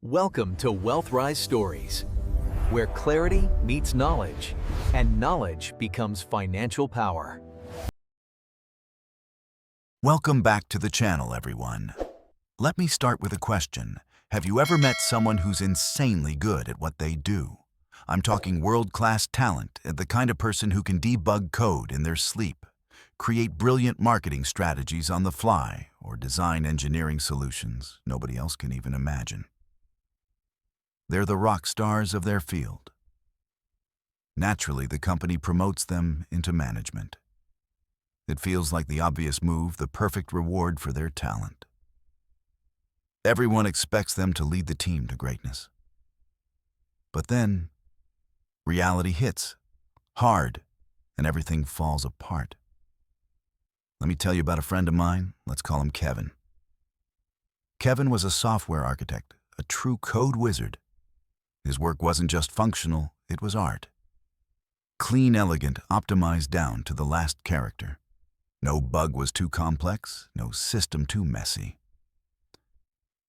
Welcome to WealthRise Stories, where clarity meets knowledge, and knowledge becomes financial power. Welcome back to the channel, everyone. Let me start with a question. Have you ever met someone who's insanely good at what they do? I'm talking world-class talent, the kind of person who can debug code in their sleep, create brilliant marketing strategies on the fly, or design engineering solutions nobody else can even imagine. They're the rock stars of their field. Naturally, the company promotes them into management. It feels like the obvious move, the perfect reward for their talent. Everyone expects them to lead the team to greatness. But then, reality hits hard, and everything falls apart. Let me tell you about a friend of mine. Let's call him Kevin. Kevin was a software architect, a true code wizard. His work wasn't just functional, it was art. Clean, elegant, optimized down to the last character. No bug was too complex, no system too messy.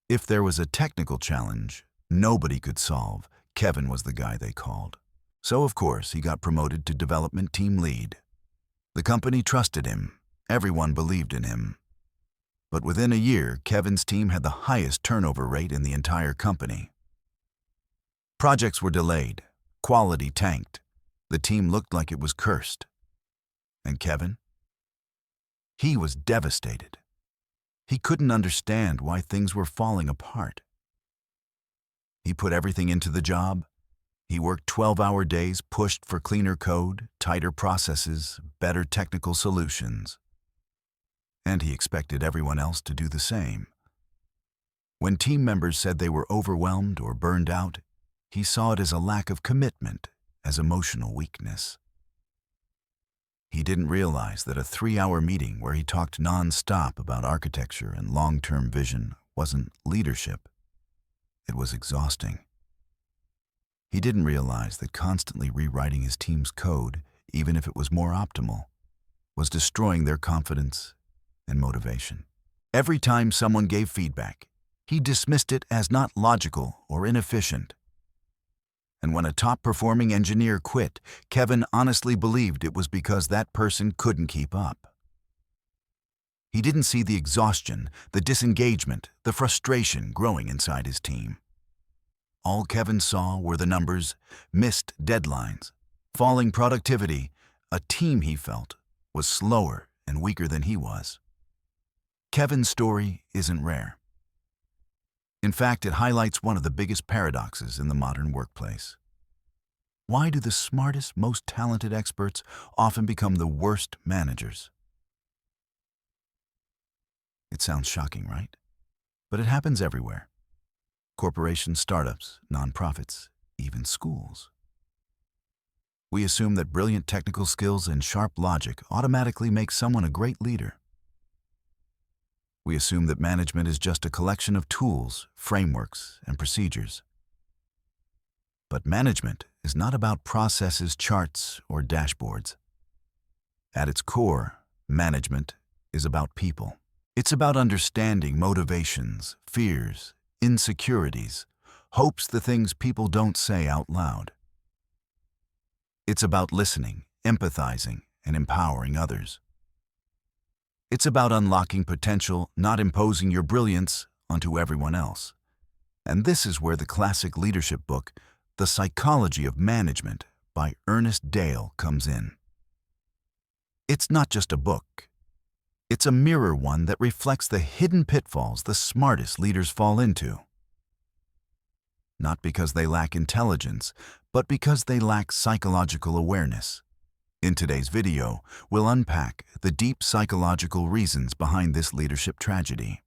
If there was a technical challenge nobody could solve, Kevin was the guy they called. So, of course, he got promoted to development team lead. The company trusted him. Everyone believed in him. But within a year, Kevin's team had the highest turnover rate in the entire company. Projects were delayed, quality tanked, the team looked like it was cursed. And Kevin? He was devastated. He couldn't understand why things were falling apart. He put everything into the job. He worked 12-hour days, pushed for cleaner code, tighter processes, better technical solutions. And he expected everyone else to do the same. When team members said they were overwhelmed or burned out, he saw it as a lack of commitment, as emotional weakness. He didn't realize that a 3-hour meeting where he talked non-stop about architecture and long-term vision wasn't leadership. It was exhausting. He didn't realize that constantly rewriting his team's code, even if it was more optimal, was destroying their confidence and motivation. Every time someone gave feedback, he dismissed it as not logical or inefficient. And when a top-performing engineer quit, Kevin honestly believed it was because that person couldn't keep up. He didn't see the exhaustion, the disengagement, the frustration growing inside his team. All Kevin saw were the numbers, missed deadlines, falling productivity, a team he felt was slower and weaker than he was. Kevin's story isn't rare. In fact, it highlights one of the biggest paradoxes in the modern workplace. Why do the smartest, most talented experts often become the worst managers? It sounds shocking, right? But it happens everywhere. Corporations, startups, nonprofits, even schools. We assume that brilliant technical skills and sharp logic automatically make someone a great leader. We assume that management is just a collection of tools, frameworks, and procedures. But management is not about processes, charts, or dashboards. At its core, management is about people. It's about understanding motivations, fears, insecurities, hopes, the things people don't say out loud. It's about listening, empathizing, and empowering others. It's about unlocking potential, not imposing your brilliance onto everyone else. And this is where the classic leadership book, The Psychology of Management by Ernest Dale, comes in. It's not just a book. It's a mirror one that reflects the hidden pitfalls the smartest leaders fall into. Not because they lack intelligence, but because they lack psychological awareness. In today's video, we'll unpack the deep psychological reasons behind this leadership tragedy.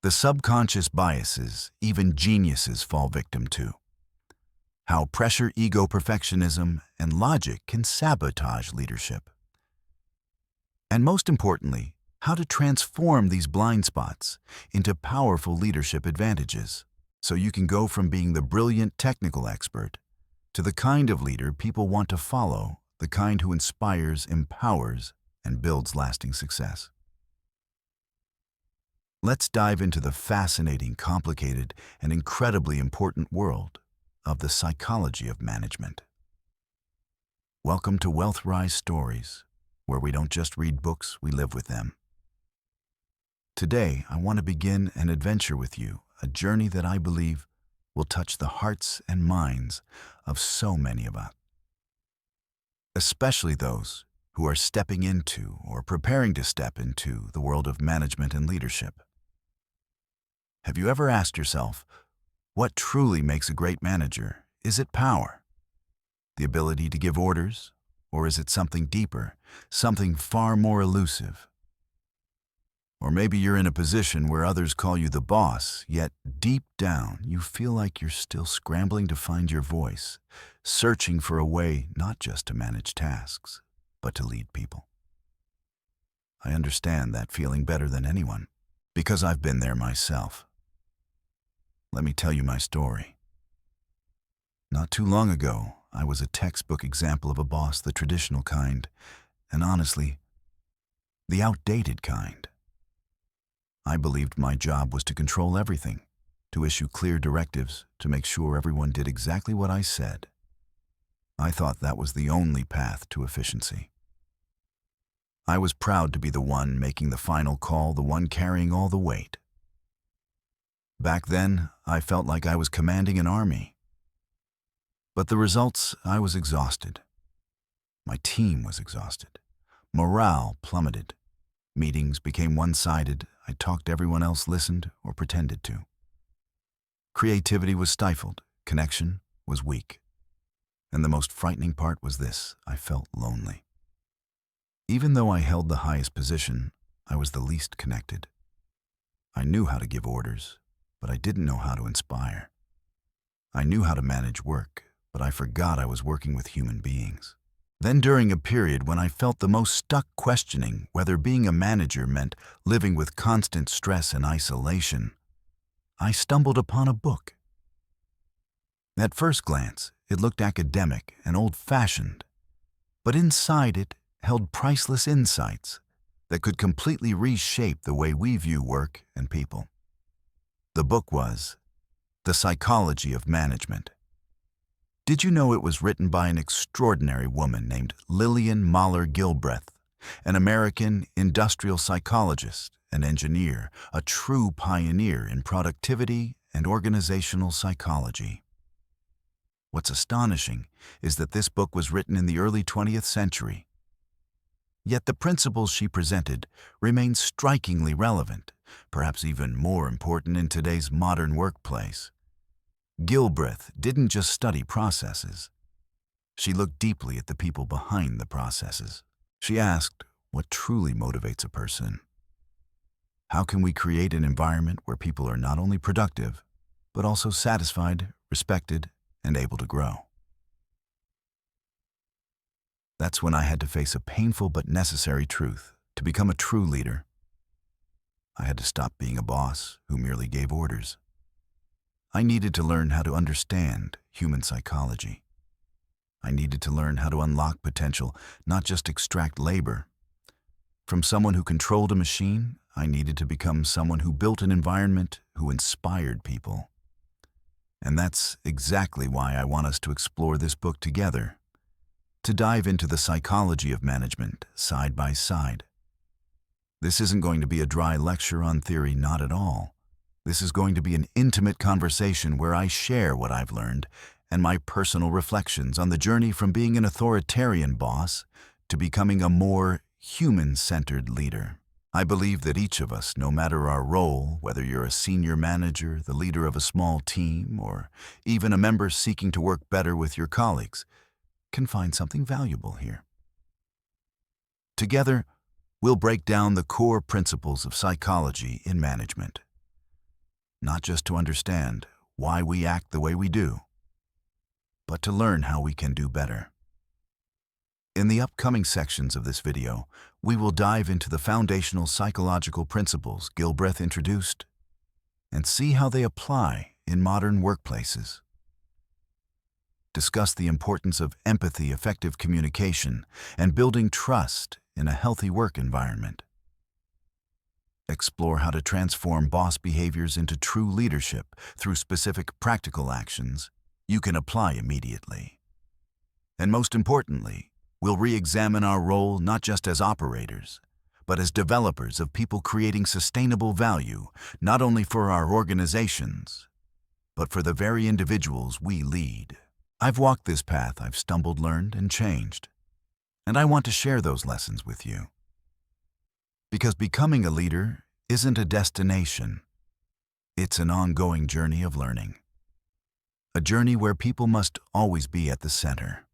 The subconscious biases even geniuses fall victim to. How pressure, ego, perfectionism, and logic can sabotage leadership. And most importantly, how to transform these blind spots into powerful leadership advantages, so you can go from being the brilliant technical expert to the kind of leader people want to follow, the kind who inspires, empowers, and builds lasting success. Let's dive into the fascinating, complicated, and incredibly important world of the psychology of management. Welcome to WealthRise Stories, where we don't just read books, we live with them. Today, I want to begin an adventure with you, a journey that I believe will touch the hearts and minds of so many of us, especially those who are stepping into or preparing to step into the world of management and leadership. Have you ever asked yourself, what truly makes a great manager? Is it power? The ability to give orders? Or is it something deeper, something far more elusive? Or maybe you're in a position where others call you the boss, yet deep down you feel like you're still scrambling to find your voice, searching for a way not just to manage tasks, but to lead people. I understand that feeling better than anyone, because I've been there myself. Let me tell you my story. Not too long ago, I was a textbook example of a boss, the traditional kind, and honestly, the outdated kind. I believed my job was to control everything, to issue clear directives, to make sure everyone did exactly what I said. I thought that was the only path to efficiency. I was proud to be the one making the final call, the one carrying all the weight. Back then, I felt like I was commanding an army. But the results, I was exhausted. My team was exhausted. Morale plummeted. Meetings became one-sided. I talked, everyone else listened or pretended to. Creativity was stifled. Connection was weak. And the most frightening part was this: I felt lonely. Even though I held the highest position, I was the least connected. I knew how to give orders, but I didn't know how to inspire. I knew how to manage work, but I forgot I was working with human beings. Then during a period when I felt the most stuck, questioning whether being a manager meant living with constant stress and isolation, I stumbled upon a book. At first glance, it looked academic and old-fashioned, but inside it held priceless insights that could completely reshape the way we view work and people. The book was The Psychology of Management. Did you know it was written by an extraordinary woman named Lillian Moller Gilbreth, an American industrial psychologist and engineer, a true pioneer in productivity and organizational psychology? What's astonishing is that this book was written in the early 20th century. Yet the principles she presented remain strikingly relevant, perhaps even more important in today's modern workplace. Gilbreth didn't just study processes. She looked deeply at the people behind the processes. She asked, what truly motivates a person? How can we create an environment where people are not only productive, but also satisfied, respected, and able to grow? That's when I had to face a painful but necessary truth. To become a true leader, I had to stop being a boss who merely gave orders. I needed to learn how to understand human psychology. I needed to learn how to unlock potential, not just extract labor. From someone who controlled a machine, I needed to become someone who built an environment, who inspired people. And that's exactly why I want us to explore this book together, to dive into the psychology of management side by side. This isn't going to be a dry lecture on theory, not at all. This is going to be an intimate conversation where I share what I've learned and my personal reflections on the journey from being an authoritarian boss to becoming a more human-centered leader. I believe that each of us, no matter our role, whether you're a senior manager, the leader of a small team, or even a member seeking to work better with your colleagues, can find something valuable here. Together, we'll break down the core principles of psychology in management. Not just to understand why we act the way we do, but to learn how we can do better. In the upcoming sections of this video, we will dive into the foundational psychological principles Gilbreth introduced and see how they apply in modern workplaces. Discuss the importance of empathy, effective communication, and building trust in a healthy work environment. explore how to transform boss behaviors into true leadership through specific practical actions you can apply immediately. And most importantly, we'll re-examine our role not just as operators, but as developers of people creating sustainable value, not only for our organizations, but for the very individuals we lead. I've walked this path, I've stumbled, learned, and changed. And I want to share those lessons with you. Because becoming a leader isn't a destination. It's an ongoing journey of learning. A journey where people must always be at the center.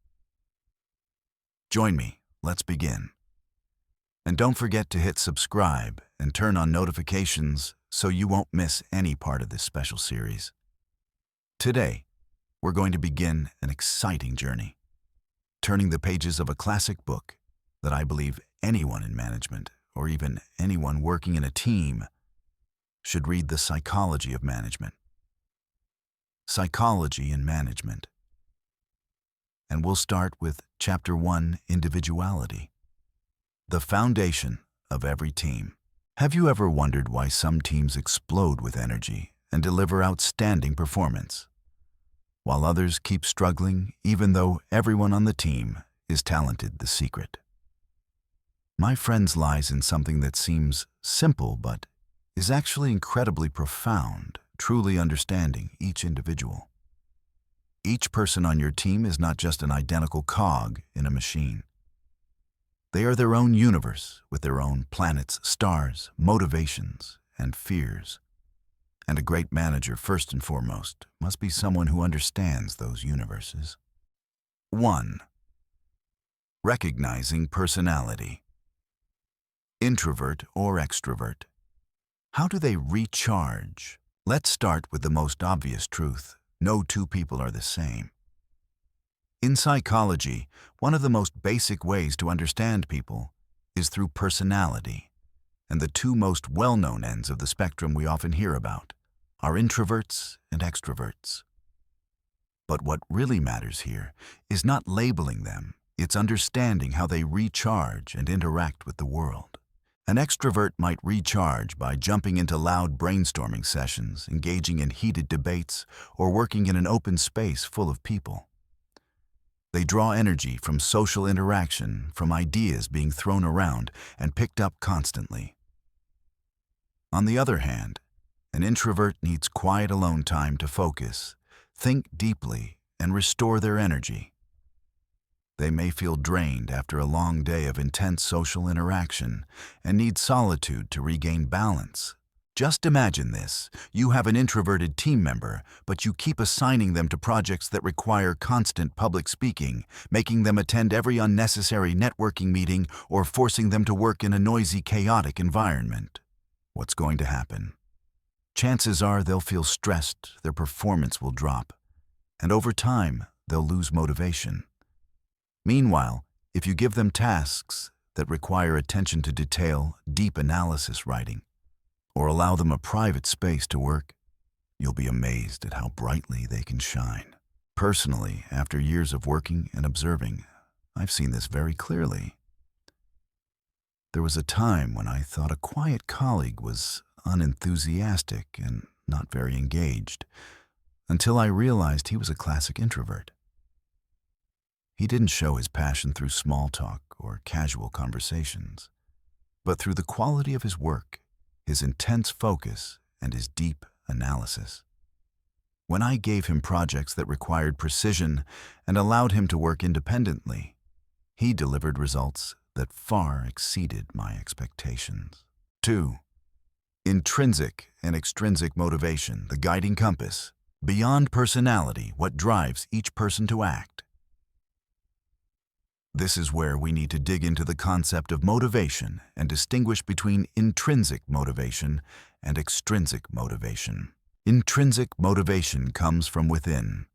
Join me, let's begin. And don't forget to hit subscribe and turn on notifications so you won't miss any part of this special series. Today, we're going to begin an exciting journey, turning the pages of a classic book that I believe anyone in management, or even anyone working in a team, should read: The Psychology of Management. Psychology in Management. And we'll start with Chapter 1, Individuality, the foundation of every team. Have you ever wondered why some teams explode with energy and deliver outstanding performance, while others keep struggling even though everyone on the team is talented? The secret, my friends, lies in something that seems simple but is actually incredibly profound: truly understanding each individual. Each person on your team is not just an identical cog in a machine. They are their own universe with their own planets, stars, motivations, and fears. And a great manager, first and foremost, must be someone who understands those universes. 1. Recognizing personality. Introvert or extrovert? How do they recharge? Let's start with the most obvious truth: no two people are the same. In psychology, one of the most basic ways to understand people is through personality, and the two most well-known ends of the spectrum we often hear about are introverts and extroverts. But what really matters here is not labeling them, it's understanding how they recharge and interact with the world. An extrovert might recharge by jumping into loud brainstorming sessions, engaging in heated debates, or working in an open space full of people. They draw energy from social interaction, from ideas being thrown around and picked up constantly. On the other hand, an introvert needs quiet alone time to focus, think deeply, and restore their energy. They may feel drained after a long day of intense social interaction and need solitude to regain balance. Just imagine this: you have an introverted team member, but you keep assigning them to projects that require constant public speaking, making them attend every unnecessary networking meeting, or forcing them to work in a noisy, chaotic environment. What's going to happen? Chances are they'll feel stressed, their performance will drop, and over time, they'll lose motivation. Meanwhile, if you give them tasks that require attention to detail, deep analysis writing, or allow them a private space to work, you'll be amazed at how brightly they can shine. Personally, after years of working and observing, I've seen this very clearly. There was a time when I thought a quiet colleague was unenthusiastic and not very engaged, until I realized he was a classic introvert. He didn't show his passion through small talk or casual conversations, but through the quality of his work, his intense focus, and his deep analysis. When I gave him projects that required precision and allowed him to work independently, he delivered results that far exceeded my expectations. 2. Intrinsic and extrinsic motivation, the guiding compass. Beyond personality, what drives each person to act? This is where we need to dig into the concept of motivation and distinguish between intrinsic motivation and extrinsic motivation. Intrinsic motivation comes from within.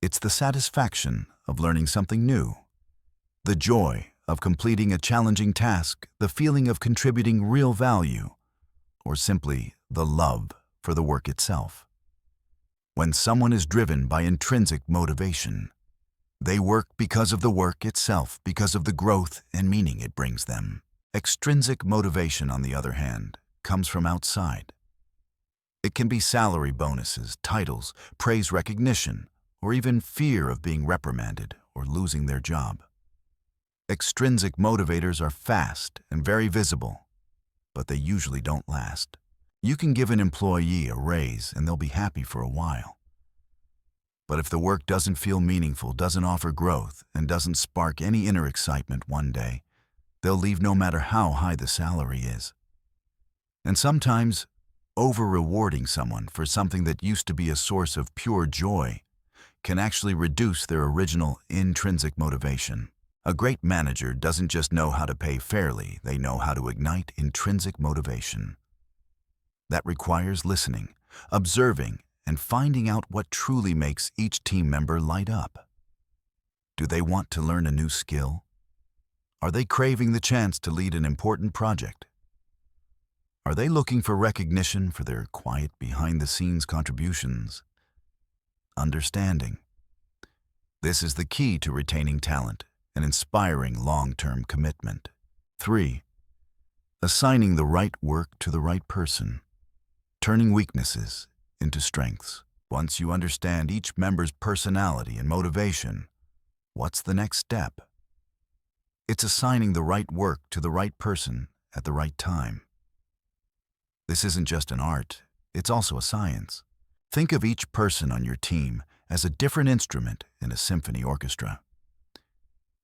It's the satisfaction of learning something new, the joy of completing a challenging task, the feeling of contributing real value, or simply the love for the work itself. When someone is driven by intrinsic motivation, they work because of the work itself, because of the growth and meaning it brings them. Extrinsic motivation, on the other hand, comes from outside. It can be salary bonuses, titles, praise recognition, or even fear of being reprimanded or losing their job. Extrinsic motivators are fast and very visible, but they usually don't last. You can give an employee a raise and they'll be happy for a while. But if the work doesn't feel meaningful, doesn't offer growth, and doesn't spark any inner excitement one day, they'll leave no matter how high the salary is. And sometimes, over-rewarding someone for something that used to be a source of pure joy can actually reduce their original intrinsic motivation. A great manager doesn't just know how to pay fairly, they know how to ignite intrinsic motivation. That requires listening, observing, and finding out what truly makes each team member light up. Do they want to learn a new skill? Are they craving the chance to lead an important project? Are they looking for recognition for their quiet behind-the-scenes contributions? Understanding. This is the key to retaining talent and inspiring long-term commitment. 3. Assigning the right work to the right person. Turning weaknesses into strengths. Once you understand each member's personality and motivation, what's the next step? It's assigning the right work to the right person at the right time. This isn't just an art, it's also a science. Think of each person on your team as a different instrument in a symphony orchestra.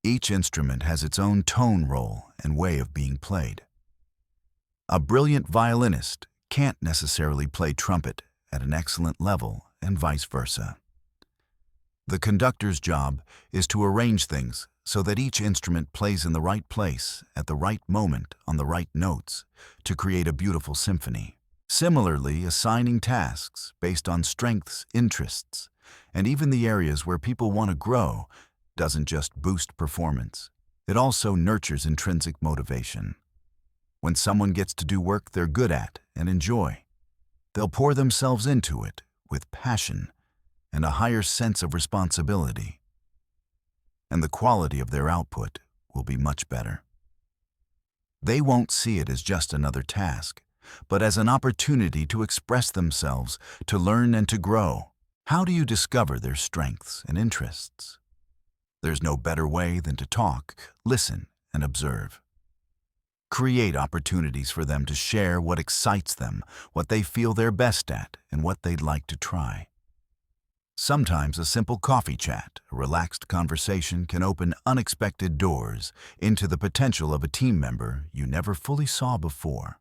Each instrument has its own tone role and way of being played. A brilliant violinist can't necessarily play trumpet at an excellent level, and vice versa. The conductor's job is to arrange things so that each instrument plays in the right place at the right moment on the right notes to create a beautiful symphony. Similarly, assigning tasks based on strengths, interests, and even the areas where people want to grow doesn't just boost performance. It also nurtures intrinsic motivation. When someone gets to do work they're good at and enjoy, they'll pour themselves into it with passion and a higher sense of responsibility. And the quality of their output will be much better. They won't see it as just another task, but as an opportunity to express themselves, to learn and to grow. How do you discover their strengths and interests? There's no better way than to talk, listen, and observe. Create opportunities for them to share what excites them, what they feel they're best at, and what they'd like to try. Sometimes a simple coffee chat, a relaxed conversation can open unexpected doors into the potential of a team member you never fully saw before.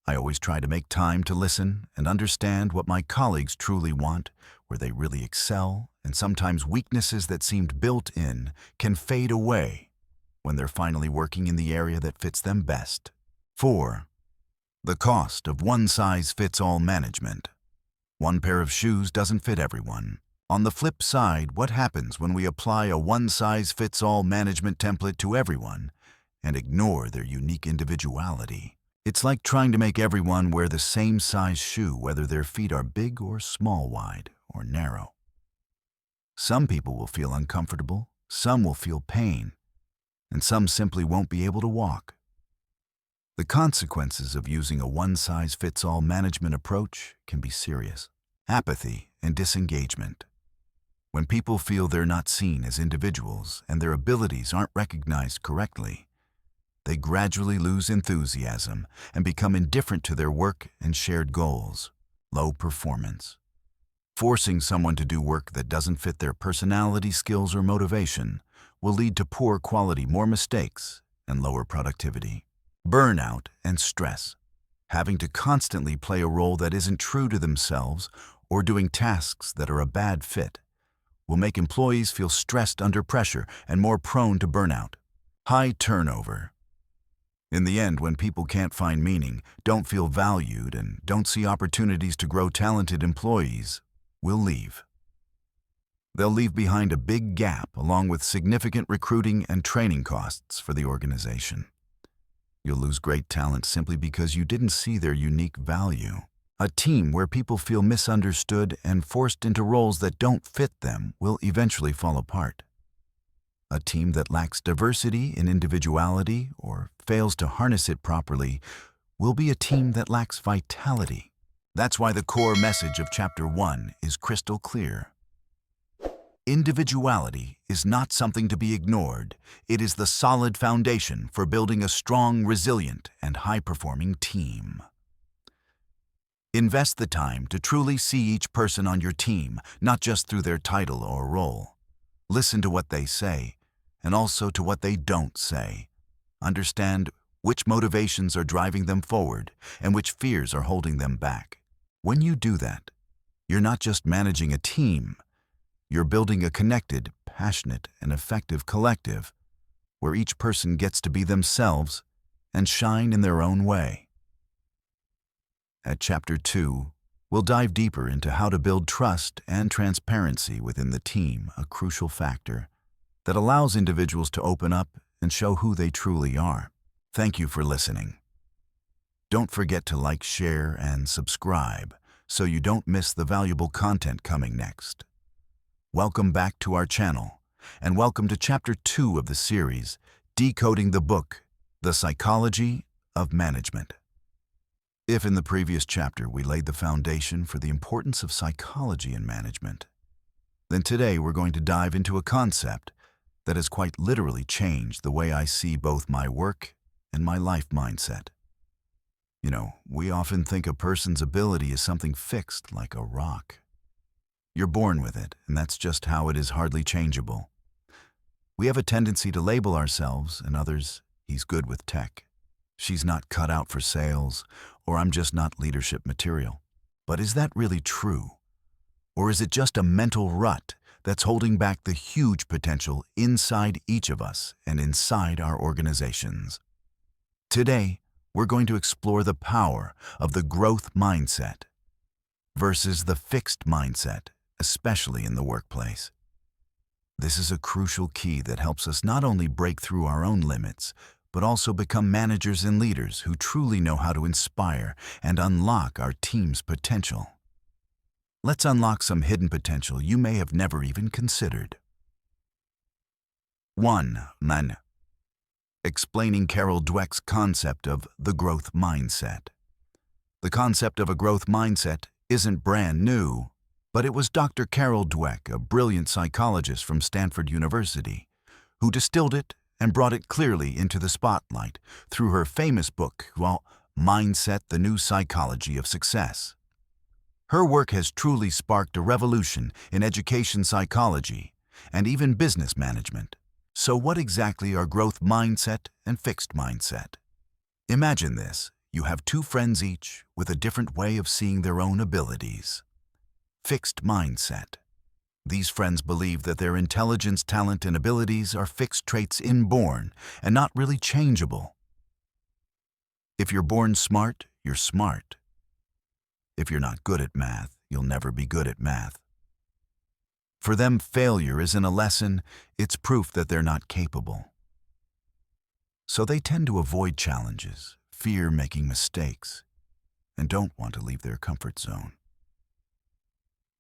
I always try to make time to listen and understand what my colleagues truly want, where they really excel, and sometimes weaknesses that seemed built in can fade away when they're finally working in the area that fits them best. 4. The cost of one-size-fits-all management. One pair of shoes doesn't fit everyone. On the flip side, what happens when we apply a one-size-fits-all management template to everyone and ignore their unique individuality? It's like trying to make everyone wear the same size shoe, whether their feet are big or small, wide or narrow. Some people will feel uncomfortable, some will feel pain, and some simply won't be able to walk. The consequences of using a one-size-fits-all management approach can be serious. Apathy and disengagement. When people feel they're not seen as individuals and their abilities aren't recognized correctly, they gradually lose enthusiasm and become indifferent to their work and shared goals. Low performance. Forcing someone to do work that doesn't fit their personality, skills, or motivation will lead to poor quality, more mistakes, and lower productivity. Burnout and stress. Having to constantly play a role that isn't true to themselves or doing tasks that are a bad fit will make employees feel stressed under pressure and more prone to burnout. High turnover. In the end, when people can't find meaning, don't feel valued, and don't see opportunities to grow, talented employees will leave. They'll leave behind a big gap along with significant recruiting and training costs for the organization. You'll lose great talent simply because you didn't see their unique value. A team where people feel misunderstood and forced into roles that don't fit them will eventually fall apart. A team that lacks diversity in individuality or fails to harness it properly we'll be a team that lacks vitality. That's why the core message of Chapter 1 is crystal clear. Individuality is not something to be ignored. It is the solid foundation for building a strong, resilient, and high-performing team. Invest the time to truly see each person on your team, not just through their title or role. Listen to what they say, and also to what they don't say. Understand which motivations are driving them forward and which fears are holding them back. When you do that, you're not just managing a team, you're building a connected, passionate, and effective collective where each person gets to be themselves and shine in their own way. At Chapter 2, we'll dive deeper into how to build trust and transparency within the team, a crucial factor that allows individuals to open up and show who they truly are. Thank you for listening. Don't forget to like, share, and subscribe so you don't miss the valuable content coming next. Welcome back to our channel, and welcome to Chapter 2 of the series, Decoding the Book, The Psychology of Management. If in the previous chapter we laid the foundation for the importance of psychology in management, then today we're going to dive into a concept that has quite literally changed the way I see both my work and my life mindset. You know, we often think a person's ability is something fixed like a rock. You're born with it, and that's just how it is, hardly changeable. We have a tendency to label ourselves and others, he's good with tech, she's not cut out for sales, or I'm just not leadership material. But is that really true? Or is it just a mental rut that's holding back the huge potential inside each of us and inside our organizations? Today, we're going to explore the power of the growth mindset versus the fixed mindset, especially in the workplace. This is a crucial key that helps us not only break through our own limits, but also become managers and leaders who truly know how to inspire and unlock our team's potential. Let's unlock some hidden potential you may have never even considered. 1. Explaining Carol Dweck's concept of the growth mindset. The concept of a growth mindset isn't brand new, but it was Dr. Carol Dweck, a brilliant psychologist from Stanford University, who distilled it and brought it clearly into the spotlight through her famous book, Mindset: The New Psychology of Success. Her work has truly sparked a revolution in education psychology and even business management. So what exactly are growth mindset and fixed mindset? Imagine this. You have two friends each with a different way of seeing their own abilities. Fixed mindset. These friends believe that their intelligence, talent, and abilities are fixed traits inborn and not really changeable. If you're born smart, you're smart. If you're not good at math, you'll never be good at math. For them, failure isn't a lesson, it's proof that they're not capable. So they tend to avoid challenges, fear making mistakes, and don't want to leave their comfort zone.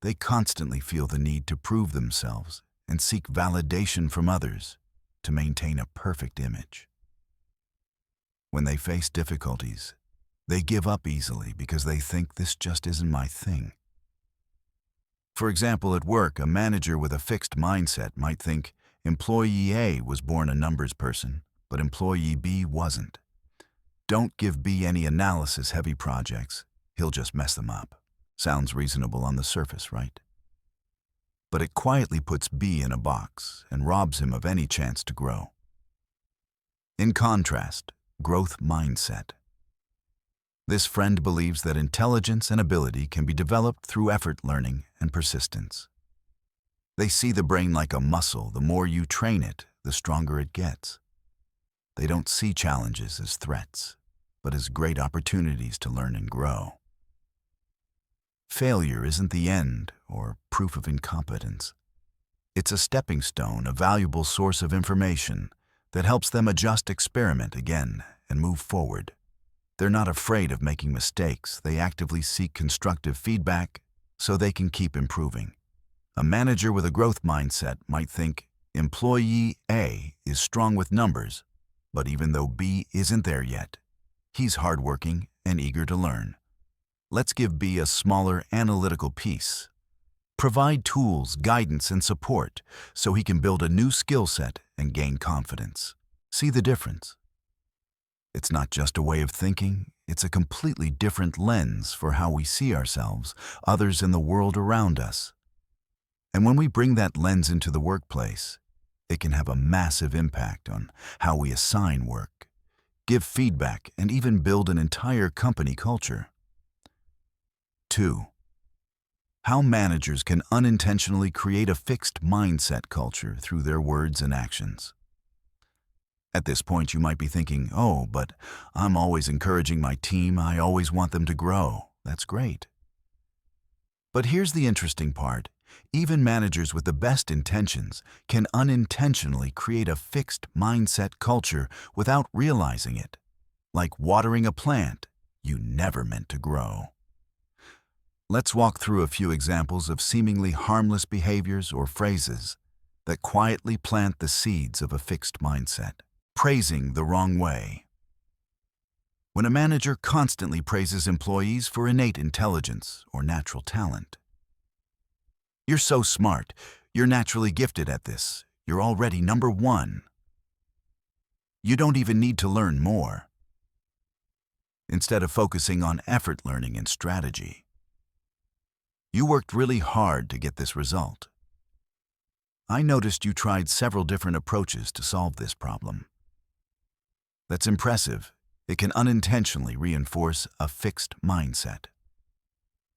They constantly feel the need to prove themselves and seek validation from others to maintain a perfect image. When they face difficulties, they give up easily because they think this just isn't my thing. For example, at work, a manager with a fixed mindset might think employee A was born a numbers person, but employee B wasn't. Don't give B any analysis-heavy projects, he'll just mess them up. Sounds reasonable on the surface, right? But it quietly puts B in a box and robs him of any chance to grow. In contrast, growth mindset. This friend believes that intelligence and ability can be developed through effort, learning, and persistence. They see the brain like a muscle. The more you train it, the stronger it gets. They don't see challenges as threats, but as great opportunities to learn and grow. Failure isn't the end or proof of incompetence. It's a stepping stone, a valuable source of information that helps them adjust, experiment again, and move forward. They're not afraid of making mistakes. They actively seek constructive feedback so they can keep improving. A manager with a growth mindset might think, employee A is strong with numbers, but even though B isn't there yet, He's hardworking and eager to learn. Let's give B a smaller analytical piece. Provide tools, guidance, and support so he can build a new skill set and gain confidence. See the difference? It's not just a way of thinking, it's a completely different lens for how we see ourselves, others, and the world around us. And when we bring that lens into the workplace, it can have a massive impact on how we assign work, give feedback, and even build an entire company culture. 2. How managers can unintentionally create a fixed mindset culture through their words and actions. At this point, you might be thinking, oh, but I'm always encouraging my team. I always want them to grow. That's great. But here's the interesting part. Even managers with the best intentions can unintentionally create a fixed mindset culture without realizing it. Like watering a plant you never meant to grow. Let's walk through a few examples of seemingly harmless behaviors or phrases that quietly plant the seeds of a fixed mindset. Praising the wrong way. When a manager constantly praises employees for innate intelligence or natural talent. You're so smart, you're naturally gifted at this, you're already number one. You don't even need to learn more. Instead of focusing on effort learning and strategy. You worked really hard to get this result. I noticed you tried several different approaches to solve this problem. That's impressive. It can unintentionally reinforce a fixed mindset.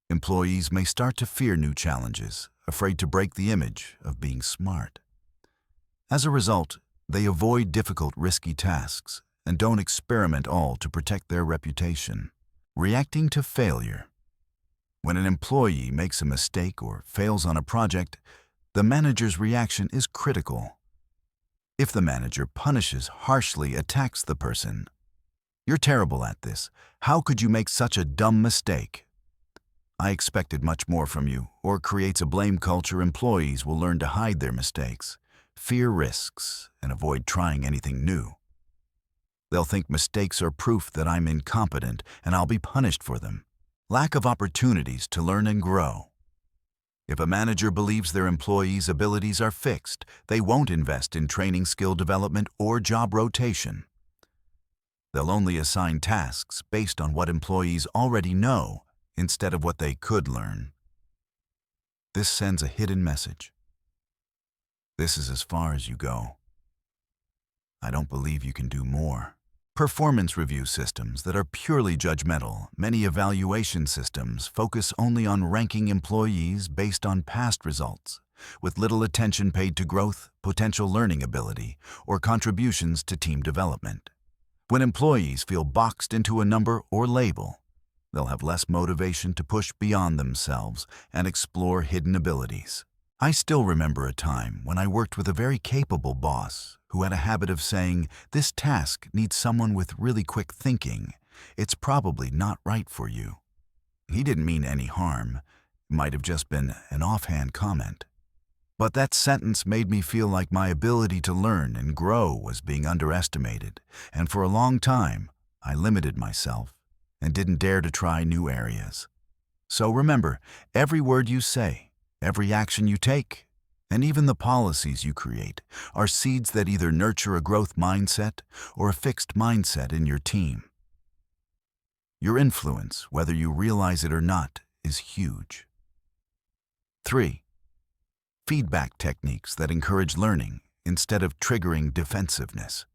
Employees may start to fear new challenges, afraid to break the image of being smart. As a result, they avoid difficult, risky tasks and don't experiment all to protect their reputation. Reacting to failure. When an employee makes a mistake or fails on a project, the manager's reaction is critical. If the manager punishes, harshly attacks the person, "You're terrible at this. How could you make such a dumb mistake? I expected much more from you," or creates a blame culture, employees will learn to hide their mistakes, fear risks, and avoid trying anything new. They'll think mistakes are proof that I'm incompetent and I'll be punished for them. Lack of opportunities to learn and grow. If a manager believes their employees' abilities are fixed, they won't invest in training, skill development, or job rotation. They'll only assign tasks based on what employees already know instead of what they could learn. This sends a hidden message. This is as far as you go. I don't believe you can do more. Performance review systems that are purely judgmental. Many evaluation systems focus only on ranking employees based on past results, with little attention paid to growth, potential learning ability, or contributions to team development. When employees feel boxed into a number or label, they'll have less motivation to push beyond themselves and explore hidden abilities. I still remember a time when I worked with a very capable boss who had a habit of saying, "This task needs someone with really quick thinking. It's probably not right for you." He didn't mean any harm. It might have just been an offhand comment. But that sentence made me feel like my ability to learn and grow was being underestimated, and for a long time, I limited myself and didn't dare to try new areas. So remember, every word you say, every action you take, and even the policies you create are seeds that either nurture a growth mindset or a fixed mindset in your team. Your influence, whether you realize it or not, is huge. 3. Feedback techniques that encourage learning instead of triggering defensiveness.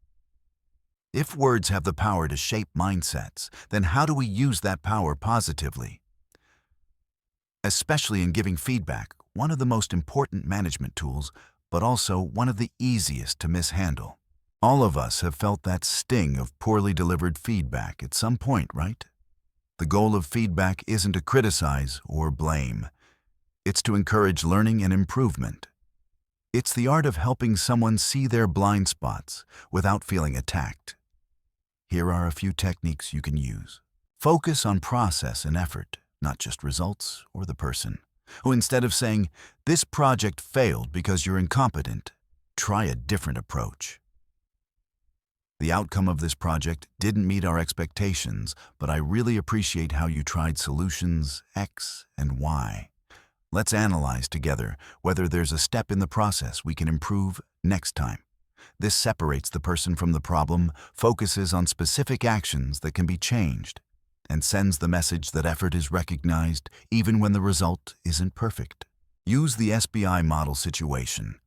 If words have the power to shape mindsets, then how do we use that power positively? Especially in giving feedback, one of the most important management tools, but also one of the easiest to mishandle. All of us have felt that sting of poorly delivered feedback at some point, right? The goal of feedback isn't to criticize or blame. It's to encourage learning and improvement. It's the art of helping someone see their blind spots without feeling attacked. Here are a few techniques you can use. Focus on process and effort, not just results or the person. Who instead of saying, "This project failed because you're incompetent," try a different approach. The outcome of this project didn't meet our expectations, but I really appreciate how you tried solutions X and Y. Let's analyze together whether there's a step in the process we can improve next time. This separates the person from the problem, focuses on specific actions that can be changed, and sends the message that effort is recognized even when the result isn't perfect. Use the SBI model situation.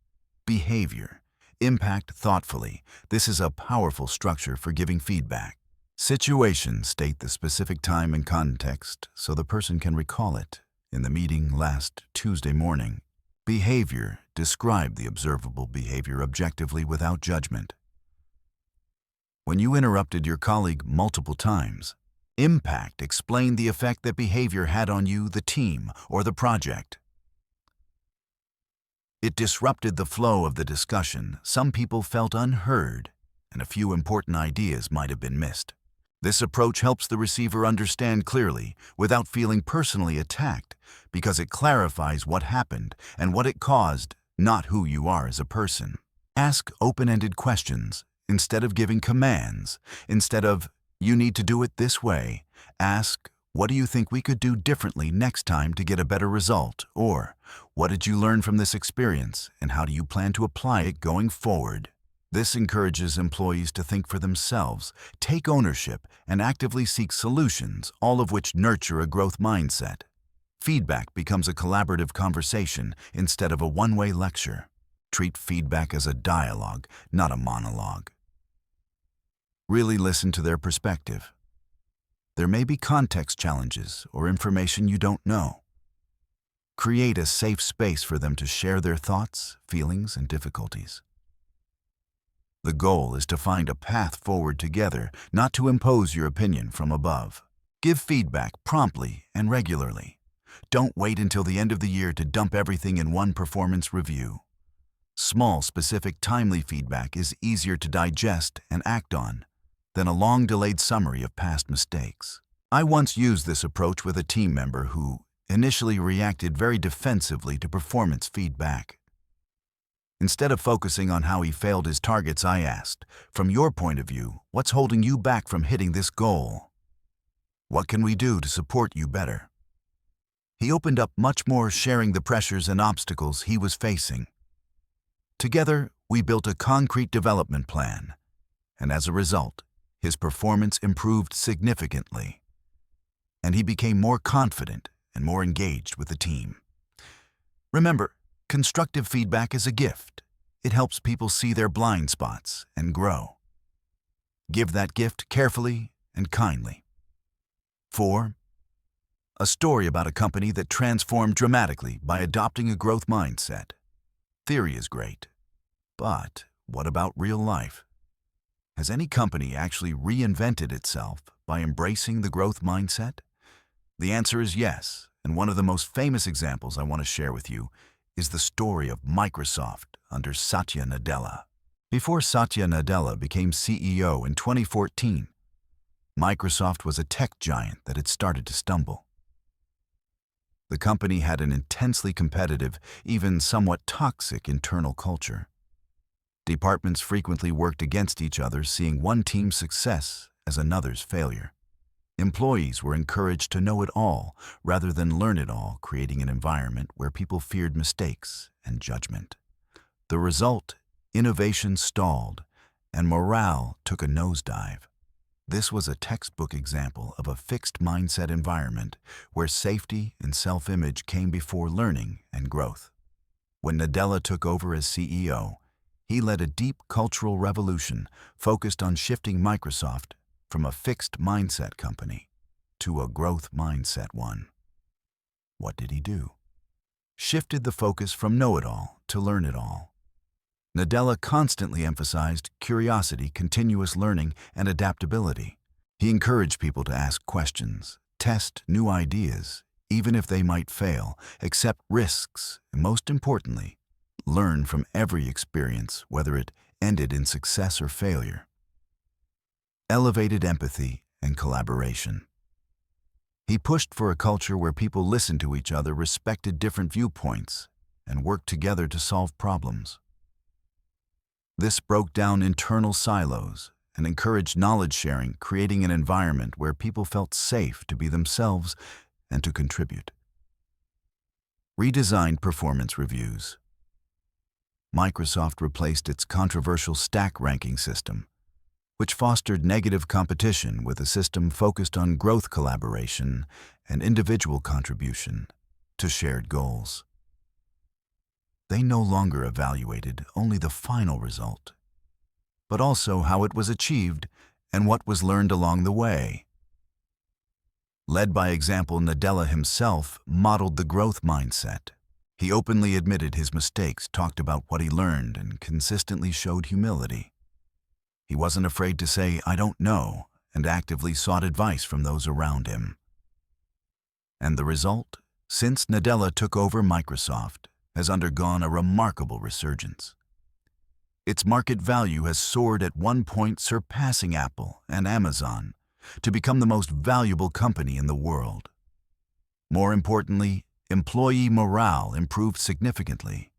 Behavior. Impact thoughtfully. This is a powerful structure for giving feedback. Situation. State the specific time and context so the person can recall it. In the meeting last Tuesday morning. Behavior. Describe the observable behavior objectively without judgment. When you interrupted your colleague multiple times. Impact. Explain the effect that behavior had on you, the team, or the project. It disrupted the flow of the discussion. Some people felt unheard, and a few important ideas might have been missed. This approach helps the receiver understand clearly without feeling personally attacked because it clarifies what happened and what it caused, not who you are as a person. Ask open-ended questions instead of giving commands. Instead of, "You need to do it this way," ask, "What do you think we could do differently next time to get a better result?" Or, "What did you learn from this experience and how do you plan to apply it going forward?" This encourages employees to think for themselves, take ownership, and actively seek solutions, all of which nurture a growth mindset. Feedback becomes a collaborative conversation instead of a one-way lecture. Treat feedback as a dialogue, not a monologue. Really listen to their perspective. There may be context challenges or information you don't know. Create a safe space for them to share their thoughts, feelings, and difficulties. The goal is to find a path forward together, not to impose your opinion from above. Give feedback promptly and regularly. Don't wait until the end of the year to dump everything in one performance review. Small, specific, timely feedback is easier to digest and act on than a long-delayed summary of past mistakes. I once used this approach with a team member who initially reacted very defensively to performance feedback. Instead of focusing on how he failed his targets, I asked, "From your point of view, what's holding you back from hitting this goal? What can we do to support you better?" He opened up much more, sharing the pressures and obstacles he was facing. Together, we built a concrete development plan, and as a result, his performance improved significantly, and he became more confident and more engaged with the team. Remember, constructive feedback is a gift. It helps people see their blind spots and grow. Give that gift carefully and kindly. 4. A story about a company that transformed dramatically by adopting a growth mindset. Theory is great, but what about real life? Has any company actually reinvented itself by embracing the growth mindset? The answer is yes, and one of the most famous examples I want to share with you is the story of Microsoft under Satya Nadella. Before Satya Nadella became CEO in 2014, Microsoft was a tech giant that had started to stumble. The company had an intensely competitive, even somewhat toxic internal culture. Departments frequently worked against each other, seeing one team's success as another's failure. Employees were encouraged to know it all rather than learn it all, creating an environment where people feared mistakes and judgment. The result, innovation stalled, and morale took a nosedive. This was a textbook example of a fixed mindset environment where safety and self-image came before learning and growth. When Nadella took over as CEO, he led a deep cultural revolution focused on shifting Microsoft from a fixed mindset company to a growth mindset one. What did he do? Shifted the focus from know-it-all to learn-it-all. Nadella constantly emphasized curiosity, continuous learning, and adaptability. He encouraged people to ask questions, test new ideas, even if they might fail, accept risks, and most importantly, learn from every experience, whether it ended in success or failure. Elevated empathy and collaboration. He pushed for a culture where people listened to each other, respected different viewpoints, and worked together to solve problems. This broke down internal silos and encouraged knowledge sharing, creating an environment where people felt safe to be themselves and to contribute. Redesigned performance reviews. Microsoft replaced its controversial stack ranking system, which fostered negative competition with a system focused on growth collaboration and individual contribution to shared goals. They no longer evaluated only the final result, but also how it was achieved and what was learned along the way. Led by example, Nadella himself modeled the growth mindset. He openly admitted his mistakes, talked about what he learned, and consistently showed humility. He wasn't afraid to say, "I don't know," and actively sought advice from those around him. And the result, since Nadella took over Microsoft, has undergone a remarkable resurgence. Its market value has soared, at one point surpassing Apple and Amazon, to become the most valuable company in the world. More importantly, employee morale improved significantly.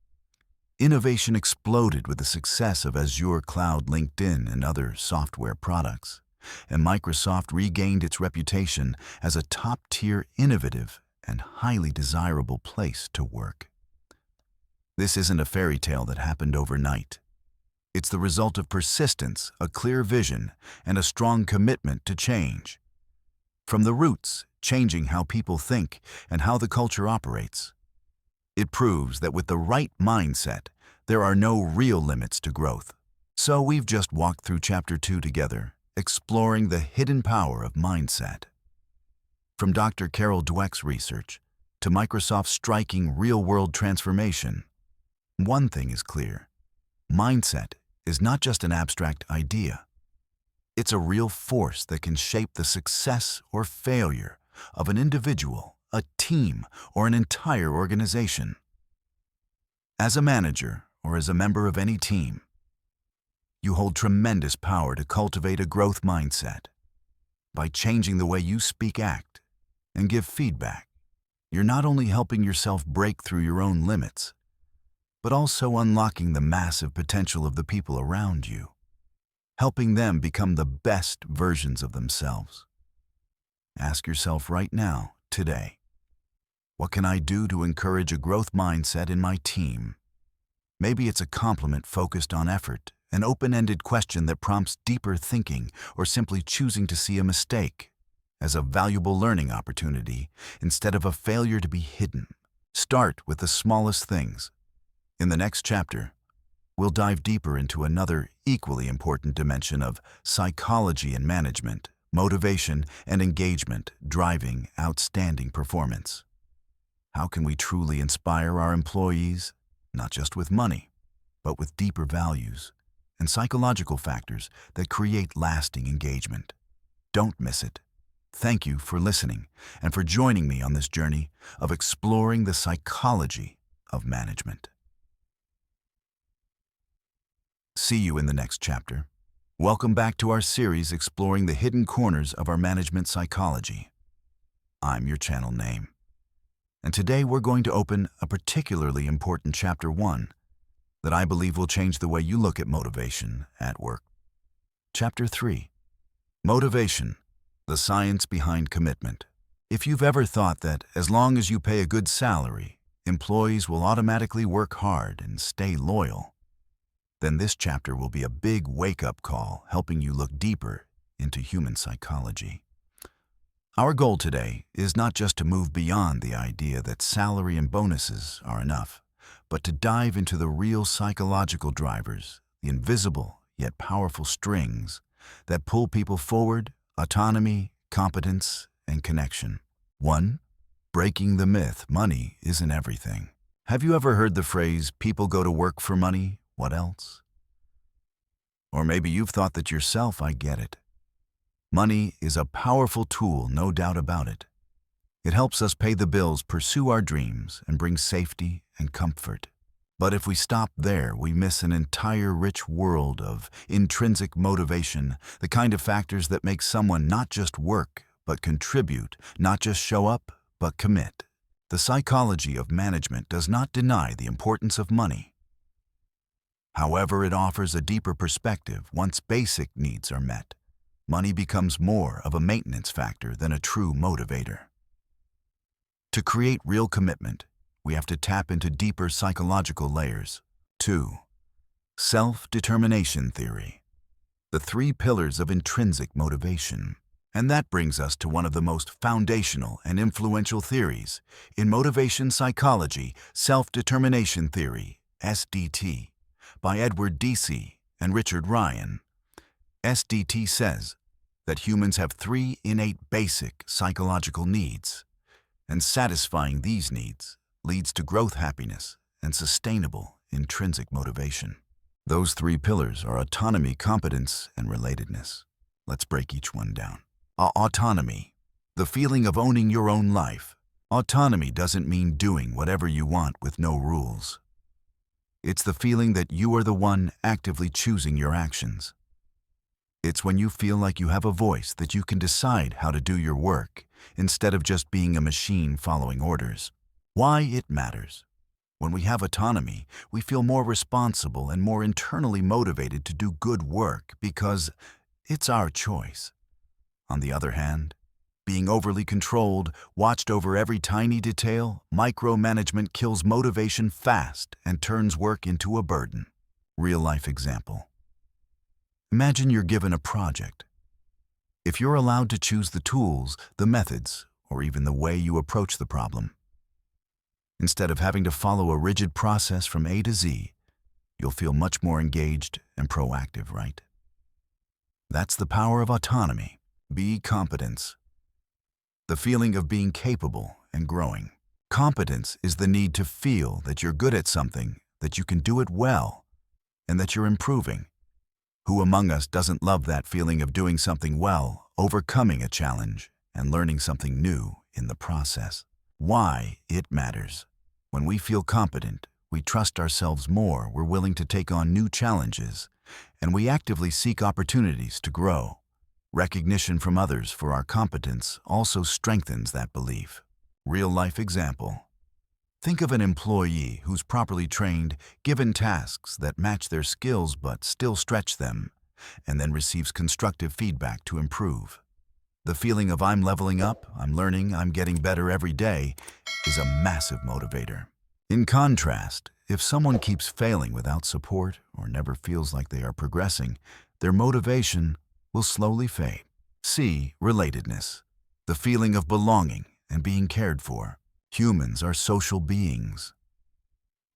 Innovation exploded with the success of Azure Cloud, LinkedIn, and other software products, and Microsoft regained its reputation as a top-tier, innovative, and highly desirable place to work. This isn't a fairy tale that happened overnight. It's the result of persistence, a clear vision, and a strong commitment to change. From the roots, changing how people think and how the culture operates. It proves that with the right mindset, there are no real limits to growth. So we've just walked through Chapter 2 together, exploring the hidden power of mindset. From Dr. Carol Dweck's research to Microsoft's striking real-world transformation, one thing is clear: mindset is not just an abstract idea. It's a real force that can shape the success or failure of an individual, a team, or an entire organization. As a manager or as a member of any team, you hold tremendous power to cultivate a growth mindset. By changing the way you speak, act, and give feedback, you're not only helping yourself break through your own limits, but also unlocking the massive potential of the people around you, helping them become the best versions of themselves. Ask yourself right now, today, what can I do to encourage a growth mindset in my team? Maybe it's a compliment focused on effort, an open-ended question that prompts deeper thinking, or simply choosing to see a mistake as a valuable learning opportunity instead of a failure to be hidden. Start with the smallest things. In the next chapter, we'll dive deeper into another equally important dimension of psychology and management, motivation and engagement driving outstanding performance. How can we truly inspire our employees, not just with money, but with deeper values and psychological factors that create lasting engagement? Don't miss it. Thank you for listening and for joining me on this journey of exploring the psychology of management. See you in the next chapter. Welcome back to our series exploring the hidden corners of our management psychology. I'm your channel name. And today we're going to open a particularly important Chapter 1 that I believe will change the way you look at motivation at work. Chapter 3. Motivation, the science behind commitment. If you've ever thought that as long as you pay a good salary, employees will automatically work hard and stay loyal, then this chapter will be a big wake-up call, helping you look deeper into human psychology. Our goal today is not just to move beyond the idea that salary and bonuses are enough, but to dive into the real psychological drivers, the invisible yet powerful strings that pull people forward: autonomy, competence, and connection. 1. Breaking the myth, money isn't everything. Have you ever heard the phrase, "People go to work for money, what else?" Or maybe you've thought that yourself. I get it. Money is a powerful tool, no doubt about it. It helps us pay the bills, pursue our dreams, and bring safety and comfort. But if we stop there, we miss an entire rich world of intrinsic motivation, the kind of factors that make someone not just work, but contribute, not just show up, but commit. The psychology of management does not deny the importance of money. However, it offers a deeper perspective once basic needs are met. Money becomes more of a maintenance factor than a true motivator. To create real commitment, we have to tap into deeper psychological layers. 2. Self-determination theory. The 3 pillars of intrinsic motivation. And that brings us to one of the most foundational and influential theories in motivation psychology, self-determination theory, SDT, by Edward Deci and Richard Ryan. SDT says that humans have 3 innate basic psychological needs, and satisfying these needs leads to growth, happiness, and sustainable intrinsic motivation. Those 3 pillars are autonomy, competence, and relatedness. Let's break each one down. Autonomy, the feeling of owning your own life. Autonomy doesn't mean doing whatever you want with no rules. It's the feeling that you are the one actively choosing your actions. It's when you feel like you have a voice, that you can decide how to do your work instead of just being a machine following orders. Why it matters. When we have autonomy, we feel more responsible and more internally motivated to do good work because it's our choice. On the other hand, being overly controlled, watched over every tiny detail, micromanagement kills motivation fast and turns work into a burden. Real-life example. Imagine you're given a project. If you're allowed to choose the tools, the methods, or even the way you approach the problem, instead of having to follow a rigid process from A to Z, you'll feel much more engaged and proactive, right? That's the power of autonomy. Competence. The feeling of being capable and growing. Competence is the need to feel that you're good at something, that you can do it well, and that you're improving. Who among us doesn't love that feeling of doing something well, overcoming a challenge, and learning something new in the process? Why it matters. When we feel competent, we trust ourselves more, we're willing to take on new challenges, and we actively seek opportunities to grow. Recognition from others for our competence also strengthens that belief. Real-life example. Think of an employee who's properly trained, given tasks that match their skills but still stretch them, and then receives constructive feedback to improve. The feeling of I'm leveling up, I'm learning, I'm getting better every day is a massive motivator. In contrast, if someone keeps failing without support or never feels like they are progressing, their motivation will slowly fade. Relatedness, the feeling of belonging and being cared for. Humans are social beings.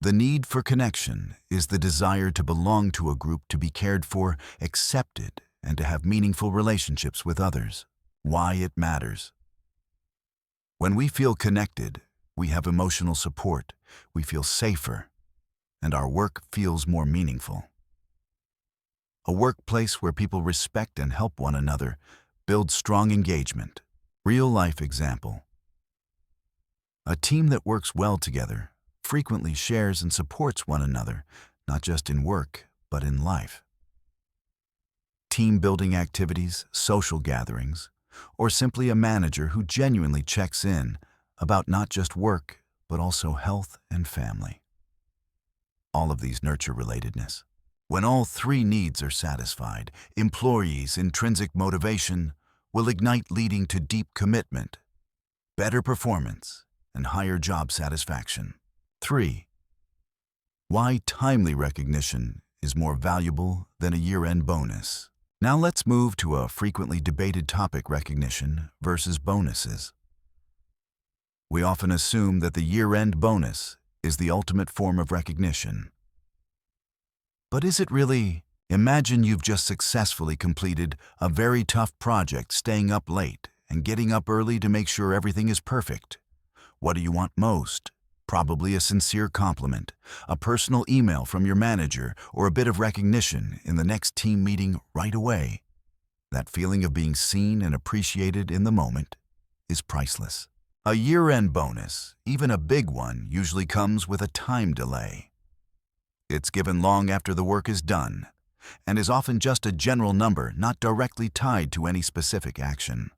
The need for connection is the desire to belong to a group, to be cared for, accepted, and to have meaningful relationships with others. Why it matters. When we feel connected, we have emotional support, we feel safer, and our work feels more meaningful. A workplace where people respect and help one another builds strong engagement. Real-life example. A team that works well together frequently shares and supports one another, not just in work, but in life. Team-building activities, social gatherings, or simply a manager who genuinely checks in about not just work, but also health and family. All of these nurture relatedness. When all 3 needs are satisfied, employees' intrinsic motivation will ignite, leading to deep commitment, better performance, and higher job satisfaction. 3. Why timely recognition is more valuable than a year-end bonus. Now let's move to a frequently debated topic: recognition versus bonuses. We often assume that the year-end bonus is the ultimate form of recognition. But is it really? Imagine you've just successfully completed a very tough project, staying up late and getting up early to make sure everything is perfect. What do you want most? Probably a sincere compliment, a personal email from your manager, or a bit of recognition in the next team meeting right away. That feeling of being seen and appreciated in the moment is priceless. A year-end bonus, even a big one, usually comes with a time delay. It's given long after the work is done, and is often just a general number not directly tied to any specific action.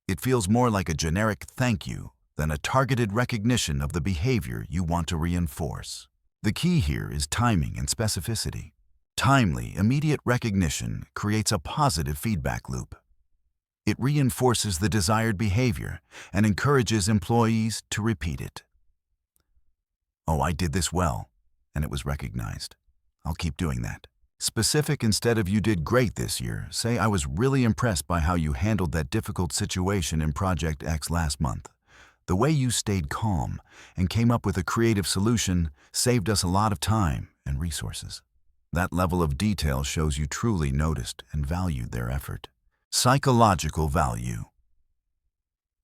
It feels more like a generic thank you than a targeted recognition of the behavior you want to reinforce. The key here is timing and specificity. Timely, immediate recognition creates a positive feedback loop. It reinforces the desired behavior and encourages employees to repeat it. "Oh, I did this well, and it was recognized. I'll keep doing that." Specific instead of "You did great this year," say, "I was really impressed by how you handled that difficult situation in Project X last month. The way you stayed calm and came up with a creative solution saved us a lot of time and resources." That level of detail shows you truly noticed and valued their effort. Psychological value.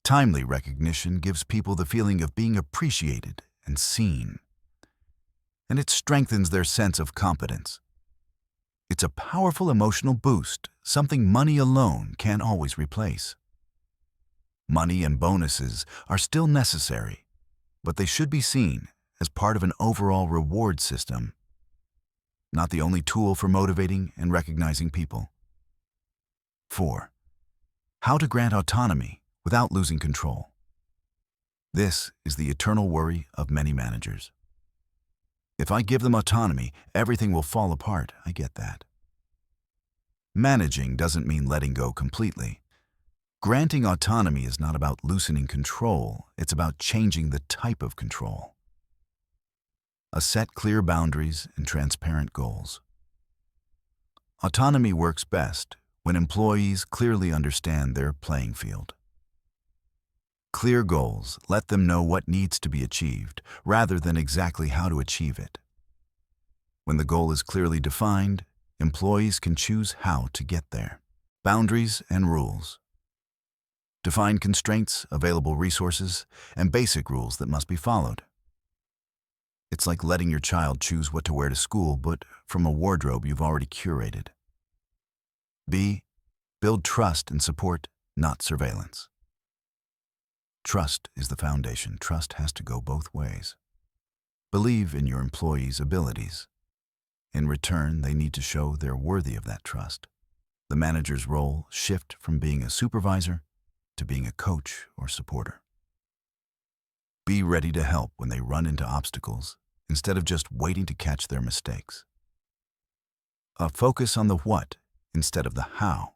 Timely recognition gives people the feeling of being appreciated and seen, and it strengthens their sense of competence. It's a powerful emotional boost, something money alone can't always replace. Money and bonuses are still necessary, but they should be seen as part of an overall reward system, not the only tool for motivating and recognizing people. 4. How to grant autonomy without losing control. This is the eternal worry of many managers. If I give them autonomy, everything will fall apart. I get that. Managing doesn't mean letting go completely. Granting autonomy is not about loosening control, it's about changing the type of control. Set clear boundaries and transparent goals. Autonomy works best when employees clearly understand their playing field. Clear goals let them know what needs to be achieved, rather than exactly how to achieve it. When the goal is clearly defined, employees can choose how to get there. Boundaries and rules. Define constraints, available resources, and basic rules that must be followed. It's like letting your child choose what to wear to school, but from a wardrobe you've already curated. B. Build trust and support, not surveillance. Trust is the foundation. Trust has to go both ways. Believe in your employees' abilities. In return, they need to show they're worthy of that trust. The manager's role shifts from being a supervisor to being a coach or supporter. Be ready to help when they run into obstacles, instead of just waiting to catch their mistakes. Focus on the what instead of the how.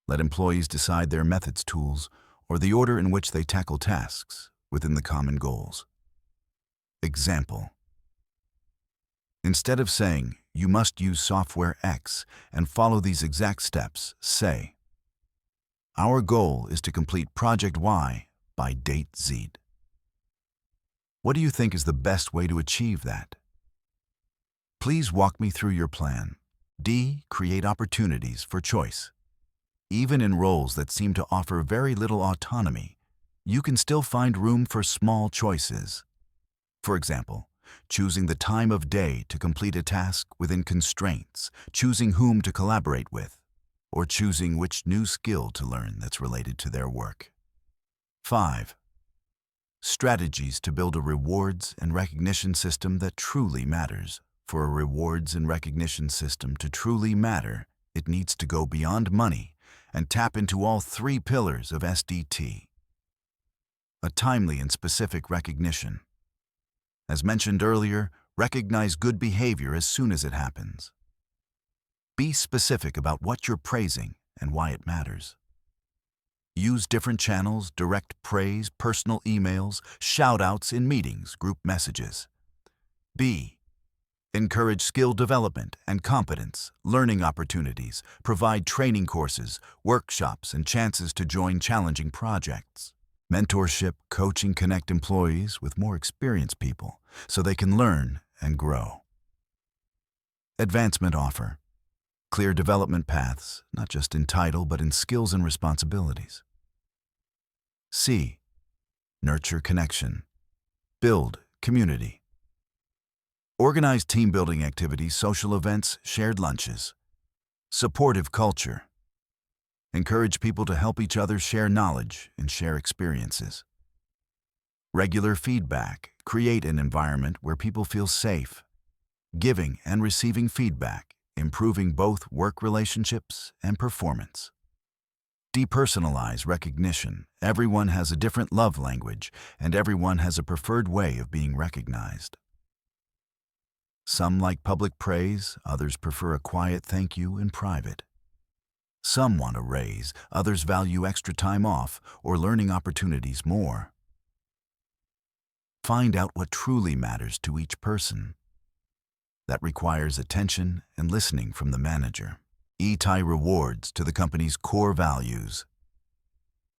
Let employees decide their methods, tools, or the order in which they tackle tasks within the common goals. Example. Instead of saying, "You must use software X and follow these exact steps," say, "Our goal is to complete Project Y by date Z. What do you think is the best way to achieve that? Please walk me through your plan." D. Create opportunities for choice. Even in roles that seem to offer very little autonomy, you can still find room for small choices. For example, choosing the time of day to complete a task within constraints, choosing whom to collaborate with, or choosing which new skill to learn that's related to their work. 5. Strategies to build a rewards and recognition system that truly matters. For a rewards and recognition system to truly matter, it needs to go beyond money and tap into all 3 pillars of SDT. A timely and specific recognition. As mentioned earlier, recognize good behavior as soon as it happens. Be specific about what you're praising and why it matters. Use different channels, direct praise, personal emails, shout-outs in meetings, group messages. B. Encourage skill development and competence, learning opportunities, provide training courses, workshops, and chances to join challenging projects. Mentorship, coaching connect employees with more experienced people so they can learn and grow. Advancement offer. Clear development paths, not just in title but in skills and responsibilities. C. Nurture connection. Build community. Organize team-building activities, social events, shared lunches. Supportive culture. Encourage people to help each other share knowledge and share experiences. Regular feedback. Create an environment where people feel safe. Giving and receiving feedback, improving both work relationships and performance. Depersonalize recognition. Everyone has a different love language, and everyone has a preferred way of being recognized. Some like public praise, others prefer a quiet thank you in private. Some want a raise, others value extra time off or learning opportunities more. Find out what truly matters to each person. That requires attention and listening from the manager. Tie rewards to the company's core values.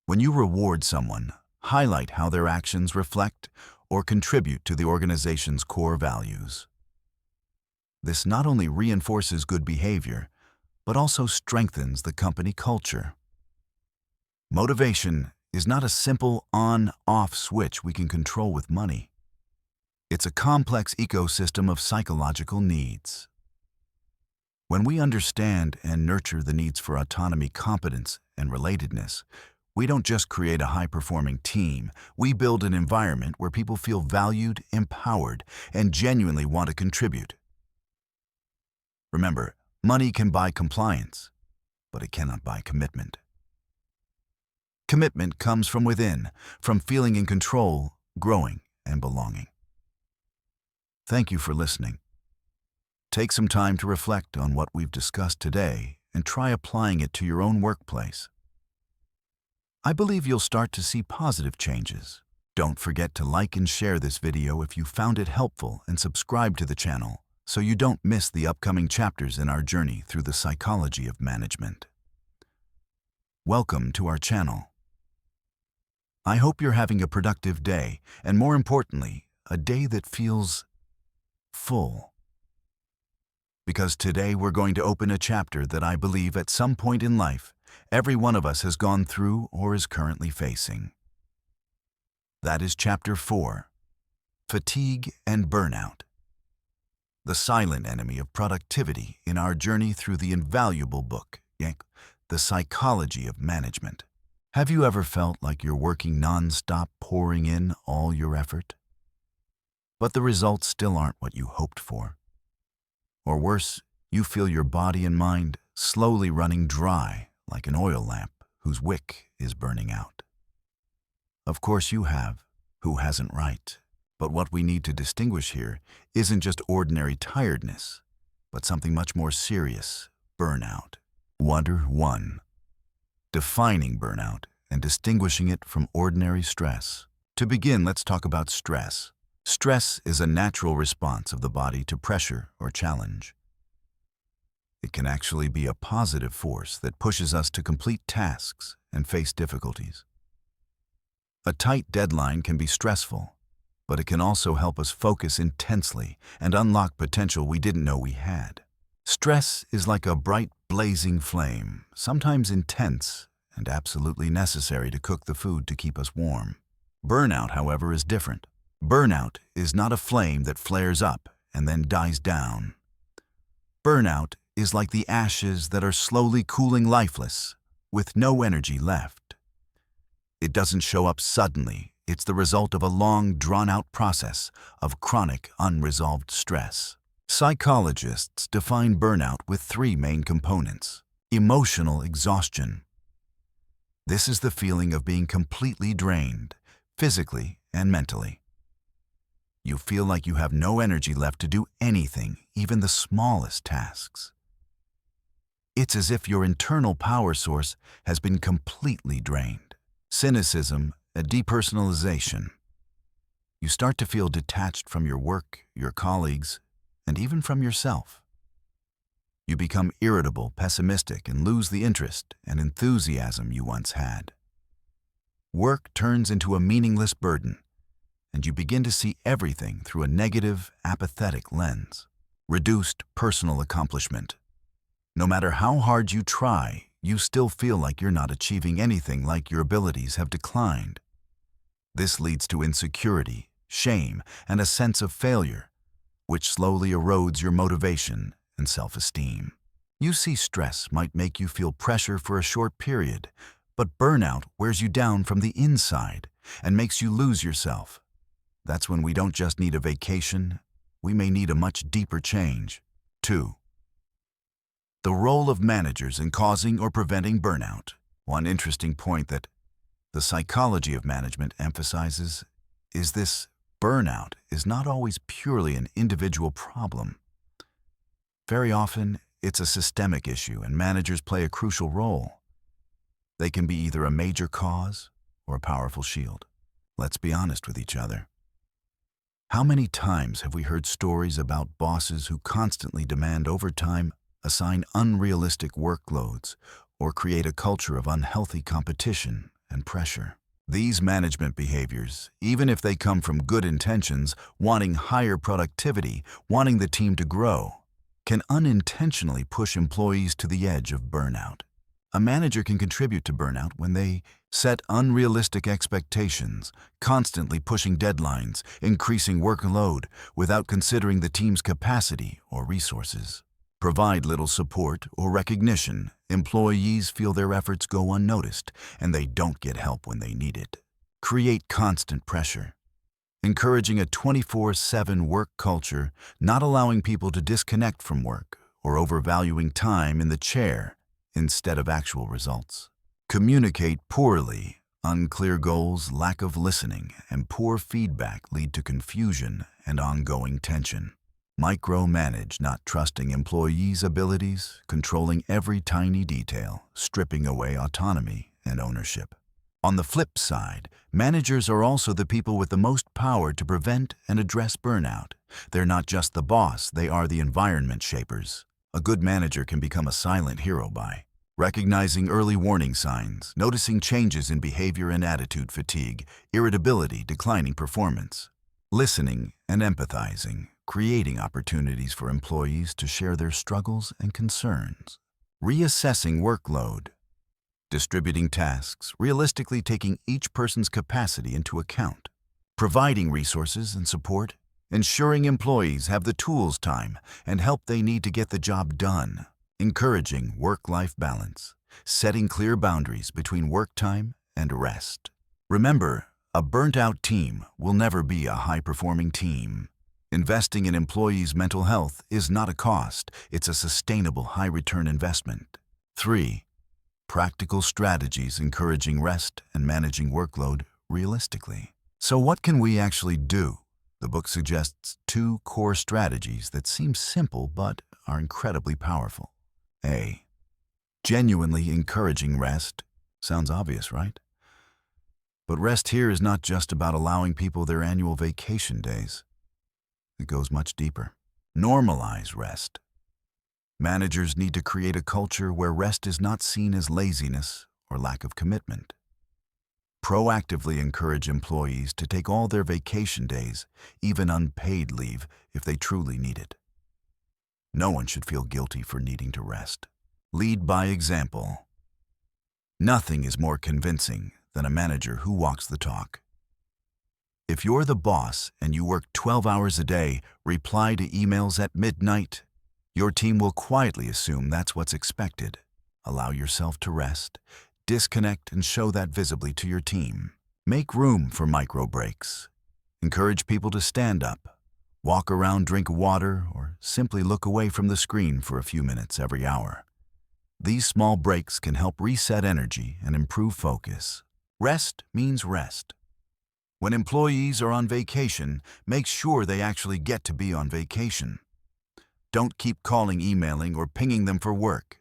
When you reward someone, highlight how their actions reflect or contribute to the organization's core values. This not only reinforces good behavior, but also strengthens the company culture. Motivation is not a simple on-off switch we can control with money. It's a complex ecosystem of psychological needs. When we understand and nurture the needs for autonomy, competence, and relatedness, we don't just create a high-performing team, we build an environment where people feel valued, empowered, and genuinely want to contribute. Remember, money can buy compliance, but it cannot buy commitment. Commitment comes from within, from feeling in control, growing, and belonging. Thank you for listening. Take some time to reflect on what we've discussed today and try applying it to your own workplace. I believe you'll start to see positive changes. Don't forget to like and share this video if you found it helpful, and subscribe to the channel so you don't miss the upcoming chapters in our journey through the psychology of management. Welcome to our channel. I hope you're having a productive day, and more importantly, a day that feels full. Because today we're going to open a chapter that I believe at some point in life, every one of us has gone through or is currently facing. That is Chapter 4, Fatigue and Burnout. The silent enemy of productivity in our journey through the invaluable book, The Psychology of Management. Have you ever felt like you're working non-stop, pouring in all your effort, but the results still aren't what you hoped for? Or worse, you feel your body and mind slowly running dry like an oil lamp whose wick is burning out. Of course you have. Who hasn't, right? But what we need to distinguish here isn't just ordinary tiredness, but something much more serious: burnout. Wonder 1. Defining burnout and distinguishing it from ordinary stress. To begin, let's talk about stress. Stress is a natural response of the body to pressure or challenge. It can actually be a positive force that pushes us to complete tasks and face difficulties. A tight deadline can be stressful, but it can also help us focus intensely and unlock potential we didn't know we had. Stress is like a bright, blazing flame, sometimes intense and absolutely necessary to cook the food to keep us warm. Burnout, however, is different. Burnout is not a flame that flares up and then dies down. Burnout is like the ashes that are slowly cooling, lifeless, with no energy left. It doesn't show up suddenly. It's the result of a long, drawn-out process of chronic, unresolved stress. Psychologists define burnout with 3 main components. Emotional exhaustion. This is the feeling of being completely drained, physically and mentally. You feel like you have no energy left to do anything, even the smallest tasks. It's as if your internal power source has been completely drained. Cynicism, a depersonalization. You start to feel detached from your work, your colleagues, and even from yourself. You become irritable, pessimistic, and lose the interest and enthusiasm you once had. Work turns into a meaningless burden, and you begin to see everything through a negative, apathetic lens. Reduced personal accomplishment. No matter how hard you try, you still feel like you're not achieving anything, like your abilities have declined. This leads to insecurity, shame, and a sense of failure, which slowly erodes your motivation and self-esteem. You see, stress might make you feel pressure for a short period, but burnout wears you down from the inside and makes you lose yourself. That's when we don't just need a vacation, we may need a much deeper change. 2. The role of managers in causing or preventing burnout. One interesting point that the psychology of management emphasizes is this: burnout is not always purely an individual problem. Very often, it's a systemic issue, and managers play a crucial role. They can be either a major cause or a powerful shield. Let's be honest with each other. How many times have we heard stories about bosses who constantly demand overtime, assign unrealistic workloads, or create a culture of unhealthy competition and pressure? These management behaviors, even if they come from good intentions, wanting higher productivity, wanting the team to grow, can unintentionally push employees to the edge of burnout. A manager can contribute to burnout when they set unrealistic expectations, constantly pushing deadlines, increasing workload without considering the team's capacity or resources. Provide little support or recognition, employees feel their efforts go unnoticed and they don't get help when they need it. Create constant pressure. Encouraging a 24/7 work culture, not allowing people to disconnect from work, or overvaluing time in the chair instead of actual results. Communicate poorly. Unclear goals, lack of listening, and poor feedback lead to confusion and ongoing tension. Micromanage, not trusting employees' abilities, controlling every tiny detail, stripping away autonomy and ownership. On the flip side, managers are also the people with the most power to prevent and address burnout. They're not just the boss, they are the environment shapers. A good manager can become a silent hero by recognizing early warning signs, noticing changes in behavior and attitude fatigue, irritability, declining performance, listening and empathizing, creating opportunities for employees to share their struggles and concerns, reassessing workload, distributing tasks, realistically taking each person's capacity into account, providing resources and support, ensuring employees have the tools, time, and help they need to get the job done, encouraging work-life balance, setting clear boundaries between work time and rest. Remember, a burnt-out team will never be a high-performing team. Investing in employees' mental health is not a cost, it's a sustainable high-return investment. 3. Practical strategies encouraging rest and managing workload realistically. So what can we actually do? The book suggests 2 core strategies that seem simple but are incredibly powerful. A. Genuinely encouraging rest. Sounds obvious, right? But rest here is not just about allowing people their annual vacation days. It goes much deeper. Normalize rest. Managers need to create a culture where rest is not seen as laziness or lack of commitment. Proactively encourage employees to take all their vacation days, even unpaid leave, if they truly need it. No one should feel guilty for needing to rest. Lead by example. Nothing is more convincing than a manager who walks the talk. If you're the boss and you work 12 hours a day, reply to emails at midnight, your team will quietly assume that's what's expected. Allow yourself to rest, disconnect, and show that visibly to your team. Make room for micro breaks. Encourage people to stand up, walk around, drink water, or simply look away from the screen for a few minutes every hour. These small breaks can help reset energy and improve focus. Rest means rest. When employees are on vacation, make sure they actually get to be on vacation. Don't keep calling, emailing, or pinging them for work.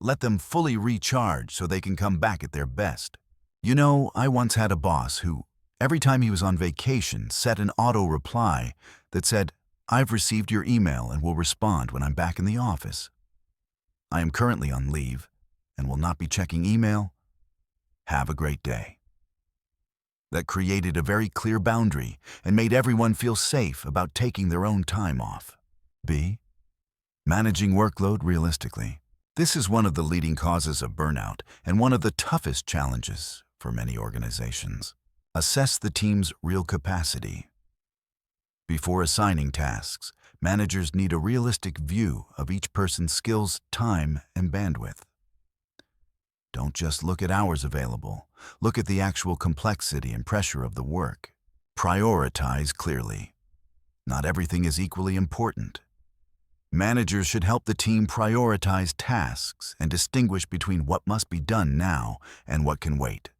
Let them fully recharge so they can come back at their best. You know, I once had a boss who, every time he was on vacation, set an auto reply that said, "I've received your email and will respond when I'm back in the office. I am currently on leave and will not be checking email. Have a great day." That created a very clear boundary and made everyone feel safe about taking their own time off. B. Managing workload realistically. This is one of the leading causes of burnout and one of the toughest challenges for many organizations. Assess the team's real capacity. Before assigning tasks, managers need a realistic view of each person's skills, time, and bandwidth. Don't just look at hours available. Look at the actual complexity and pressure of the work. Prioritize clearly. Not everything is equally important. Managers should help the team prioritize tasks and distinguish between what must be done now and what can wait.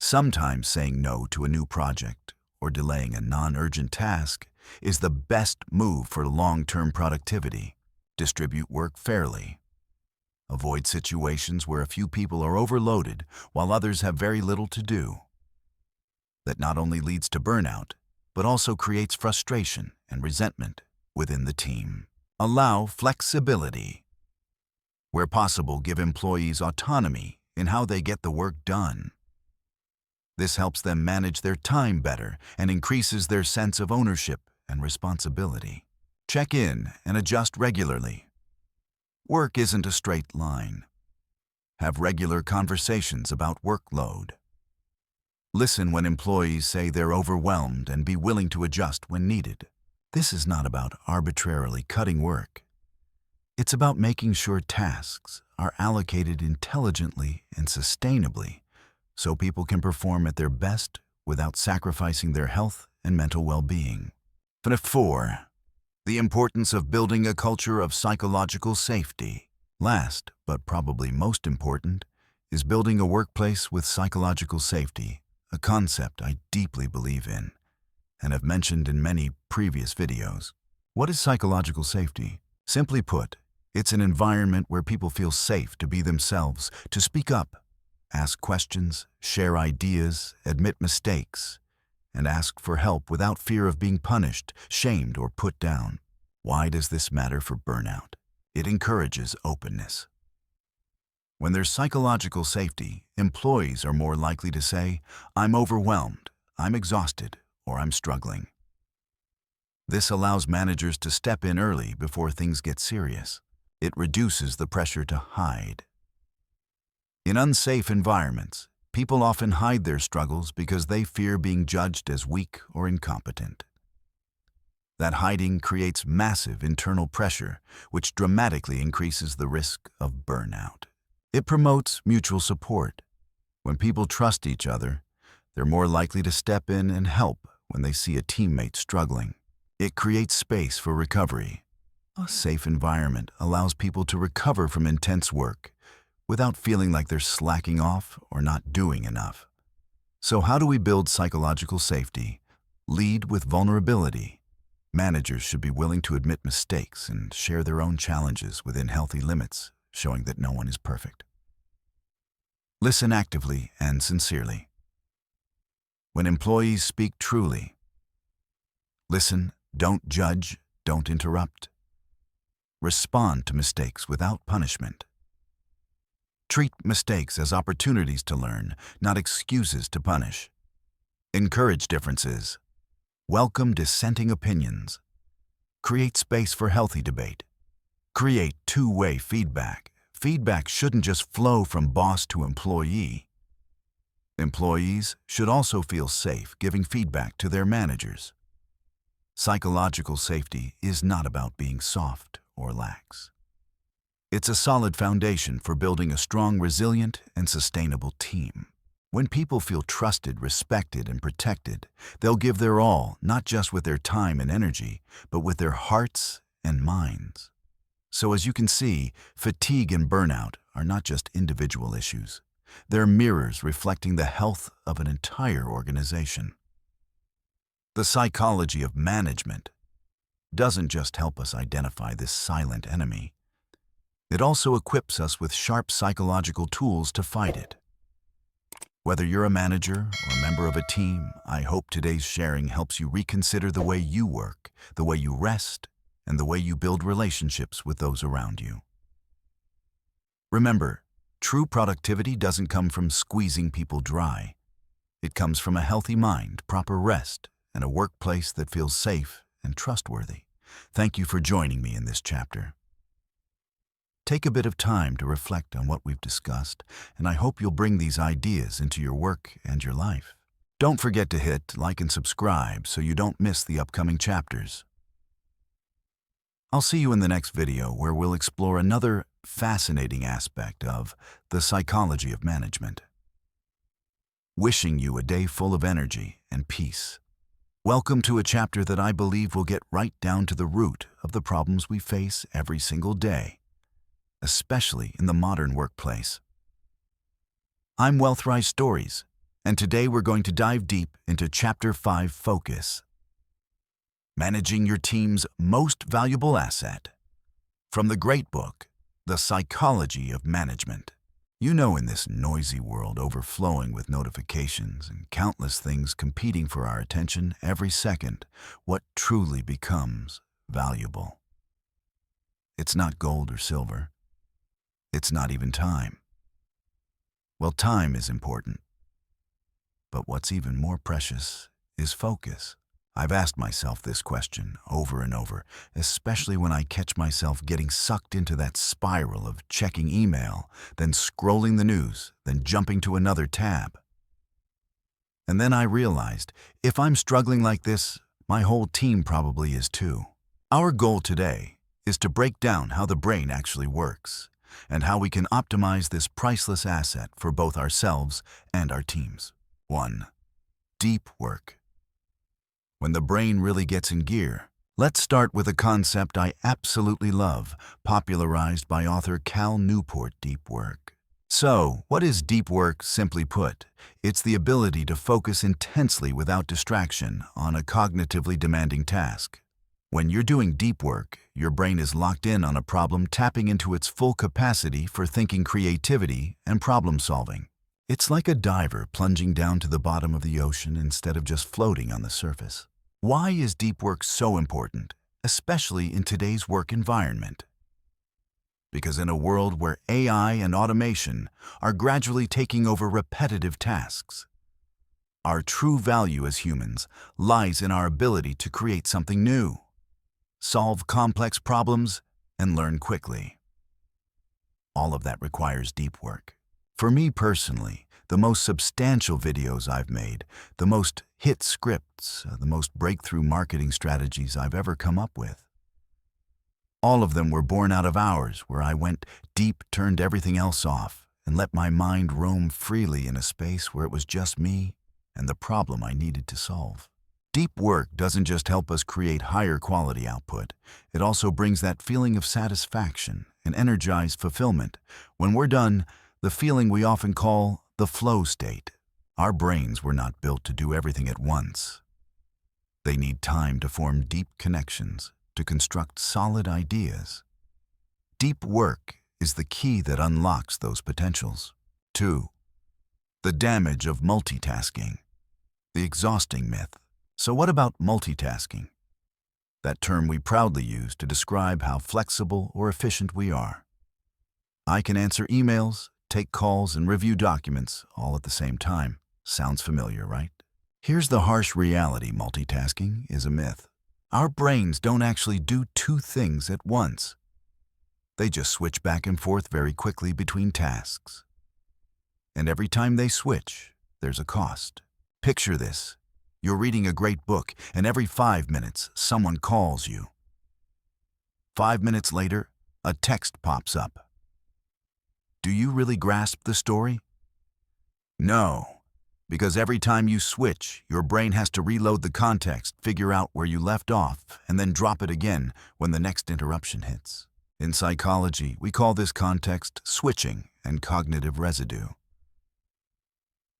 Sometimes saying no to a new project or delaying a non-urgent task is the best move for long-term productivity. Distribute work fairly. Avoid situations where a few people are overloaded while others have very little to do. That not only leads to burnout, but also creates frustration and resentment within the team. Allow flexibility. Where possible, give employees autonomy in how they get the work done. This helps them manage their time better and increases their sense of ownership and responsibility. Check in and adjust regularly. Work isn't a straight line. Have regular conversations about workload. Listen when employees say they're overwhelmed and be willing to adjust when needed. This is not about arbitrarily cutting work. It's about making sure tasks are allocated intelligently and sustainably so people can perform at their best without sacrificing their health and mental well-being. 4. The importance of building a culture of psychological safety. Last, but probably most important, is building a workplace with psychological safety, a concept I deeply believe in and have mentioned in many previous videos. What is psychological safety? Simply put, it's an environment where people feel safe to be themselves, to speak up, ask questions, share ideas, admit mistakes, and ask for help without fear of being punished, shamed, or put down. Why does this matter for burnout? It encourages openness. When there's psychological safety, employees are more likely to say, "I'm overwhelmed, I'm exhausted, or I'm struggling." This allows managers to step in early before things get serious. It reduces the pressure to hide. In unsafe environments, people often hide their struggles because they fear being judged as weak or incompetent. That hiding creates massive internal pressure, which dramatically increases the risk of burnout. It promotes mutual support. When people trust each other, they're more likely to step in and help when they see a teammate struggling. It creates space for recovery. A safe environment allows people to recover from intense work without feeling like they're slacking off or not doing enough. So how do we build psychological safety? Lead with vulnerability. Managers should be willing to admit mistakes and share their own challenges within healthy limits, showing that no one is perfect. Listen actively and sincerely. When employees speak truly, listen, don't judge, don't interrupt. Respond to mistakes without punishment. Treat mistakes as opportunities to learn, not excuses to punish. Encourage differences. Welcome dissenting opinions. Create space for healthy debate. Create two-way feedback. Feedback shouldn't just flow from boss to employee. Employees should also feel safe giving feedback to their managers. Psychological safety is not about being soft or lax. It's a solid foundation for building a strong, resilient, and sustainable team. When people feel trusted, respected, and protected, they'll give their all, not just with their time and energy, but with their hearts and minds. So as you can see, fatigue and burnout are not just individual issues. They're mirrors reflecting the health of an entire organization. The psychology of management doesn't just help us identify this silent enemy. It also equips us with sharp psychological tools to fight it. Whether you're a manager or a member of a team, I hope today's sharing helps you reconsider the way you work, the way you rest, and the way you build relationships with those around you. Remember, true productivity doesn't come from squeezing people dry. It comes from a healthy mind, proper rest, and a workplace that feels safe and trustworthy. Thank you for joining me in this chapter. Take a bit of time to reflect on what we've discussed, and I hope you'll bring these ideas into your work and your life. Don't forget to hit like and subscribe so you don't miss the upcoming chapters. I'll see you in the next video where we'll explore another fascinating aspect of the psychology of management. Wishing you a day full of energy and peace. Welcome to a chapter that I believe will get right down to the root of the problems we face every single day, especially in the modern workplace. I'm WealthRise Stories, And today we're going to dive deep into Chapter 5, Focus. Managing your team's most valuable asset. From the great book, The Psychology of Management. You know, in this noisy world overflowing with notifications and countless things competing for our attention every second, what truly becomes valuable? It's not gold or silver. It's not even time. Well, time is important. But what's even more precious is focus. I've asked myself this question over and over, especially when I catch myself getting sucked into that spiral of checking email, then scrolling the news, then jumping to another tab. And then I realized, if I'm struggling like this, my whole team probably is too. Our goal today is to break down how the brain actually works and how we can optimize this priceless asset for both ourselves and our teams. 1. Deep work. When the brain really gets in gear. Let's start with a concept I absolutely love, popularized by author Cal Newport: deep work. So, what is deep work, simply put? It's the ability to focus intensely without distraction on a cognitively demanding task. When you're doing deep work, your brain is locked in on a problem, tapping into its full capacity for thinking, creativity, and problem solving. It's like a diver plunging down to the bottom of the ocean instead of just floating on the surface. Why is deep work so important, especially in today's work environment? Because in a world where AI and automation are gradually taking over repetitive tasks, our true value as humans lies in our ability to create something new, solve complex problems, and learn quickly. All of that requires deep work. For me personally, the most substantial videos I've made, the most hit scripts, the most breakthrough marketing strategies I've ever come up with, all of them were born out of hours where I went deep, turned everything else off, and let my mind roam freely in a space where it was just me and the problem I needed to solve. Deep work doesn't just help us create higher quality output, it also brings that feeling of satisfaction and energized fulfillment. When we're done, the feeling we often call the flow state. Our brains were not built to do everything at once. They need time to form deep connections, to construct solid ideas. Deep work is the key that unlocks those potentials. 2. The damage of multitasking. The exhausting myth. So what about multitasking? That term we proudly use to describe how flexible or efficient we are. I can answer emails, take calls, and review documents all at the same time. Sounds familiar, right? Here's the harsh reality: multitasking is a myth. Our brains don't actually do two things at once. They just switch back and forth very quickly between tasks. And every time they switch, there's a cost. Picture this. You're reading a great book, and every 5 minutes, someone calls you. 5 minutes later, a text pops up. Do you really grasp the story? No, because every time you switch, your brain has to reload the context, figure out where you left off, and then drop it again when the next interruption hits. In psychology, we call this context switching and cognitive residue.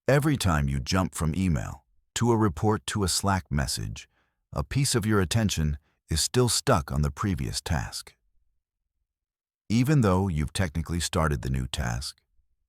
Every time you jump from email to a report to a Slack message, a piece of your attention is still stuck on the previous task. Even though you've technically started the new task,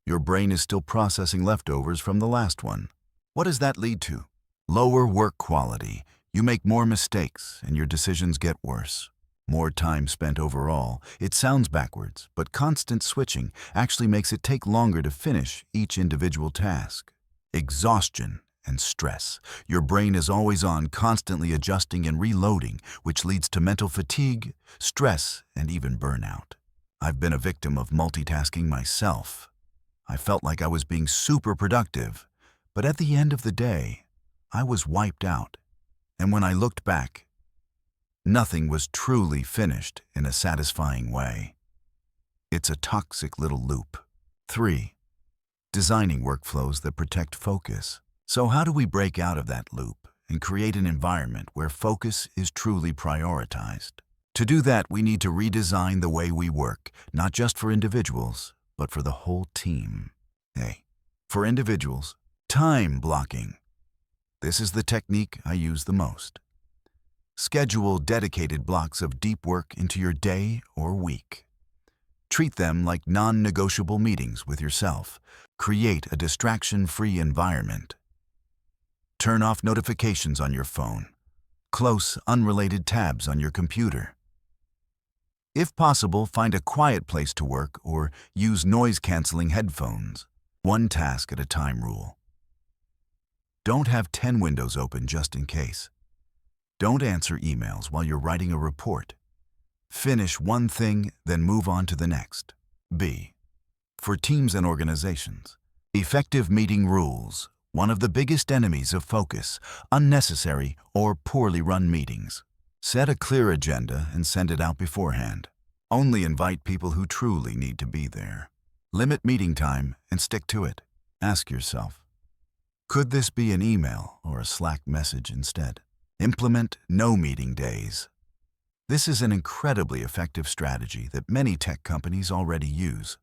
your brain is still processing leftovers from the last one. What does that lead to? Lower work quality. You make more mistakes and your decisions get worse. More time spent overall. It sounds backwards, but constant switching actually makes it take longer to finish each individual task. Exhaustion and stress. Your brain is always on, constantly adjusting and reloading, which leads to mental fatigue, stress, and even burnout. I've been a victim of multitasking myself. I felt like I was being super productive, but at the end of the day, I was wiped out. And when I looked back, nothing was truly finished in a satisfying way. It's a toxic little loop. 3. Designing workflows that protect focus. So how do we break out of that loop and create an environment where focus is truly prioritized? To do that, we need to redesign the way we work, not just for individuals, but for the whole team. For individuals, Time blocking. This is the technique I use the most. Schedule dedicated blocks of deep work into your day or week. Treat them like non-negotiable meetings with yourself. Create a distraction-free environment. Turn off notifications on your phone. Close unrelated tabs on your computer. If possible, find a quiet place to work or use noise-canceling headphones. One task at a time rule. Don't have 10 windows open just in case. Don't answer emails while you're writing a report. Finish one thing, then move on to the next. B. For teams and organizations. Effective meeting rules. One of the biggest enemies of focus, unnecessary or poorly run meetings. Set a clear agenda and send it out beforehand. Only invite people who truly need to be there. Limit meeting time and stick to it. Ask yourself, could this be an email or a Slack message instead? Implement no meeting days. This is an incredibly effective strategy that many tech companies already use.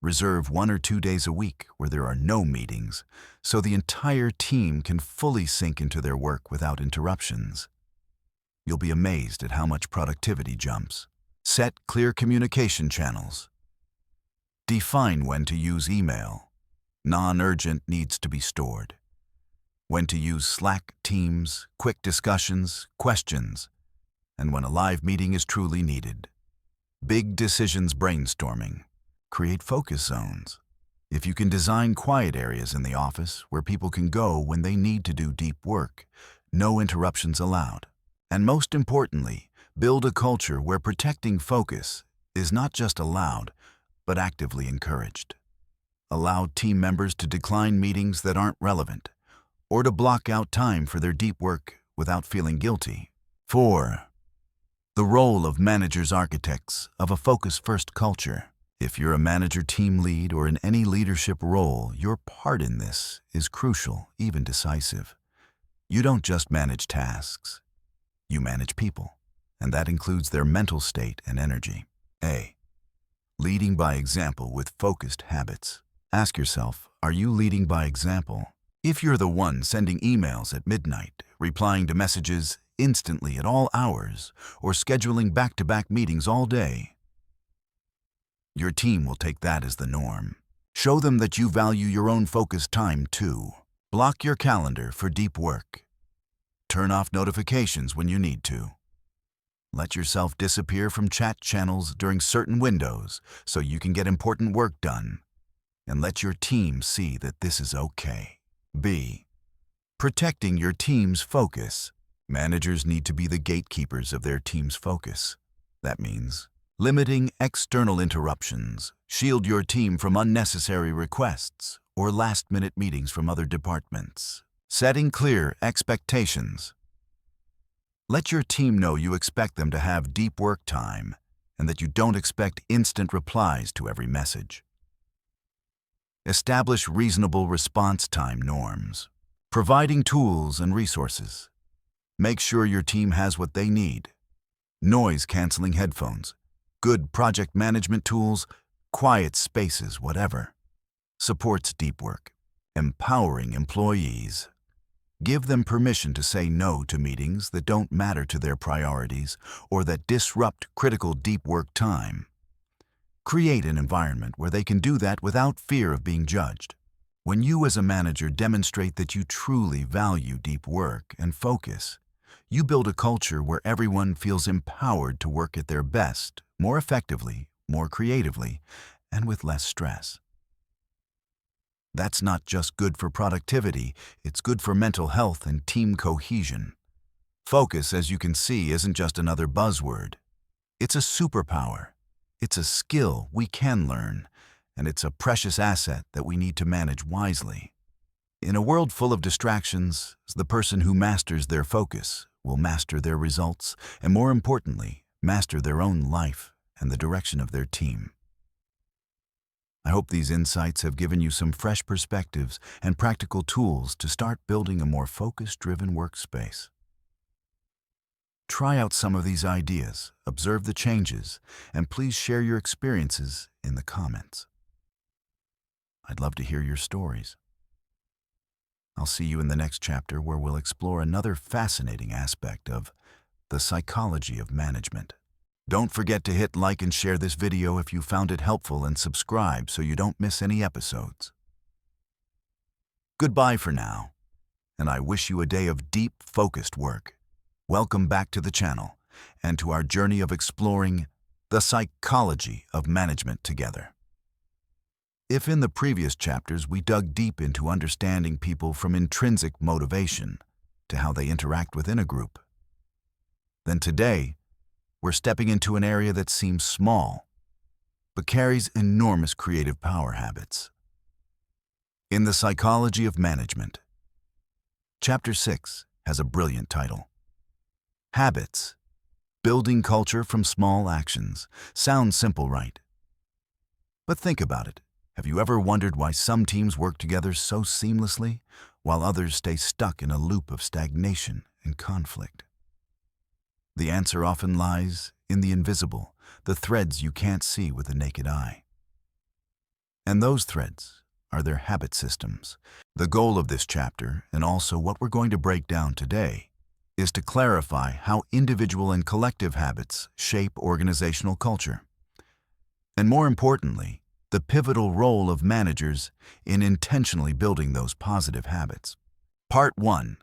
Reserve 1 or 2 days a week where there are no meetings, so the entire team can fully sink into their work without interruptions. You'll be amazed at how much productivity jumps. Set clear communication channels. Define when to use email. Non-urgent needs to be stored. When to use Slack, Teams, quick discussions, questions, and when a live meeting is truly needed. Big decisions brainstorming. Create focus zones. If you can design quiet areas in the office where people can go when they need to do deep work, no interruptions allowed. And most importantly, build a culture where protecting focus is not just allowed, but actively encouraged. Allow team members to decline meetings that aren't relevant, or to block out time for their deep work without feeling guilty. 4. The role of managers architects of a focus-first culture. If you're a manager, team lead, or in any leadership role, your part in this is crucial, even decisive. You don't just manage tasks. You manage people, and that includes their mental state and energy. A. Leading by example with focused habits. Ask yourself, are you leading by example? If you're the one sending emails at midnight, replying to messages instantly at all hours, or scheduling back-to-back meetings all day, your team will take that as the norm. Show them that you value your own focused time too. Block your calendar for deep work. Turn off notifications when you need to. Let yourself disappear from chat channels during certain windows so you can get important work done. And let your team see that this is okay. B. Protecting your team's focus. Managers need to be the gatekeepers of their team's focus. That means limiting external interruptions. Shield your team from unnecessary requests or last-minute meetings from other departments. Setting clear expectations. Let your team know you expect them to have deep work time and that you don't expect instant replies to every message. Establish reasonable response time norms. Providing tools and resources. Make sure your team has what they need. Noise-canceling headphones, good project management tools, quiet spaces, whatever. Supports deep work. Empowering employees. Give them permission to say no to meetings that don't matter to their priorities or that disrupt critical deep work time. Create an environment where they can do that without fear of being judged. When you as a manager demonstrate that you truly value deep work and focus, you build a culture where everyone feels empowered to work at their best, more effectively, more creatively, and with less stress. That's not just good for productivity, it's good for mental health and team cohesion. Focus, as you can see, isn't just another buzzword. It's a superpower. It's a skill we can learn, and it's a precious asset that we need to manage wisely. In a world full of distractions, the person who masters their focus will master their results, and more importantly, master their own life and the direction of their team. I hope these insights have given you some fresh perspectives and practical tools to start building a more focus-driven workspace. Try out some of these ideas, observe the changes, and please share your experiences in the comments. I'd love to hear your stories. I'll see you in the next chapter where we'll explore another fascinating aspect of the psychology of management. Don't forget to hit like and share this video if you found it helpful, and subscribe so you don't miss any episodes. Goodbye for now, and I wish you a day of deep, focused work. Welcome back to the channel and to our journey of exploring the psychology of management together. If in the previous chapters we dug deep into understanding people from intrinsic motivation to how they interact within a group, then today we're stepping into an area that seems small but carries enormous creative power: habits. In the psychology of management, Chapter 6 has a brilliant title: Habits, Building Culture from Small Actions. Sounds simple, right? But think about it. Have you ever wondered why some teams work together so seamlessly, while others stay stuck in a loop of stagnation and conflict? The answer often lies in the invisible, the threads you can't see with the naked eye. And those threads are their habit systems. The goal of this chapter, and also what we're going to break down today, is to clarify how individual and collective habits shape organizational culture. And more importantly, the pivotal role of managers in intentionally building those positive habits. Part 1.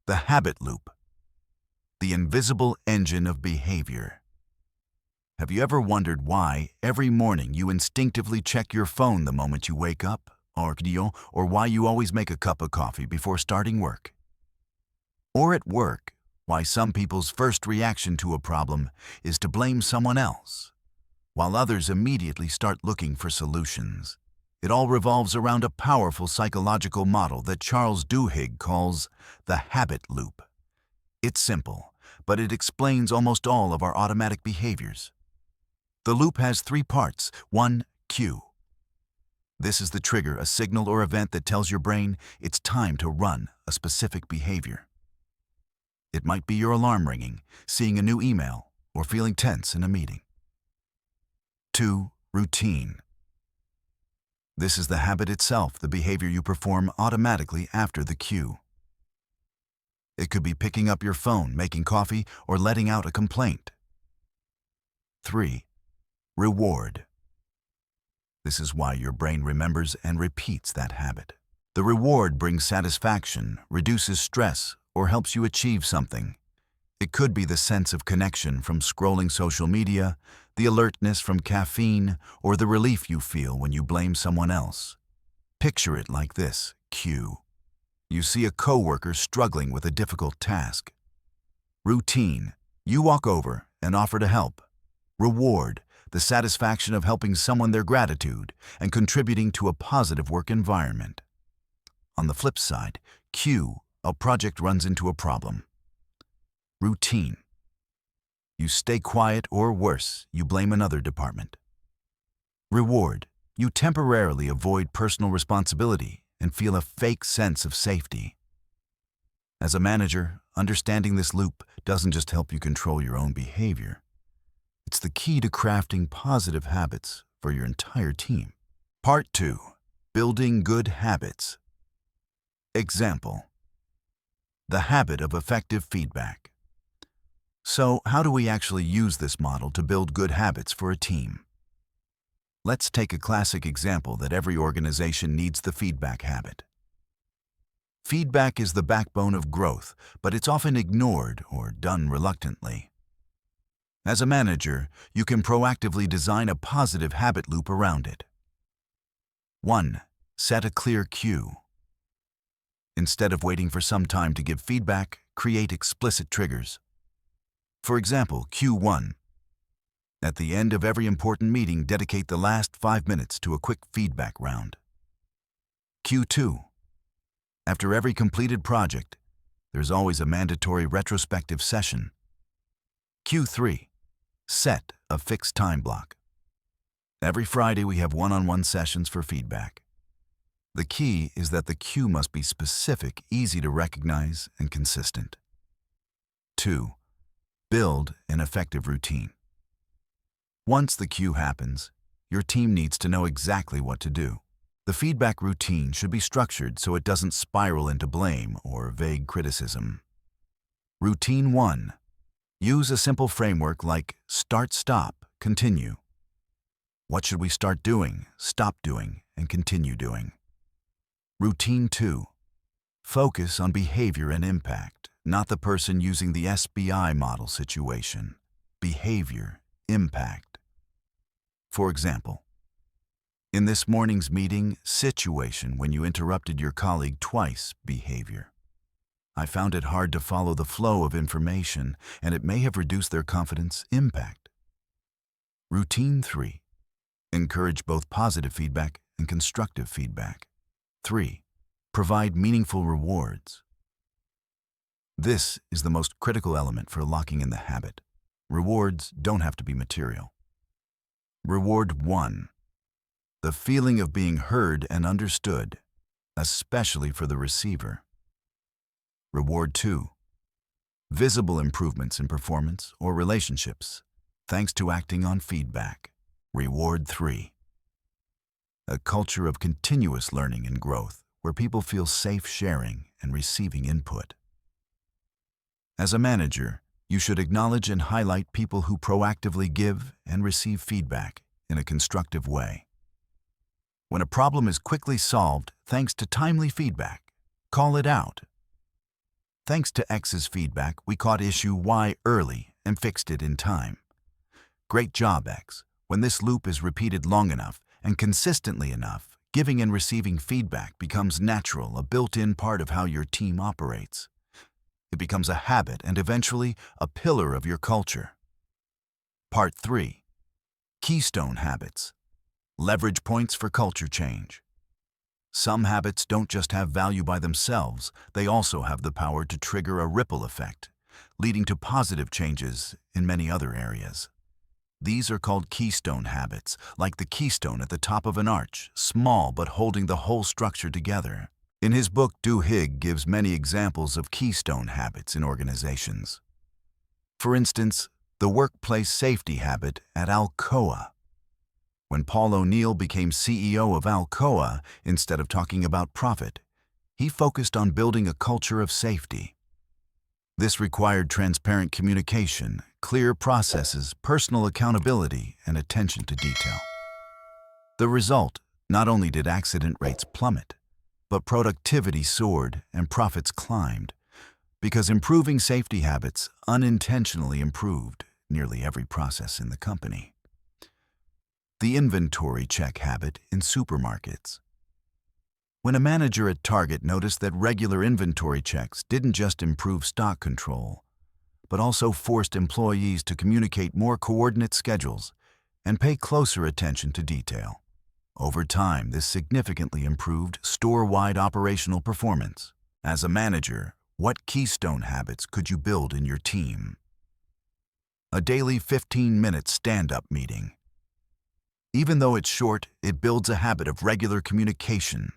The habit loop. The invisible engine of behavior. Have you ever wondered why every morning you instinctively check your phone the moment you wake up, or why you always make a cup of coffee before starting work? Or at work, why some people's first reaction to a problem is to blame someone else, while others immediately start looking for solutions? It all revolves around a powerful psychological model that Charles Duhigg calls the habit loop. It's simple, but it explains almost all of our automatic behaviors. The loop has 3 parts. 1. Cue. This is the trigger, a signal or event that tells your brain it's time to run a specific behavior. It might be your alarm ringing, seeing a new email, or feeling tense in a meeting. 2. Routine. This is the habit itself, the behavior you perform automatically after the cue. It could be picking up your phone, making coffee, or letting out a complaint. 3. Reward. This is why your brain remembers and repeats that habit. The reward brings satisfaction, reduces stress, or helps you achieve something. It could be the sense of connection from scrolling social media, the alertness from caffeine, or the relief you feel when you blame someone else. Picture it like this: cue. You see a coworker struggling with a difficult task. Routine. You walk over and offer to help. Reward. The satisfaction of helping someone, their gratitude, and contributing to a positive work environment. On the flip side, cue. A project runs into a problem. Routine. You stay quiet, or worse, you blame another department. Reward. You temporarily avoid personal responsibility and feel a fake sense of safety. As a manager, understanding this loop doesn't just help you control your own behavior. It's the key to crafting positive habits for your entire team. Part 2. Building good habits. Example: the habit of effective feedback. So, how do we actually use this model to build good habits for a team? Let's take a classic example that every organization needs: the feedback habit. Feedback is the backbone of growth, but it's often ignored or done reluctantly. As a manager, you can proactively design a positive habit loop around it. 1. Set a clear cue. Instead of waiting for some time to give feedback, create explicit triggers. For example, cue 1. At the end of every important meeting, dedicate the last 5 minutes to a quick feedback round. Cue 2. After every completed project, there's always a mandatory retrospective session. Cue 3. Set a fixed time block. Every Friday we have one-on-one sessions for feedback. The key is that the cue must be specific, easy to recognize, and consistent. 2. Build an effective routine. Once the cue happens, your team needs to know exactly what to do. The feedback routine should be structured so it doesn't spiral into blame or vague criticism. Routine 1. Use a simple framework like start, stop, continue. What should we start doing, stop doing, and continue doing? Routine 2. Focus on behavior and impact, not the person using the SBI model situation. Behavior, impact. For example, in this morning's meeting, situation when you interrupted your colleague twice, behavior. I found it hard to follow the flow of information, and it may have reduced their confidence, impact. Routine 3. Encourage both positive feedback and constructive feedback. 3. Provide meaningful rewards. This is the most critical element for locking in the habit. Rewards don't have to be material. Reward 1. The feeling of being heard and understood, especially for the receiver. Reward 2. Visible improvements in performance or relationships, thanks to acting on feedback. Reward 3. A culture of continuous learning and growth where people feel safe sharing and receiving input. As a manager, you should acknowledge and highlight people who proactively give and receive feedback in a constructive way. When a problem is quickly solved thanks to timely feedback, call it out. Thanks to X's feedback, we caught issue Y early and fixed it in time. Great job, X. When this loop is repeated long enough and consistently enough, giving and receiving feedback becomes natural, a built-in part of how your team operates. It becomes a habit and eventually a pillar of your culture. Part 3. Keystone habits. Leverage points for culture change. Some habits don't just have value by themselves, they also have the power to trigger a ripple effect, leading to positive changes in many other areas. These are called keystone habits, like the keystone at the top of an arch, small but holding the whole structure together. In his book, Duhigg gives many examples of keystone habits in organizations. For instance, the workplace safety habit at Alcoa. When Paul O'Neill became CEO of Alcoa, instead of talking about profit, he focused on building a culture of safety. This required transparent communication, clear processes, personal accountability, and attention to detail. The result, not only did accident rates plummet, but productivity soared and profits climbed, because improving safety habits unintentionally improved nearly every process in the company. The inventory check habit in supermarkets. When a manager at Target noticed that regular inventory checks didn't just improve stock control, but also forced employees to communicate more coordinate schedules and pay closer attention to detail. Over time, this significantly improved store-wide operational performance. As a manager, what keystone habits could you build in your team? A daily 15-minute stand-up meeting. Even though it's short, it builds a habit of regular communication,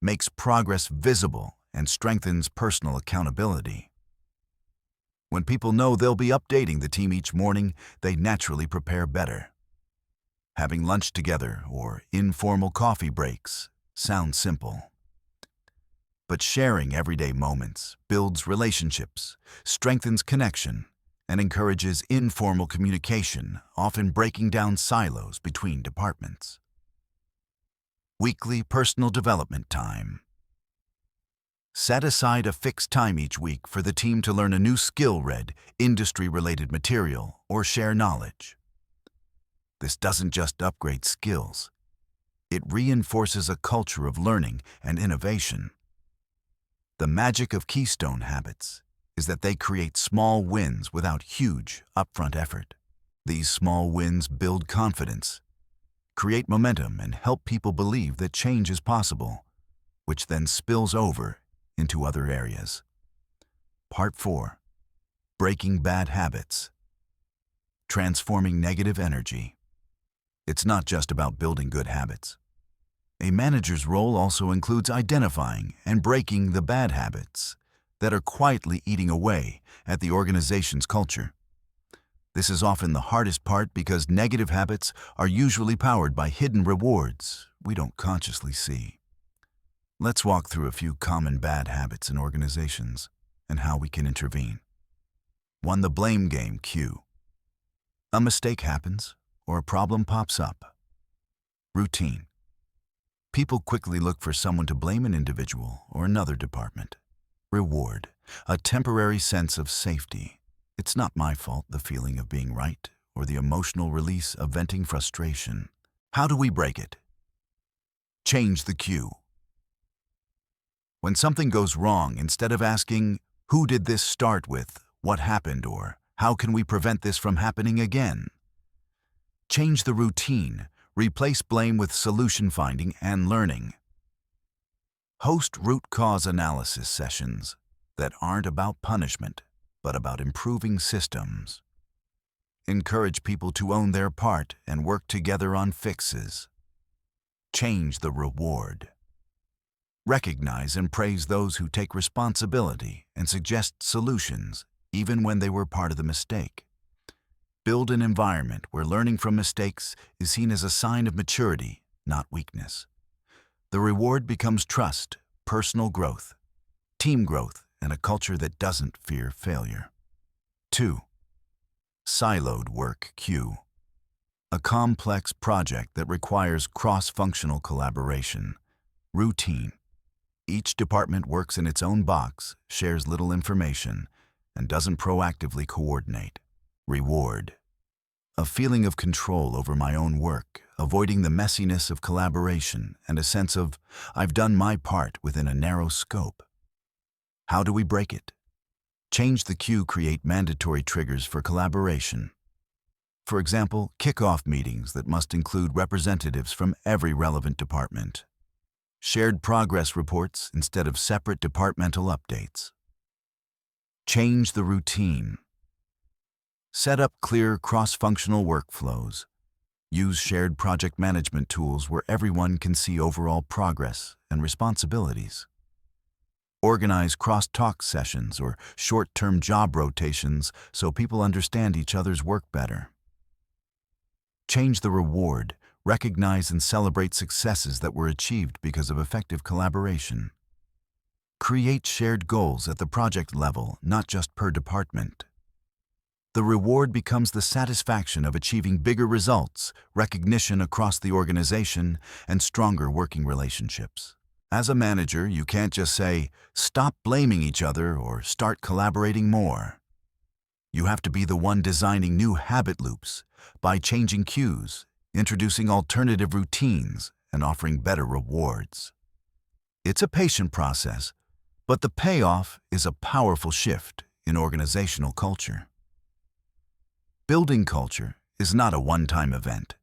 makes progress visible, and strengthens personal accountability. When people know they'll be updating the team each morning, they naturally prepare better. Having lunch together or informal coffee breaks sounds simple. But sharing everyday moments builds relationships, strengthens connection, and encourages informal communication, often breaking down silos between departments. Weekly personal development time. Set aside a fixed time each week for the team to learn a new skill, read industry-related material, or share knowledge. This doesn't just upgrade skills. It reinforces a culture of learning and innovation. The magic of keystone habits is that they create small wins without huge upfront effort. These small wins build confidence, create momentum, and help people believe that change is possible, which then spills over into other areas. Part 4. Breaking bad habits. Transforming negative energy. It's not just about building good habits. A manager's role also includes identifying and breaking the bad habits that are quietly eating away at the organization's culture. This is often the hardest part because negative habits are usually powered by hidden rewards, we don't consciously see. Let's walk through a few common bad habits in organizations and how we can intervene. 1. The blame game cue. A mistake happens or a problem pops up. Routine. People quickly look for someone to blame, an individual or another department. Reward. A temporary sense of safety. It's not my fault, the feeling of being right, or the emotional release of venting frustration. How do we break it? Change the cue. When something goes wrong, instead of asking, "Who did this start with? What happened?" or "How can we prevent this from happening again?" change the routine. Replace blame with solution finding and learning. Host root cause analysis sessions that aren't about punishment, but about improving systems. Encourage people to own their part and work together on fixes. Change the reward. Recognize and praise those who take responsibility and suggest solutions, even when they were part of the mistake. Build an environment where learning from mistakes is seen as a sign of maturity, not weakness. The reward becomes trust, personal growth, team growth, and a culture that doesn't fear failure. 2. Siloed work cue. A complex project that requires cross-functional collaboration. Routine. Each department works in its own box, shares little information, and doesn't proactively coordinate. Reward. A feeling of control over my own work, avoiding the messiness of collaboration, and a sense of, I've done my part within a narrow scope. How do we break it? Change the cue. Create mandatory triggers for collaboration. For example, kick-off meetings that must include representatives from every relevant department. Shared progress reports instead of separate departmental updates. Change the routine. Set up clear cross-functional workflows. Use shared project management tools where everyone can see overall progress and responsibilities. Organize cross-talk sessions or short-term job rotations so people understand each other's work better. Change the reward. Recognize and celebrate successes that were achieved because of effective collaboration. Create shared goals at the project level, not just per department. The reward becomes the satisfaction of achieving bigger results, recognition across the organization, and stronger working relationships. As a manager, you can't just say, "Stop blaming each other" or "Start collaborating more." You have to be the one designing new habit loops by changing cues, introducing alternative routines, and offering better rewards. It's a patient process, but the payoff is a powerful shift in organizational culture. Building culture is not a one-time event.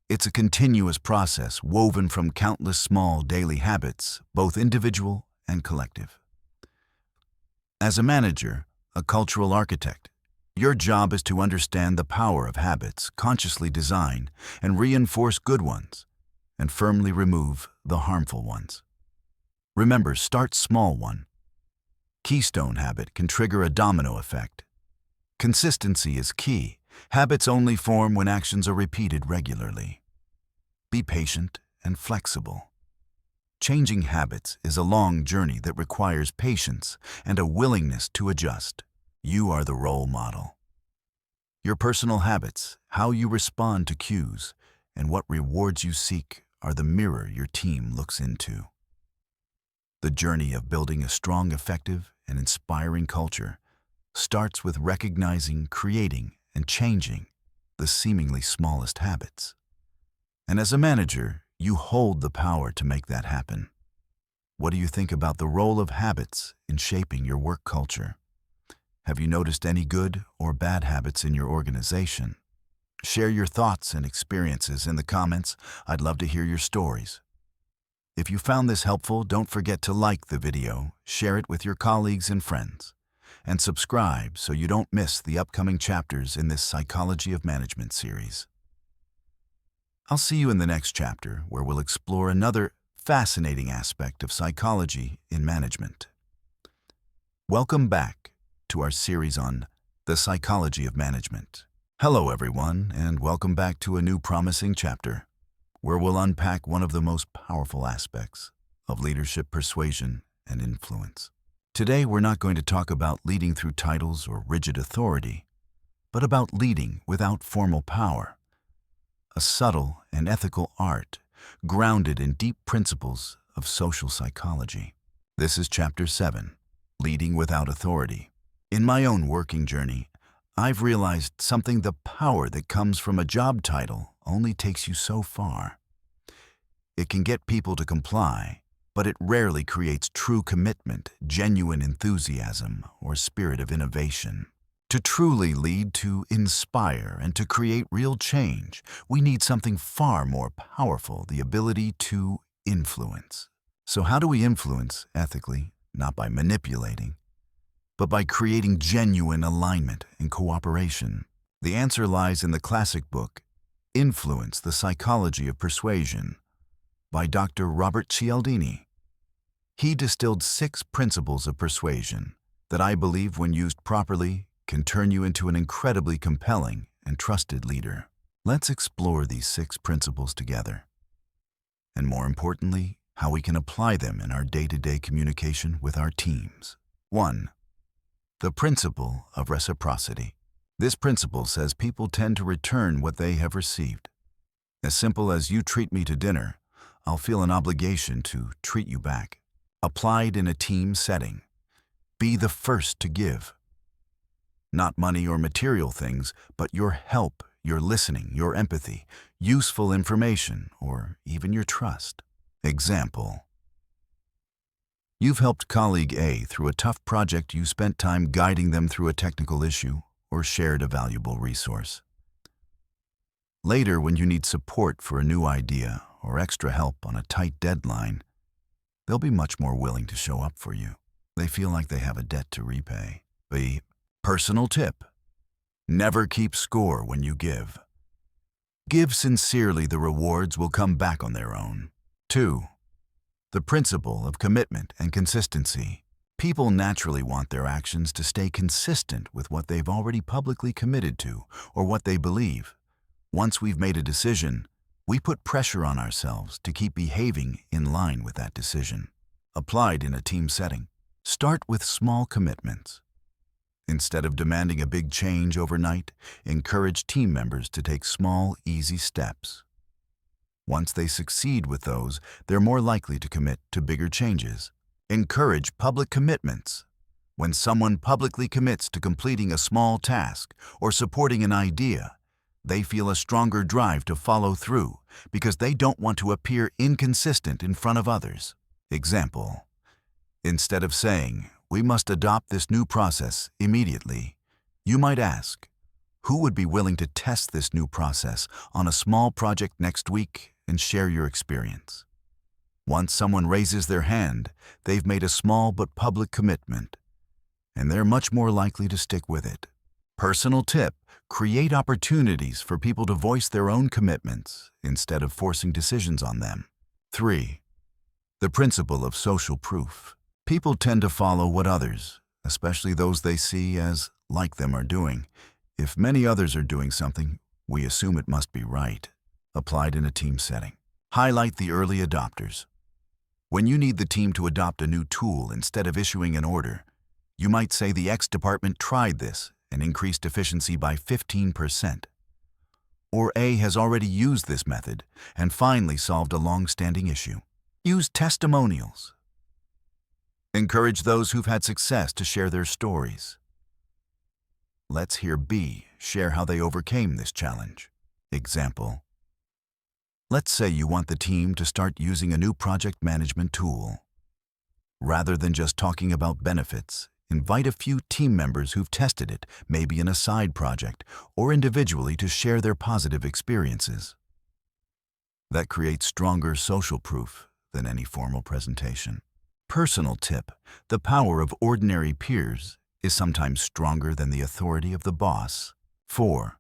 It's a continuous process woven from countless small daily habits, both individual and collective. As a manager, a cultural architect, your job is to understand the power of habits, consciously design and reinforce good ones, and firmly remove the harmful ones. Remember, start small. One keystone habit can trigger a domino effect. Consistency is key. Habits only form when actions are repeated regularly. Be patient and flexible. Changing habits is a long journey that requires patience and a willingness to adjust. You are the role model. Your personal habits, how you respond to cues, and what rewards you seek are the mirror your team looks into. The journey of building a strong, effective, and inspiring culture starts with recognizing, creating, and changing the seemingly smallest habits. And as a manager, you hold the power to make that happen. What do you think about the role of habits in shaping your work culture? Have you noticed any good or bad habits in your organization? Share your thoughts and experiences in the comments. I'd love to hear your stories. If you found this helpful, don't forget to like the video, share it with your colleagues and friends, and subscribe so you don't miss the upcoming chapters in this Psychology of Management series. I'll see you in the next chapter, where we'll explore another fascinating aspect of psychology in management. Welcome back to our series on the psychology of management. Hello everyone, and welcome back to a new promising chapter. where we'll unpack one of the most powerful aspects of leadership persuasion and influence. Today, we're not going to talk about leading through titles or rigid authority, but about leading without formal power, a subtle and ethical art grounded in deep principles of social psychology. This is Chapter 7, Leading Without Authority. In my own working journey, I've realized something: the power that comes from a job title only takes you so far. It can get people to comply, but it rarely creates true commitment, genuine enthusiasm, or spirit of innovation. To truly lead, to inspire, and to create real change, we need something far more powerful: the ability to influence. So how do we influence ethically? Not by manipulating, but by creating genuine alignment and cooperation. The answer lies in the classic book, Influence: The Psychology of Persuasion, by Dr. Robert Cialdini. He distilled 6 principles of persuasion that I believe, when used properly, can turn you into an incredibly compelling and trusted leader. Let's explore these 6 principles together, and more importantly, how we can apply them in our day-to-day communication with our teams. 1. The principle of reciprocity. This principle says people tend to return what they have received. As simple as: you treat me to dinner, I'll feel an obligation to treat you back. Applied in a team setting, be the first to give. Not money or material things, but your help, your listening, your empathy, useful information, or even your trust. Example: you've helped colleague A through a tough project. You spent time guiding them through a technical issue or shared a valuable resource. Later, when you need support for a new idea or extra help on a tight deadline, they'll be much more willing to show up for you. They feel like they have a debt to repay. B. Personal tip: never keep score when you give. Give sincerely, the rewards will come back on their own. 2. The principle of commitment and consistency. People naturally want their actions to stay consistent with what they've already publicly committed to or what they believe. Once we've made a decision, we put pressure on ourselves to keep behaving in line with that decision. Applied in a team setting, start with small commitments. Instead of demanding a big change overnight, encourage team members to take small, easy steps. Once they succeed with those, they're more likely to commit to bigger changes. Encourage public commitments. When someone publicly commits to completing a small task or supporting an idea, they feel a stronger drive to follow through because they don't want to appear inconsistent in front of others. Example: instead of saying, "We must adopt this new process immediately," you might ask, "Who would be willing to test this new process on a small project next week and share your experience?" Once someone raises their hand, they've made a small but public commitment, and they're much more likely to stick with it. Personal tip: create opportunities for people to voice their own commitments instead of forcing decisions on them. 3. The principle of social proof. People tend to follow what others, especially those they see as like them, are doing. If many others are doing something, we assume it must be right. Applied in a team setting, highlight the early adopters. When you need the team to adopt a new tool instead of issuing an order, you might say, "The X department tried this and increased efficiency by 15%. Or A has already used this method and finally solved a long-standing issue." Use testimonials. Encourage those who've had success to share their stories. Let's hear B share how they overcame this challenge. Example: let's say you want the team to start using a new project management tool. Rather than just talking about benefits, invite a few team members who've tested it, maybe in a side project or individually, to share their positive experiences. That creates stronger social proof than any formal presentation. Personal tip: the power of ordinary peers is sometimes stronger than the authority of the boss. 4.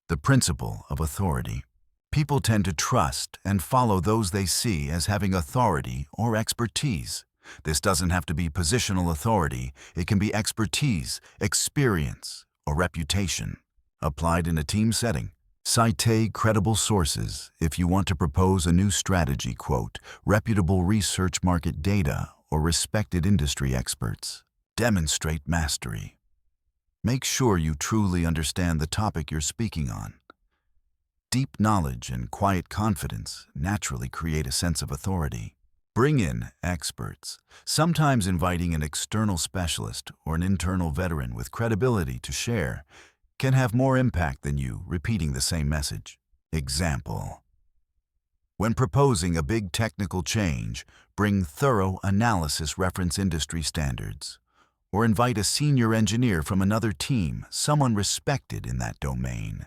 The principle of authority. People tend to trust and follow those they see as having authority or expertise. This doesn't have to be positional authority. It can be expertise, experience, or reputation. Applied in a team setting, Cite credible sources if you want to propose a new strategy, quote, reputable research market data or respected industry experts. Demonstrate mastery. Make sure you truly understand the topic you're speaking on. Deep knowledge and quiet confidence naturally create a sense of authority. Bring in experts, sometimes inviting an external specialist or an internal veteran with credibility to share can have more impact than you repeating the same message. Example: when proposing a big technical change, bring thorough analysis, reference industry standards, or invite a senior engineer from another team, someone respected in that domain,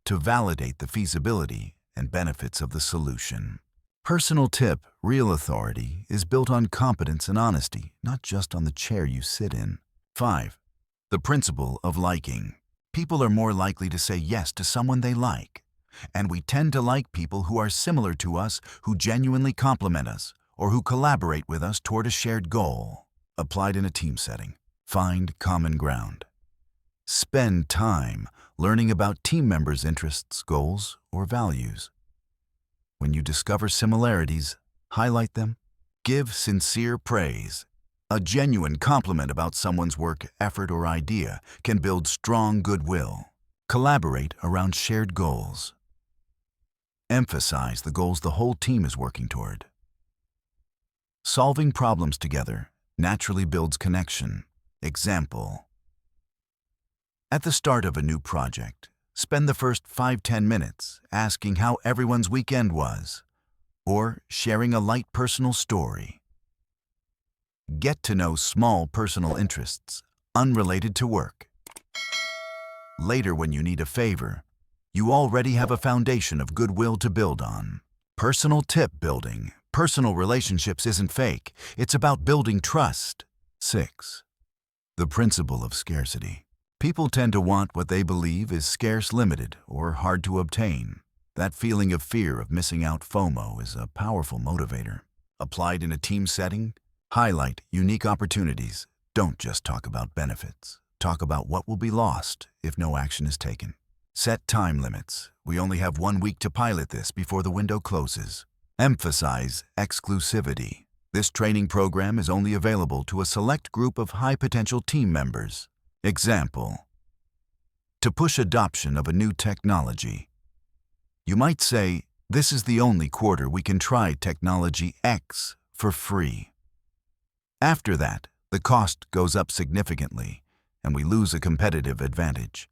to validate the feasibility and benefits of the solution. Personal tip: real authority is built on competence and honesty, not just on the chair you sit in. 5. The principle of liking. People are more likely to say yes to someone they like, and we tend to like people who are similar to us, who genuinely compliment us, or who collaborate with us toward a shared goal. Applied in a team setting. Find common ground. Spend time learning about team members' interests, goals, or values. When you discover similarities, highlight them. Give sincere praise. A genuine compliment about someone's work, effort, or idea can build strong goodwill. Collaborate around shared goals. Emphasize the goals the whole team is working toward. Solving problems together naturally builds connection. Example: at the start of a new project, spend the first 5-10 minutes asking how everyone's weekend was, or sharing a light personal story. Get to know small personal interests, unrelated to work. Later, when you need a favor, you already have a foundation of goodwill to build on. Personal tip building. Personal relationships isn't fake. It's about building trust. 6. The principle of scarcity. People tend to want what they believe is scarce, limited, or hard to obtain. That feeling of fear of missing out, FOMO, is a powerful motivator. Applied in a team setting, highlight unique opportunities. Don't just talk about benefits. Talk about what will be lost if no action is taken. Set time limits. We only have 1 week to pilot this before the window closes. Emphasize exclusivity. This training program is only available to a select group of high-potential team members. Example: to push adoption of a new technology. You might say, this is the only quarter we can try technology X for free. After that, the cost goes up significantly, and we lose a competitive advantage.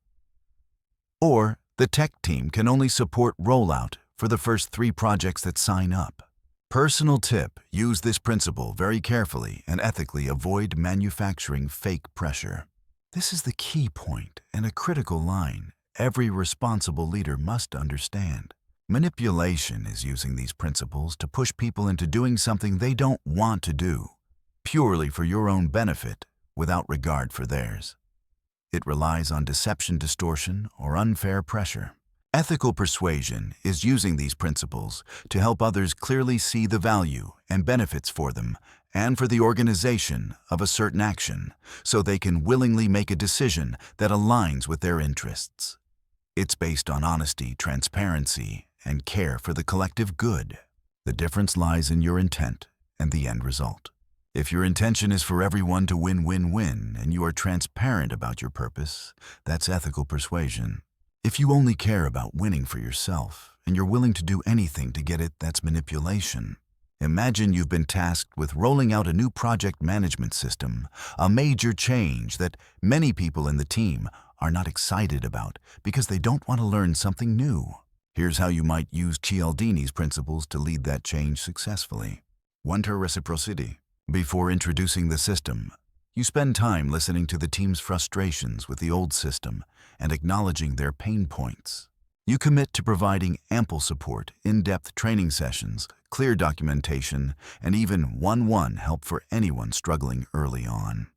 Or, the tech team can only support rollout for the first 3 projects that sign up. Personal tip: use this principle very carefully and ethically. Avoid manufacturing fake pressure. This is the key point and a critical line every responsible leader must understand. Manipulation is using these principles to push people into doing something they don't want to do, purely for your own benefit, without regard for theirs. It relies on deception, distortion, or unfair pressure. Ethical persuasion is using these principles to help others clearly see the value and benefits for them and for the organization of a certain action, so they can willingly make a decision that aligns with their interests. It's based on honesty, transparency, and care for the collective good. The difference lies in your intent and the end result. If your intention is for everyone to win-win-win and you are transparent about your purpose, that's ethical persuasion. If you only care about winning for yourself and you're willing to do anything to get it, that's manipulation. Imagine you've been tasked with rolling out a new project management system, a major change that many people in the team are not excited about because they don't want to learn something new. Here's how you might use Cialdini's principles to lead that change successfully. 1. Reciprocity. Before introducing the system, you spend time listening to the team's frustrations with the old system and acknowledging their pain points. You commit to providing ample support, in-depth training sessions, clear documentation, and even one-on-one help for anyone struggling early on.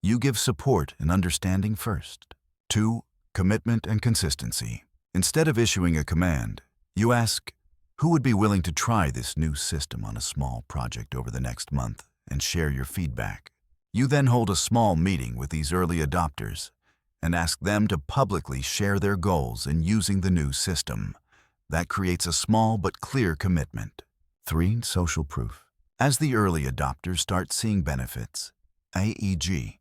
You give support and understanding first. 2. Commitment and consistency. Instead of issuing a command, you ask, who would be willing to try this new system on a small project over the next month and share your feedback? You then hold a small meeting with these early adopters and ask them to publicly share their goals in using the new system. That creates a small but clear commitment. 3. Social proof. As the early adopters start seeing benefits, i.e.,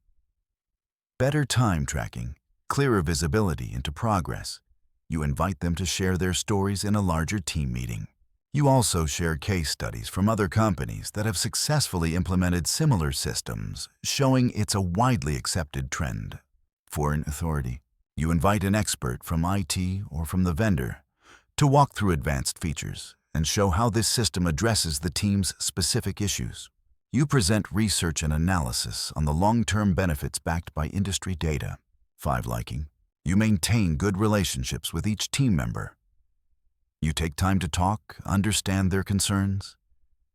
better time tracking, clearer visibility into progress, you invite them to share their stories in a larger team meeting. You also share case studies from other companies that have successfully implemented similar systems, showing it's a widely accepted trend. 4. Authority. You invite an expert from IT or from the vendor to walk through advanced features and show how this system addresses the team's specific issues. You present research and analysis on the long-term benefits backed by industry data. 5. Liking. You maintain good relationships with each team member. You take time to talk, understand their concerns,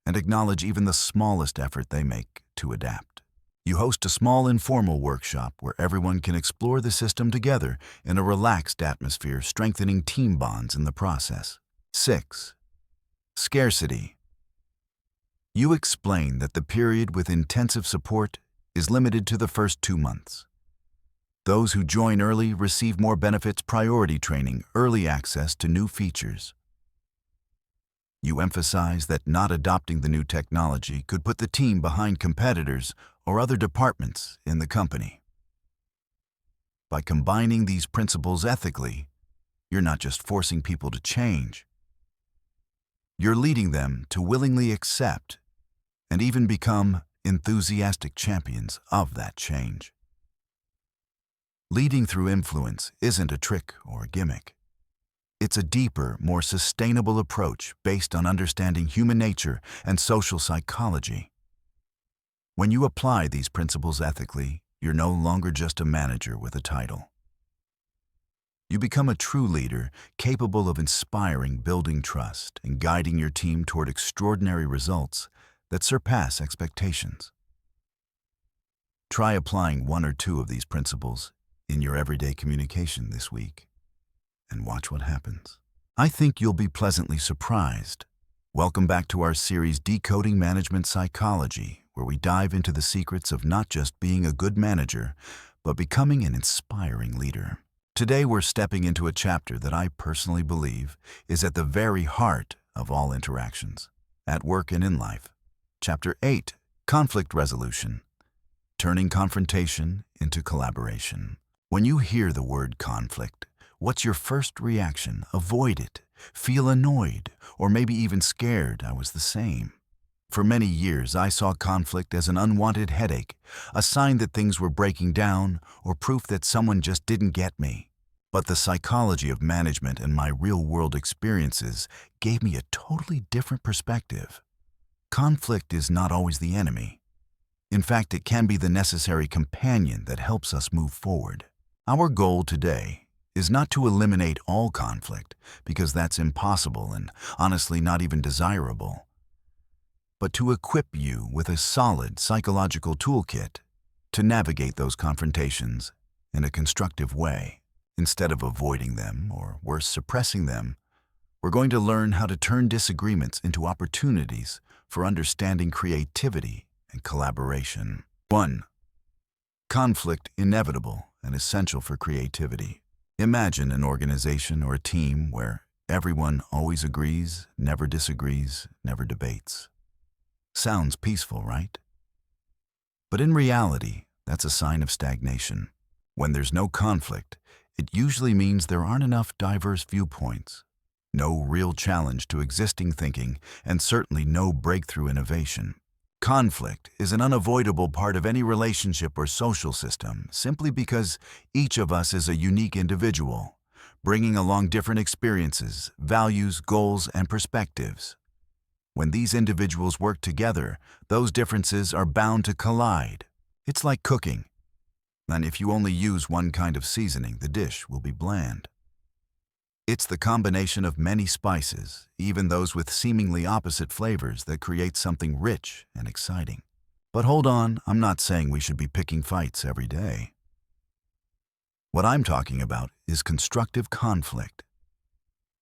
and acknowledge even the smallest effort they make to adapt. You host a small informal workshop where everyone can explore the system together in a relaxed atmosphere, strengthening team bonds in the process. 6. Scarcity. You explain that the period with intensive support is limited to the first 2 months. Those who join early receive more benefits, priority training, early access to new features. You emphasize that not adopting the new technology could put the team behind competitors or other departments in the company. By combining these principles ethically, you're not just forcing people to change. You're leading them to willingly accept and even become enthusiastic champions of that change. Leading through influence isn't a trick or a gimmick. It's a deeper, more sustainable approach based on understanding human nature and social psychology. When you apply these principles ethically, you're no longer just a manager with a title. You become a true leader, capable of inspiring, building trust, and guiding your team toward extraordinary results that surpass expectations. Try applying 1 or 2 of these principles in your everyday communication this week, and watch what happens. I think you'll be pleasantly surprised. Welcome back to our series Decoding Management Psychology, where we dive into the secrets of not just being a good manager, but becoming an inspiring leader. Today we're stepping into a chapter that I personally believe is at the very heart of all interactions, at work and in life. Chapter 8, Conflict Resolution, Turning Confrontation into Collaboration. When you hear the word conflict, what's your first reaction? Avoid it, feel annoyed, or maybe even scared. I was the same. For many years, I saw conflict as an unwanted headache, a sign that things were breaking down, or proof that someone just didn't get me. But the psychology of management and my real-world experiences gave me a totally different perspective. Conflict is not always the enemy. In fact, it can be the necessary companion that helps us move forward. Our goal today is not to eliminate all conflict, because that's impossible and honestly not even desirable, but to equip you with a solid psychological toolkit to navigate those confrontations in a constructive way. Instead of avoiding them, or worse, suppressing them, we're going to learn how to turn disagreements into opportunities for understanding, creativity, and collaboration. 1. Conflict inevitable and essential for creativity. Imagine an organization or a team where everyone always agrees, never disagrees, never debates. Sounds peaceful, right? But in reality, that's a sign of stagnation. When there's no conflict, it usually means there aren't enough diverse viewpoints, no real challenge to existing thinking, and certainly no breakthrough innovation. Conflict is an unavoidable part of any relationship or social system simply because each of us is a unique individual, bringing along different experiences, values, goals, and perspectives. When these individuals work together, those differences are bound to collide. It's like cooking. And if you only use one kind of seasoning, the dish will be bland. It's the combination of many spices, even those with seemingly opposite flavors, that create something rich and exciting. But hold on, I'm not saying we should be picking fights every day. What I'm talking about is constructive conflict.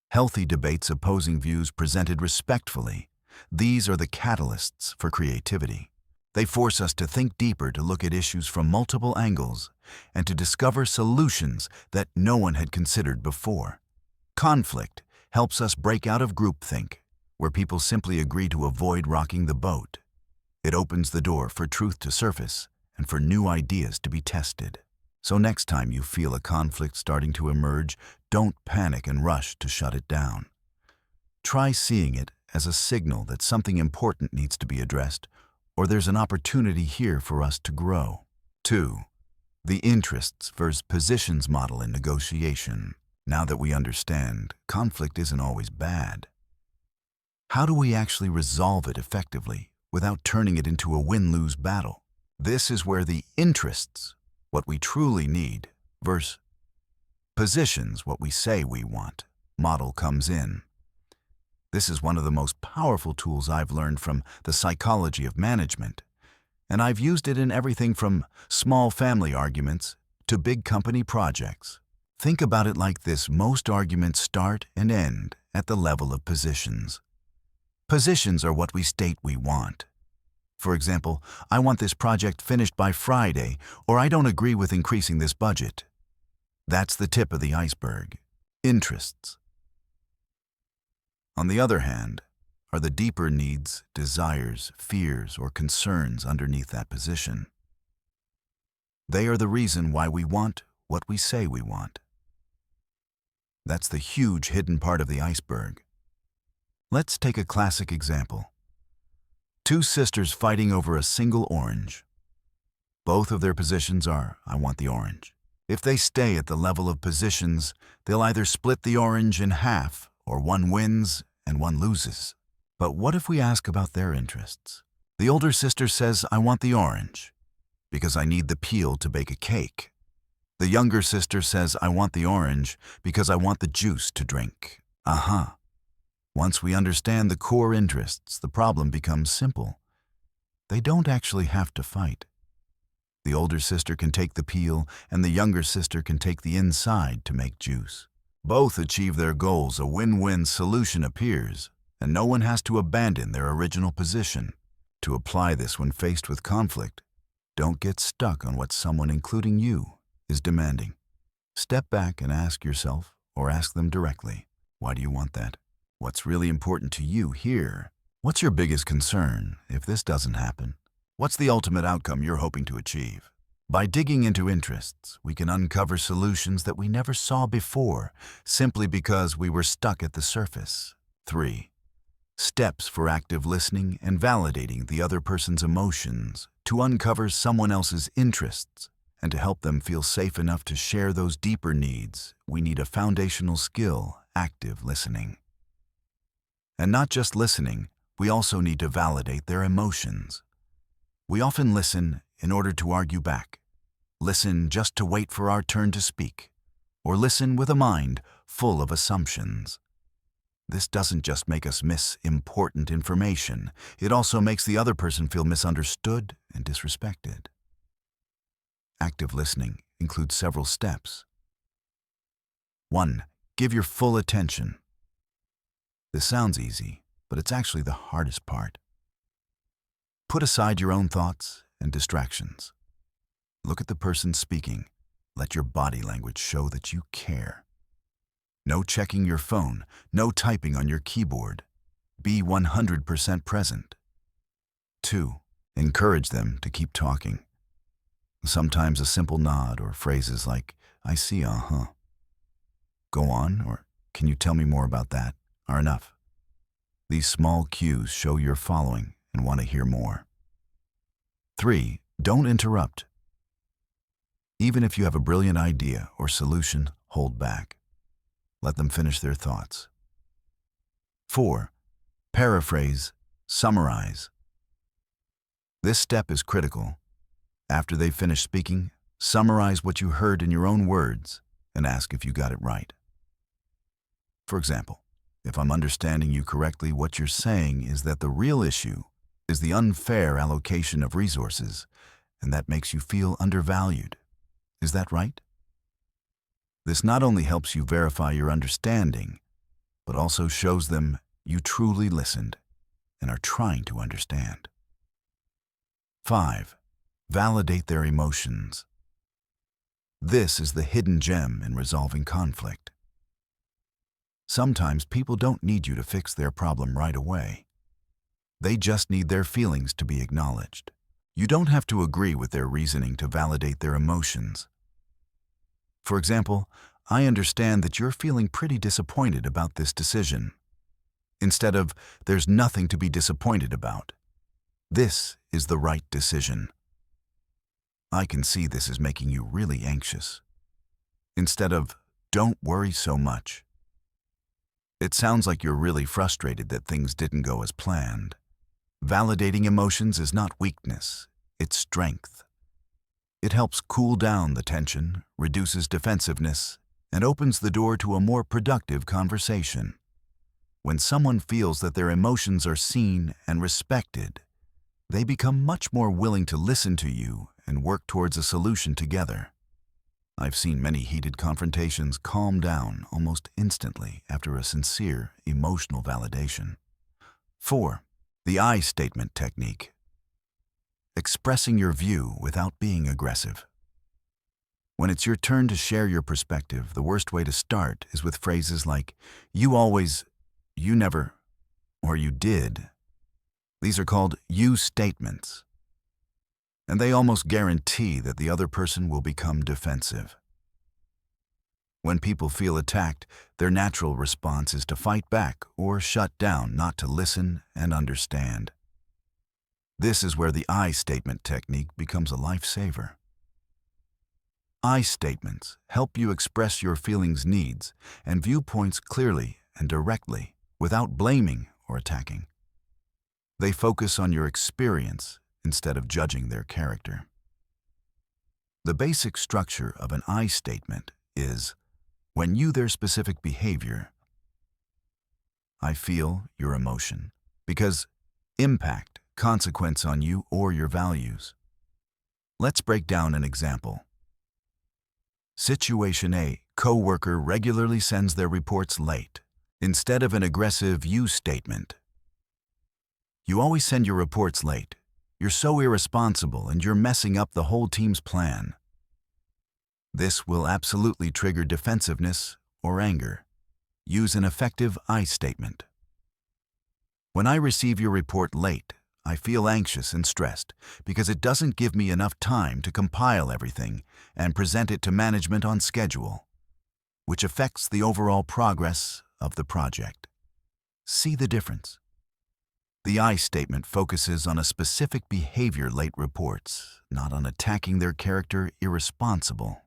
Healthy debates, opposing views presented respectfully. These are the catalysts for creativity. They force us to think deeper, to look at issues from multiple angles, and to discover solutions that no one had considered before. Conflict helps us break out of groupthink, where people simply agree to avoid rocking the boat. It opens the door for truth to surface and for new ideas to be tested. So next time you feel a conflict starting to emerge, don't panic and rush to shut it down. Try seeing it as a signal that something important needs to be addressed, or there's an opportunity here for us to grow. 2. The interests versus positions model in negotiation. Now that we understand, conflict isn't always bad. How do we actually resolve it effectively without turning it into a win-lose battle? This is where the interests, what we truly need, versus positions, what we say we want, model comes in. This is one of the most powerful tools I've learned from the psychology of management, and I've used it in everything from small family arguments to big company projects. Think about it like this: most arguments start and end at the level of positions. Positions are what we state we want. For example, I want this project finished by Friday, or I don't agree with increasing this budget. That's the tip of the iceberg. Interests. On the other hand, are the deeper needs, desires, fears, or concerns underneath that position. They are the reason why we want what we say we want. That's the huge hidden part of the iceberg. Let's take a classic example. Two sisters fighting over a single orange. Both of their positions are, I want the orange. If they stay at the level of positions, they'll either split the orange in half, or one wins and one loses. But what if we ask about their interests? The older sister says, I want the orange because I need the peel to bake a cake. The younger sister says, I want the orange because I want the juice to drink. Once we understand the core interests, the problem becomes simple. They don't actually have to fight. The older sister can take the peel, and the younger sister can take the inside to make juice. Both achieve their goals, a win-win solution appears, and no one has to abandon their original position. To apply this when faced with conflict, don't get stuck on what someone, including you, is demanding. Step back and ask yourself, or ask them directly, why do you want that? What's really important to you here? What's your biggest concern if this doesn't happen? What's the ultimate outcome you're hoping to achieve? By digging into interests, we can uncover solutions that we never saw before, simply because we were stuck at the surface. 3. Steps for active listening and validating the other person's emotions to uncover someone else's interests and to help them feel safe enough to share those deeper needs. We need a foundational skill, active listening. And not just listening, we also need to validate their emotions. We often listen in order to argue back, listen just to wait for our turn to speak, or listen with a mind full of assumptions. This doesn't just make us miss important information, it also makes the other person feel misunderstood and disrespected. Active listening includes several steps. 1. Give your full attention. This sounds easy, but it's actually the hardest part. Put aside your own thoughts and distractions. Look at the person speaking. Let your body language show that you care. No checking your phone, no typing on your keyboard. Be 100% present. 2. Encourage them to keep talking. Sometimes a simple nod or phrases like, I see, Go on, or can you tell me more about that, are enough. These small cues show you're following and want to hear more. 3. Don't interrupt. Even if you have a brilliant idea or solution, hold back. Let them finish their thoughts. 4. Paraphrase, summarize. This step is critical. After they've finished speaking, summarize what you heard in your own words and ask if you got it right. For example, if I'm understanding you correctly, what you're saying is that the real issue is the unfair allocation of resources, and that makes you feel undervalued. Is that right? This not only helps you verify your understanding, but also shows them you truly listened and are trying to understand. 5. Validate their emotions. This is the hidden gem in resolving conflict. Sometimes people don't need you to fix their problem right away. They just need their feelings to be acknowledged. You don't have to agree with their reasoning to validate their emotions. For example, I understand that you're feeling pretty disappointed about this decision. Instead of, there's nothing to be disappointed about. This is the right decision. I can see this is making you really anxious. Instead of, don't worry so much. It sounds like you're really frustrated that things didn't go as planned. Validating emotions is not weakness, it's strength. It helps cool down the tension, reduces defensiveness, and opens the door to a more productive conversation. When someone feels that their emotions are seen and respected, they become much more willing to listen to you and work towards a solution together. I've seen many heated confrontations calm down almost instantly after a sincere, emotional validation. 4. The I statement technique. Expressing your view without being aggressive. When it's your turn to share your perspective, the worst way to start is with phrases like, you always, you never, or you did. These are called you statements, and they almost guarantee that the other person will become defensive. When people feel attacked, their natural response is to fight back or shut down, not to listen and understand. This is where the I statement technique becomes a lifesaver. I statements help you express your feelings, needs, and viewpoints clearly and directly without blaming or attacking. They focus on your experience instead of judging their character. The basic structure of an I statement is, when you their specific behavior, I feel your emotion, because impact, consequence on you or your values. Let's break down an example. Situation A, coworker regularly sends their reports late. Instead of an aggressive you statement, you always send your reports late. You're so irresponsible and you're messing up the whole team's plan. This will absolutely trigger defensiveness or anger. Use an effective I statement. When I receive your report late, I feel anxious and stressed because it doesn't give me enough time to compile everything and present it to management on schedule, which affects the overall progress of the project. See the difference? The I statement focuses on a specific behavior late reports, not on attacking their character irresponsible.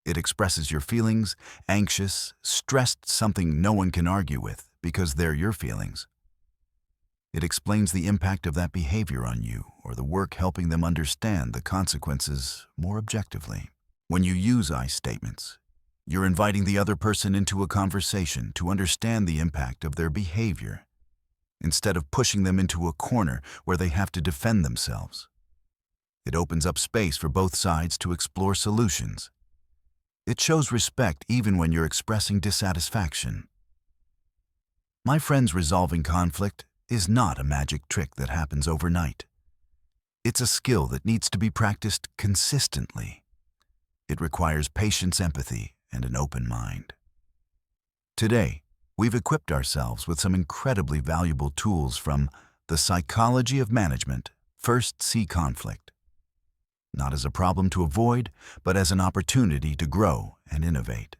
It expresses your feelings, anxious, stressed, something no one can argue with because they're your feelings. It explains the impact of that behavior on you or the work helping them understand the consequences more objectively. When you use I statements, you're inviting the other person into a conversation to understand the impact of their behavior, instead of pushing them into a corner where they have to defend themselves. It opens up space for both sides to explore solutions. It shows respect even when you're expressing dissatisfaction. My friends, resolving conflict is not a magic trick that happens overnight. It's a skill that needs to be practiced consistently. It requires patience, empathy, and an open mind. Today, we've equipped ourselves with some incredibly valuable tools from The Psychology of Management. First, see conflict, not as a problem to avoid, but as an opportunity to grow and innovate.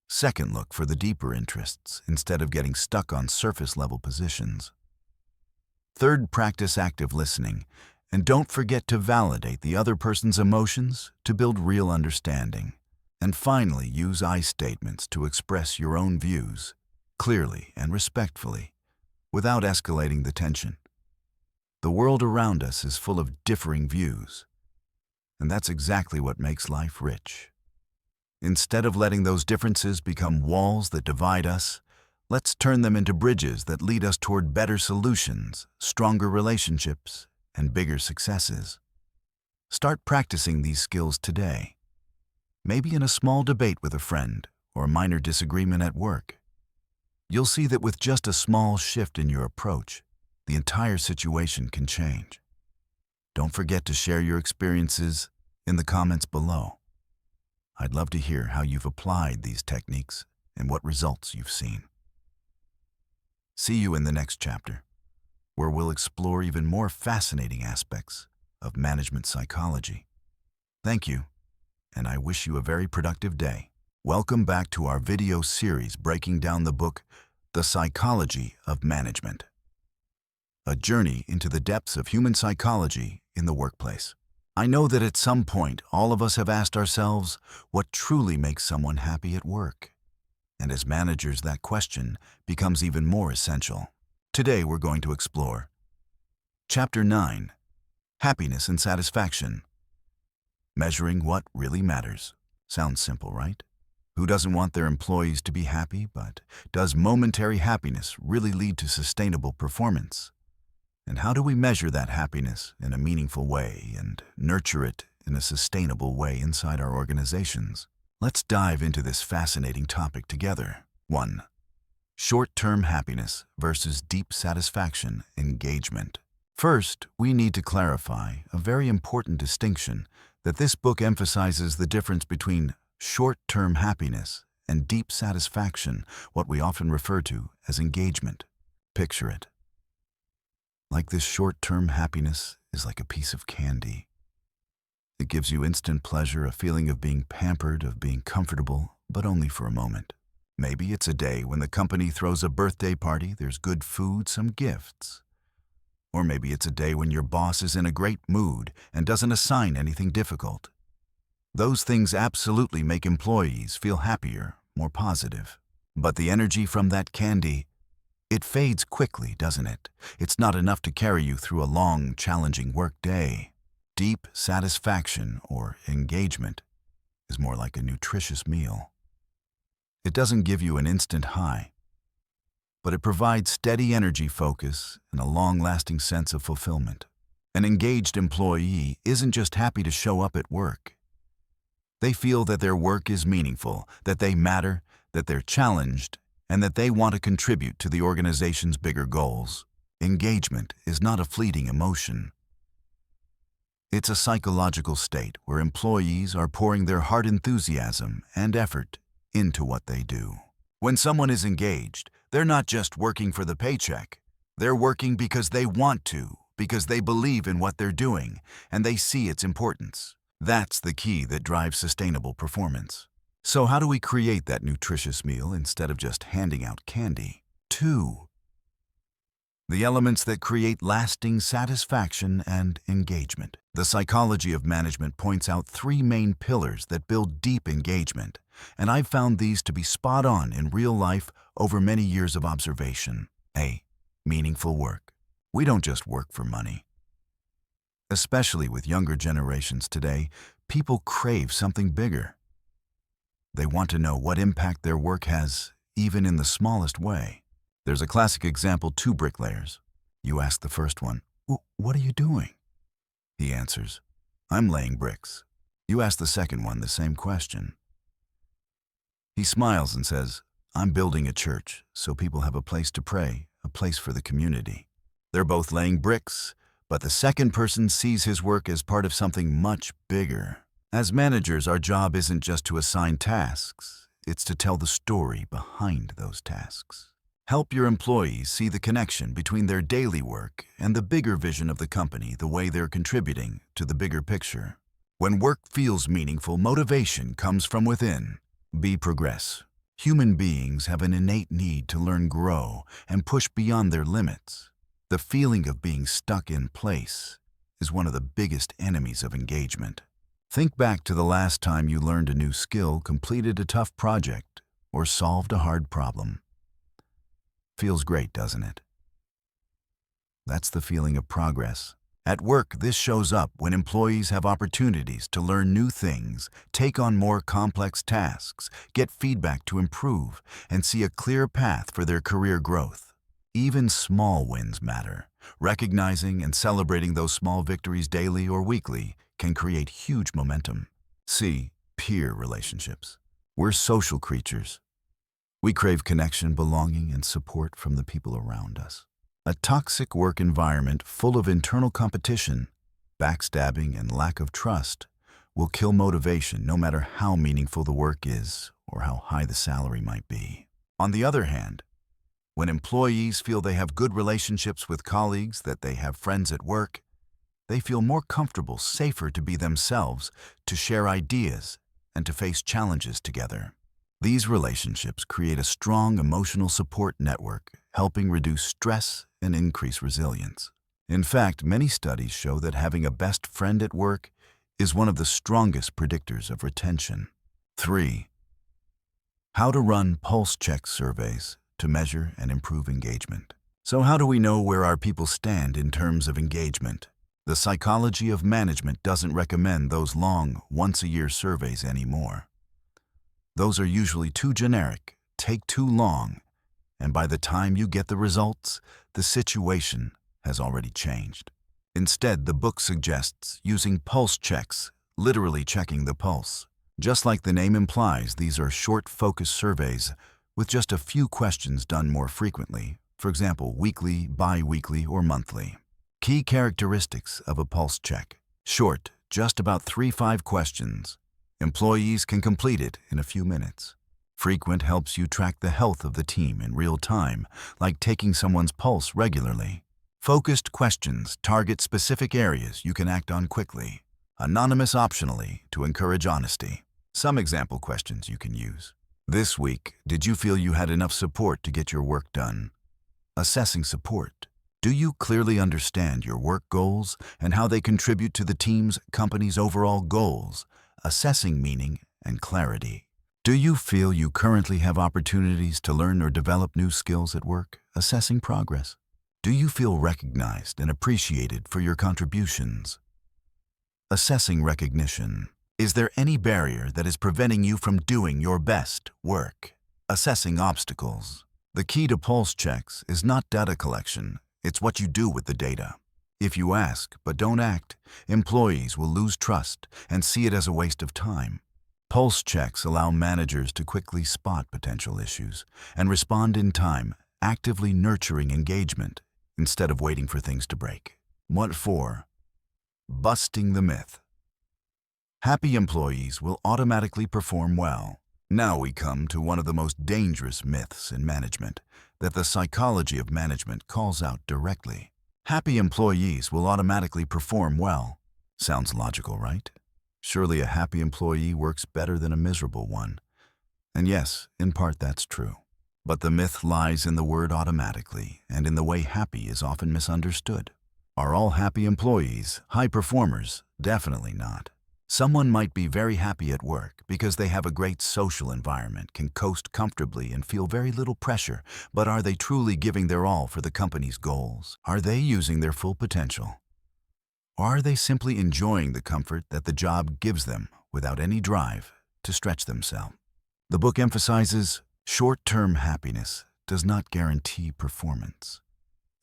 Second, look for the deeper interests instead of getting stuck on surface-level positions. Third, practice active listening, and don't forget to validate the other person's emotions to build real understanding. And finally, use I statements to express your own views clearly and respectfully, without escalating the tension. The world around us is full of differing views, and that's exactly what makes life rich. Instead of letting those differences become walls that divide us, let's turn them into bridges that lead us toward better solutions, stronger relationships, and bigger successes. Start practicing these skills today. Maybe in a small debate with a friend or a minor disagreement at work. You'll see that with just a small shift in your approach, the entire situation can change. Don't forget to share your experiences in the comments below. I'd love to hear how you've applied these techniques and what results you've seen. See you in the next chapter, where we'll explore even more fascinating aspects of management psychology. Thank you, and I wish you a very productive day. Welcome back to our video series breaking down the book, The Psychology of Management, a journey into the depths of human psychology in the workplace. I know that at some point, all of us have asked ourselves what truly makes someone happy at work. And as managers, that question becomes even more essential. Today, we're going to explore Chapter 9, Happiness and Satisfaction. Measuring what really matters. Sounds simple, right? Who doesn't want their employees to be happy, but does momentary happiness really lead to sustainable performance? And how do we measure that happiness in a meaningful way and nurture it in a sustainable way inside our organizations? Let's dive into this fascinating topic together. 1. Short-term happiness versus deep satisfaction engagement. First, we need to clarify a very important distinction that this book emphasizes the difference between short-term happiness and deep satisfaction, what we often refer to as engagement. Picture it. Like this short-term happiness is like a piece of candy. It gives you instant pleasure, a feeling of being pampered, of being comfortable, but only for a moment. Maybe it's a day when the company throws a birthday party, there's good food, some gifts. Or maybe it's a day when your boss is in a great mood and doesn't assign anything difficult. Those things absolutely make employees feel happier, more positive. But the energy from that candy, it fades quickly, doesn't it? It's not enough to carry you through a long, challenging work day. Deep satisfaction, or engagement, is more like a nutritious meal. It doesn't give you an instant high, but it provides steady energy focus and a long-lasting sense of fulfillment. An engaged employee isn't just happy to show up at work. They feel that their work is meaningful, that they matter, that they're challenged, and that they want to contribute to the organization's bigger goals. Engagement is not a fleeting emotion. It's a psychological state where employees are pouring their heart, enthusiasm, and effort into what they do. When someone is engaged, they're not just working for the paycheck. They're working because they want to, because they believe in what they're doing, and they see its importance. That's the key that drives sustainable performance. So how do we create that nutritious meal instead of just handing out candy? 2. The elements that create lasting satisfaction and engagement. The psychology of management points out 3 main pillars that build deep engagement, and I've found these to be spot on in real life over many years of observation. A. Meaningful work. We don't just work for money. Especially with younger generations today, people crave something bigger. They want to know what impact their work has, even in the smallest way. There's a classic example: 2 bricklayers. You ask the first one, "What are you doing?" He answers, "I'm laying bricks." You ask the second one the same question. He smiles and says, "I'm building a church so people have a place to pray, a place for the community." They're both laying bricks, but the second person sees his work as part of something much bigger. As managers, our job isn't just to assign tasks, it's to tell the story behind those tasks. Help your employees see the connection between their daily work and the bigger vision of the company, the way they're contributing to the bigger picture. When work feels meaningful, motivation comes from within. B. Progress. Human beings have an innate need to learn, grow, and push beyond their limits. The feeling of being stuck in place is one of the biggest enemies of engagement. Think back to the last time you learned a new skill, completed a tough project, or solved a hard problem. Feels great, doesn't it? That's the feeling of progress. At work, this shows up when employees have opportunities to learn new things, take on more complex tasks, get feedback to improve, and see a clear path for their career growth. Even small wins matter. Recognizing and celebrating those small victories daily or weekly can create huge momentum. C. Peer relationships. We're social creatures. We crave connection, belonging, and support from the people around us. A toxic work environment full of internal competition Backstabbing and lack of trust will kill motivation no matter how meaningful the work is or how high the salary might be. On the other hand, when employees feel they have good relationships with colleagues, that they have friends at work, they feel more comfortable, safer to be themselves, to share ideas, and to face challenges together. These relationships create a strong emotional support network, helping reduce stress and increase resilience. In fact, many studies show that having a best friend at work is one of the strongest predictors of retention. 3. How to run pulse check surveys to measure and improve engagement. So how do we know where our people stand in terms of engagement? The psychology of management doesn't recommend those long, once-a-year surveys anymore. Those are usually too generic, take too long, and by the time you get the results, the situation has already changed. Instead, the book suggests using pulse checks, literally checking the pulse. Just like the name implies, these are short, focused surveys with just a few questions done more frequently, for example, weekly, bi-weekly, or monthly. Key characteristics of a pulse check. Short, just about 3-5 questions. Employees can complete it in a few minutes. Frequent helps you track the health of the team in real time, like taking someone's pulse regularly. Focused questions target specific areas you can act on quickly. Anonymous optionally to encourage honesty. Some example questions you can use. This week, did you feel you had enough support to get your work done? Assessing support. Do you clearly understand your work goals and how they contribute to the company's overall goals? Assessing meaning and clarity. Do you feel you currently have opportunities to learn or develop new skills at work? Assessing progress. Do you feel recognized and appreciated for your contributions? Assessing recognition. Is there any barrier that is preventing you from doing your best work? Assessing obstacles. The key to pulse checks is not data collection, it's what you do with the data. If you ask but don't act, employees will lose trust and see it as a waste of time. Pulse checks allow managers to quickly spot potential issues and respond in time, actively nurturing engagement instead of waiting for things to break. What for? Busting the myth. Happy employees will automatically perform well. Now we come to one of the most dangerous myths in management that the psychology of management calls out directly. Happy employees will automatically perform well. Sounds logical, right? Surely a happy employee works better than a miserable one. And yes, in part that's true. But the myth lies in the word automatically and in the way happy is often misunderstood. Are all happy employees high performers? Definitely not. Someone might be very happy at work because they have a great social environment, can coast comfortably and feel very little pressure, but are they truly giving their all for the company's goals? Are they using their full potential? Or are they simply enjoying the comfort that the job gives them without any drive to stretch themselves? The book emphasizes short-term happiness does not guarantee performance.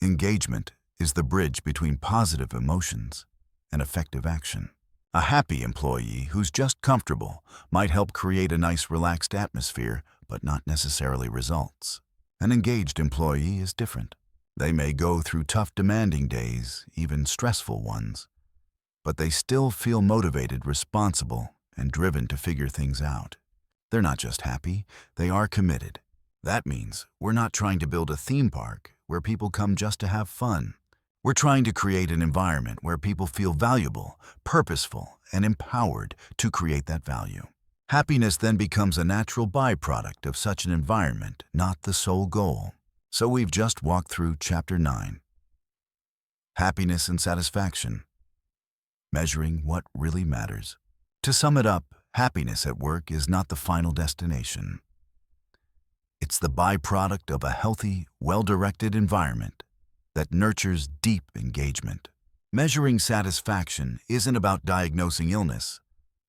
Engagement is the bridge between positive emotions and effective action. A happy employee who's just comfortable might help create a nice relaxed atmosphere, but not necessarily results. An engaged employee is different. They may go through tough, demanding days, even stressful ones, but they still feel motivated, responsible, and driven to figure things out. They're not just happy, they are committed. That means we're not trying to build a theme park where people come just to have fun. We're trying to create an environment where people feel valuable, purposeful, and empowered to create that value. Happiness then becomes a natural byproduct of such an environment, not the sole goal. So we've just walked through Chapter 9. Happiness and satisfaction. Measuring what really matters. To sum it up, happiness at work is not the final destination. It's the byproduct of a healthy, well-directed environment that nurtures deep engagement. Measuring satisfaction isn't about diagnosing illness,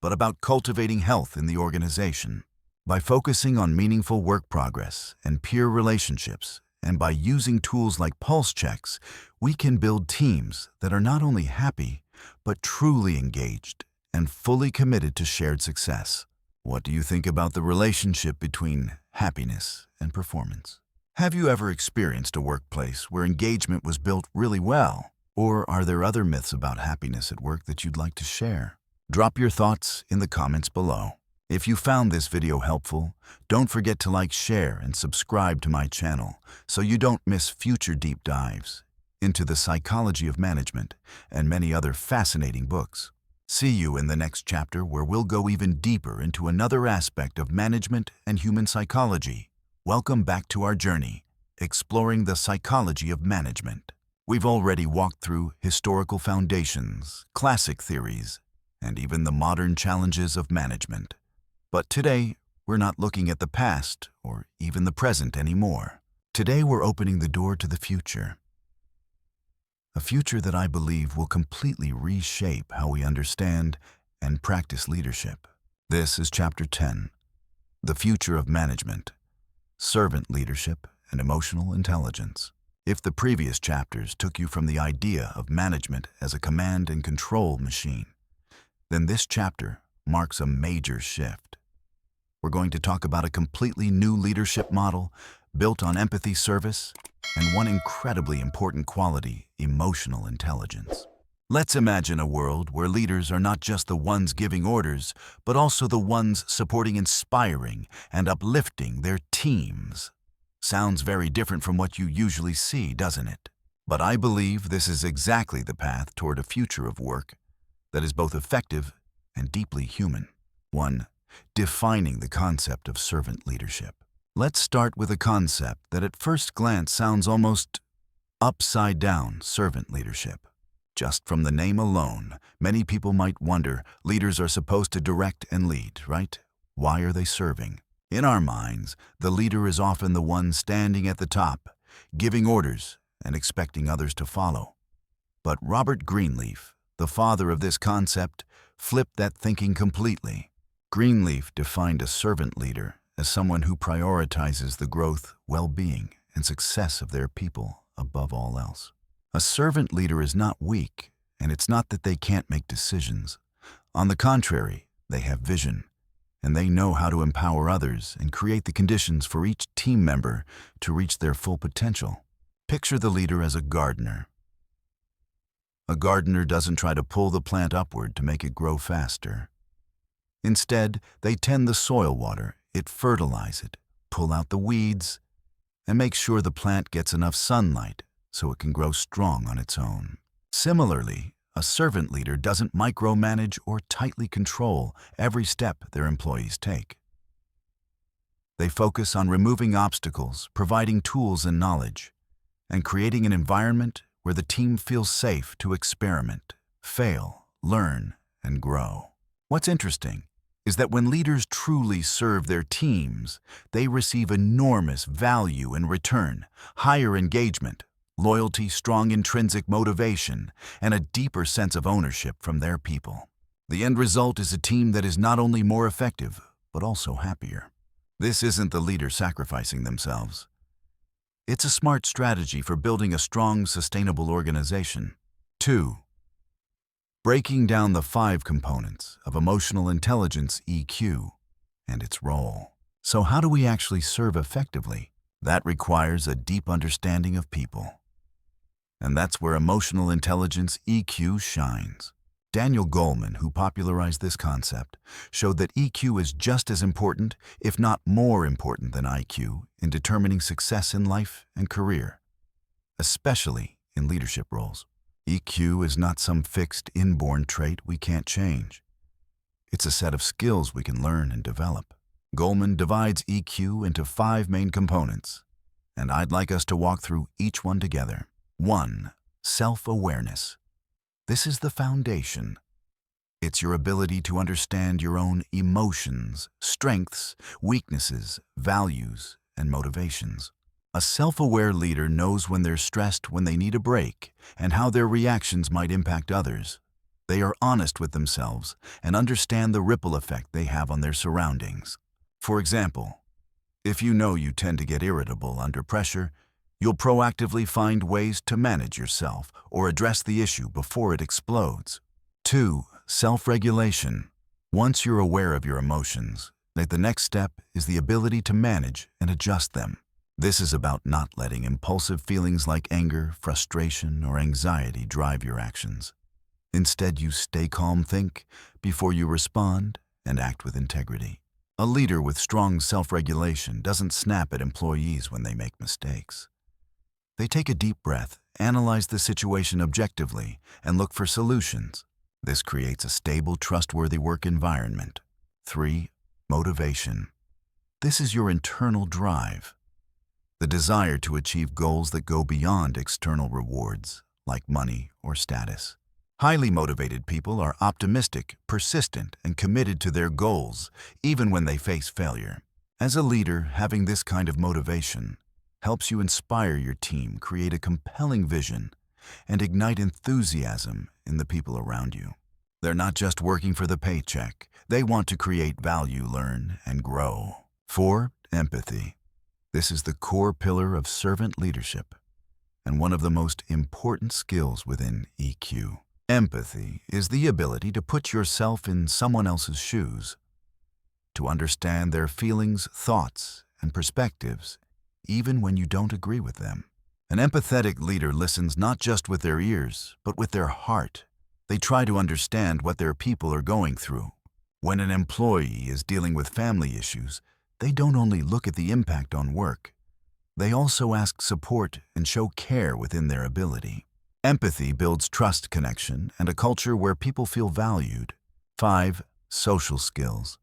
but about cultivating health in the organization. By focusing on meaningful work progress and peer relationships, and by using tools like pulse checks, we can build teams that are not only happy, but truly engaged and fully committed to shared success. What do you think about the relationship between happiness and performance? Have you ever experienced a workplace where engagement was built really well, Or are there other myths about happiness at work that you'd like to share? Drop your thoughts in the comments below. If you found this video helpful, don't forget to like, share, and subscribe to my channel so you don't miss future deep dives into the psychology of management and many other fascinating books. See you in the next chapter, where we'll go even deeper into another aspect of management and human psychology. Welcome back to our journey, exploring the psychology of management. We've already walked through historical foundations, classic theories, and even the modern challenges of management. But today, we're not looking at the past or even the present anymore. Today, we're opening the door to the future. A future that I believe will completely reshape how we understand and practice leadership. This is Chapter 10, The Future of Management, Servant Leadership and Emotional Intelligence. If the previous chapters took you from the idea of management as a command and control machine, then this chapter marks a major shift. We're going to talk about a completely new leadership model built on empathy, service, and one incredibly important quality: emotional intelligence. Let's imagine a world where leaders are not just the ones giving orders, but also the ones supporting, inspiring, and uplifting their teams. Sounds very different from what you usually see, doesn't it? But I believe this is exactly the path toward a future of work that is both effective and deeply human. 1. Defining the concept of servant leadership. Let's start with a concept that at first glance sounds almost upside down: servant leadership. Just from the name alone, many people might wonder, leaders are supposed to direct and lead, right? Why are they serving? In our minds, the leader is often the one standing at the top, giving orders and expecting others to follow. But Robert Greenleaf, the father of this concept, flipped that thinking completely. Greenleaf defined a servant leader as someone who prioritizes the growth, well-being, and success of their people above all else. A servant leader is not weak, and it's not that they can't make decisions. On the contrary, they have vision, and they know how to empower others and create the conditions for each team member to reach their full potential. Picture the leader as a gardener. A gardener doesn't try to pull the plant upward to make it grow faster. Instead, they tend the soil, water it, fertilize it, pull out the weeds, and make sure the plant gets enough sunlight so it can grow strong on its own. Similarly, a servant leader doesn't micromanage or tightly control every step their employees take. They focus on removing obstacles, providing tools and knowledge, and creating an environment where the team feels safe to experiment, fail, learn, and grow. What's interesting is that when leaders truly serve their teams, they receive enormous value in return: higher engagement, loyalty, strong intrinsic motivation, and a deeper sense of ownership from their people. The end result is a team that is not only more effective, but also happier. This isn't the leader sacrificing themselves. It's a smart strategy for building a strong, sustainable organization. 2. Breaking down the 5 components of emotional intelligence, EQ, and its role. So how do we actually serve effectively? That requires a deep understanding of people. And that's where emotional intelligence, EQ, shines. Daniel Goleman, who popularized this concept, showed that EQ is just as important, if not more important than IQ, in determining success in life and career, especially in leadership roles. EQ is not some fixed, inborn trait we can't change. It's a set of skills we can learn and develop. Goleman divides EQ into 5 main components, and I'd like us to walk through each one together. 1. Self-awareness. This is the foundation. It's your ability to understand your own emotions, strengths, weaknesses, values, and motivations. A self-aware leader knows when they're stressed, when they need a break, and how their reactions might impact others. They are honest with themselves and understand the ripple effect they have on their surroundings. For example, if you know you tend to get irritable under pressure, you'll proactively find ways to manage yourself or address the issue before it explodes. 2. Self-regulation. Once you're aware of your emotions, the next step is the ability to manage and adjust them. This is about not letting impulsive feelings like anger, frustration, or anxiety drive your actions. Instead, you stay calm, think before you respond, and act with integrity. A leader with strong self-regulation doesn't snap at employees when they make mistakes. They take a deep breath, analyze the situation objectively, and look for solutions. This creates a stable, trustworthy work environment. 3. Motivation. This is your internal drive. The desire to achieve goals that go beyond external rewards, like money or status. Highly motivated people are optimistic, persistent, and committed to their goals, even when they face failure. As a leader, having this kind of motivation helps you inspire your team, create a compelling vision, and ignite enthusiasm in the people around you. They're not just working for the paycheck. They want to create value, learn, and grow. 4. Empathy. This is the core pillar of servant leadership and one of the most important skills within EQ. Empathy is the ability to put yourself in someone else's shoes, to understand their feelings, thoughts, and perspectives, even when you don't agree with them. An empathetic leader listens not just with their ears, but with their heart. They try to understand what their people are going through. When an employee is dealing with family issues, they don't only look at the impact on work, they also ask support and show care within their ability. Empathy builds trust, connection, and a culture where people feel valued. 5. Social skills.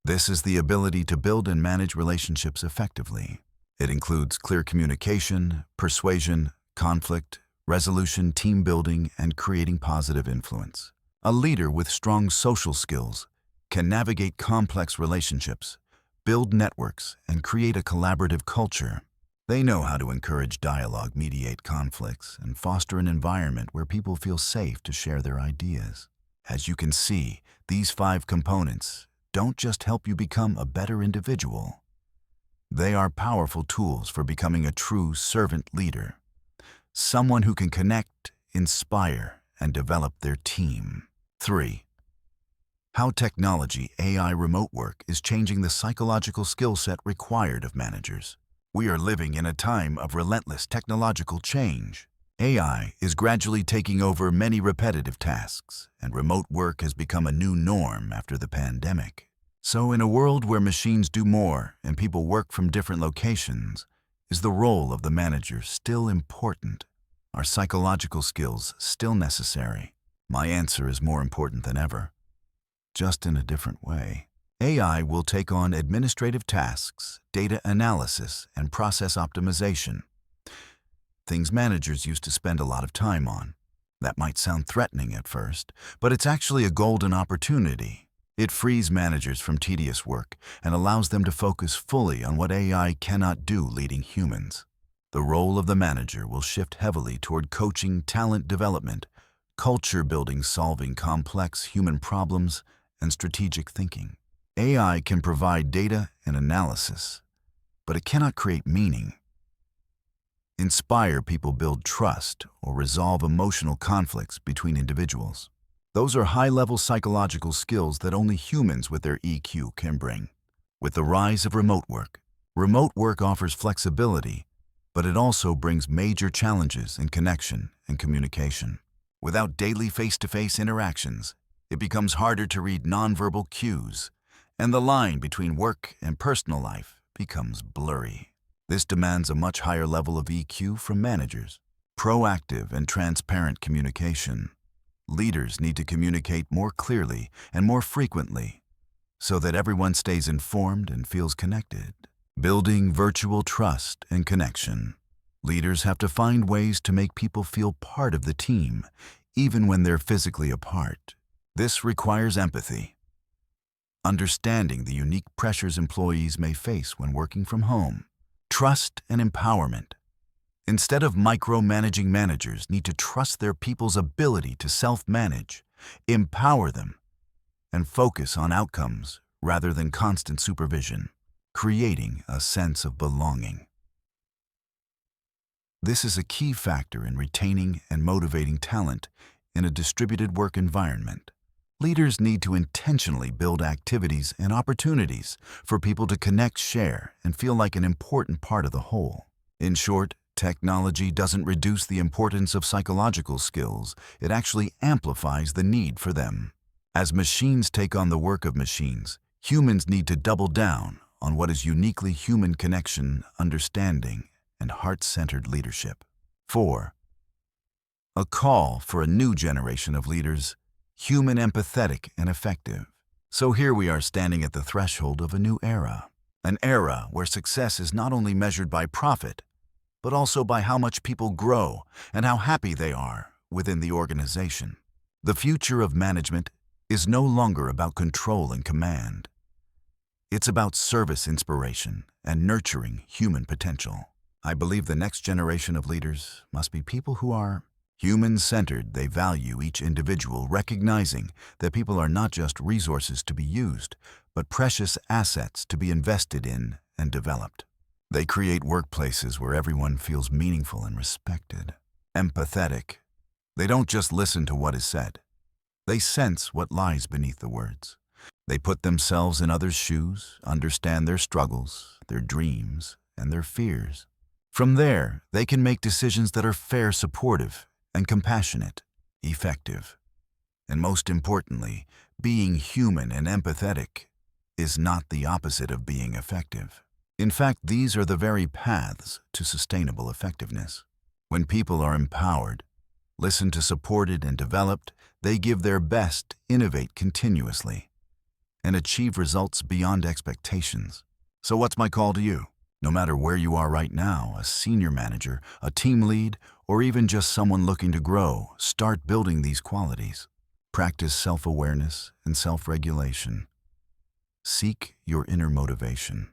This is the ability to build and manage relationships effectively. It includes clear communication, persuasion, conflict, resolution, team building, and creating positive influence. A leader with strong social skills can navigate complex relationships, build networks, and create a collaborative culture. They know how to encourage dialogue, mediate conflicts, and foster an environment where people feel safe to share their ideas. As you can see, these 5 components don't just help you become a better individual. They are powerful tools for becoming a true servant leader, someone who can connect, inspire, and develop their team. 3. How technology, AI, remote work is changing the psychological skill set required of managers. We are living in a time of relentless technological change. AI is gradually taking over many repetitive tasks, and remote work has become a new norm after the pandemic. So in a world where machines do more and people work from different locations, is the role of the manager still important? Are psychological skills still necessary? My answer is more important than ever, just in a different way. AI will take on administrative tasks, data analysis, and process optimization, things managers used to spend a lot of time on. That might sound threatening at first, but it's actually a golden opportunity. It frees managers from tedious work and allows them to focus fully on what AI cannot do, leading humans. The role of the manager will shift heavily toward coaching, talent development, culture building, solving complex human problems, and strategic thinking. AI can provide data and analysis, but it cannot create meaning. Inspire people, build trust, or resolve emotional conflicts between individuals. Those are high-level psychological skills that only humans with their EQ can bring. With the rise of remote work offers flexibility, but it also brings major challenges in connection and communication. Without daily face-to-face interactions, it becomes harder to read nonverbal cues, and the line between work and personal life becomes blurry. This demands a much higher level of EQ from managers. Proactive and transparent communication. Leaders need to communicate more clearly and more frequently so that everyone stays informed and feels connected. Building virtual trust and connection. Leaders have to find ways to make people feel part of the team, even when they're physically apart. This requires empathy, understanding the unique pressures employees may face when working from home. Trust and empowerment. Instead of micromanaging, managers need to trust their people's ability to self-manage, empower them, and focus on outcomes rather than constant supervision, creating a sense of belonging. This is a key factor in retaining and motivating talent in a distributed work environment. Leaders need to intentionally build activities and opportunities for people to connect, share, and feel like an important part of the whole. In short, technology doesn't reduce the importance of psychological skills, it actually amplifies the need for them. As machines take on the work of machines, humans need to double down on what is uniquely human: connection, understanding, and heart-centered leadership. 4. A call for a new generation of leaders: human, empathetic, and effective. So here we are standing at the threshold of a new era. An era where success is not only measured by profit, but also by how much people grow and how happy they are within the organization. The future of management is no longer about control and command. It's about service, inspiration, and nurturing human potential. I believe the next generation of leaders must be people who are human-centered. They value each individual, recognizing that people are not just resources to be used, but precious assets to be invested in and developed. They create workplaces where everyone feels meaningful and respected. Empathetic. They don't just listen to what is said. They sense what lies beneath the words. They put themselves in others' shoes, understand their struggles, their dreams, and their fears. From there, they can make decisions that are fair, supportive, and compassionate, effective. And most importantly, being human and empathetic is not the opposite of being effective. In fact, these are the very paths to sustainable effectiveness. When people are empowered, listened to, supported, and developed, they give their best, innovate continuously, and achieve results beyond expectations. So what's my call to you? No matter where you are right now, a senior manager, a team lead, or even just someone looking to grow, start building these qualities. Practice self-awareness and self-regulation. Seek your inner motivation.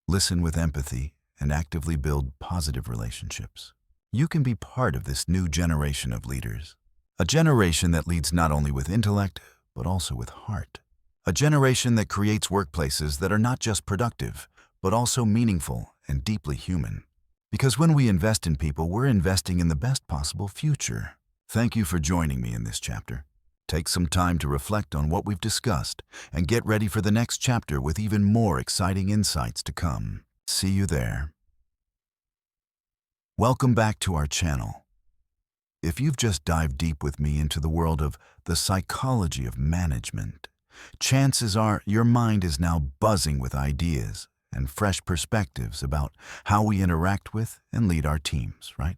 Listen with empathy and actively build positive relationships. You can be part of this new generation of leaders. A generation that leads not only with intellect, but also with heart. A generation that creates workplaces that are not just productive, but also meaningful and deeply human. Because when we invest in people, we're investing in the best possible future. Thank you for joining me in this chapter. Take some time to reflect on what we've discussed and get ready for the next chapter with even more exciting insights to come. See you there. Welcome back to our channel. If you've just dived deep with me into the world of the psychology of management, chances are your mind is now buzzing with ideas and fresh perspectives about how we interact with and lead our teams, right?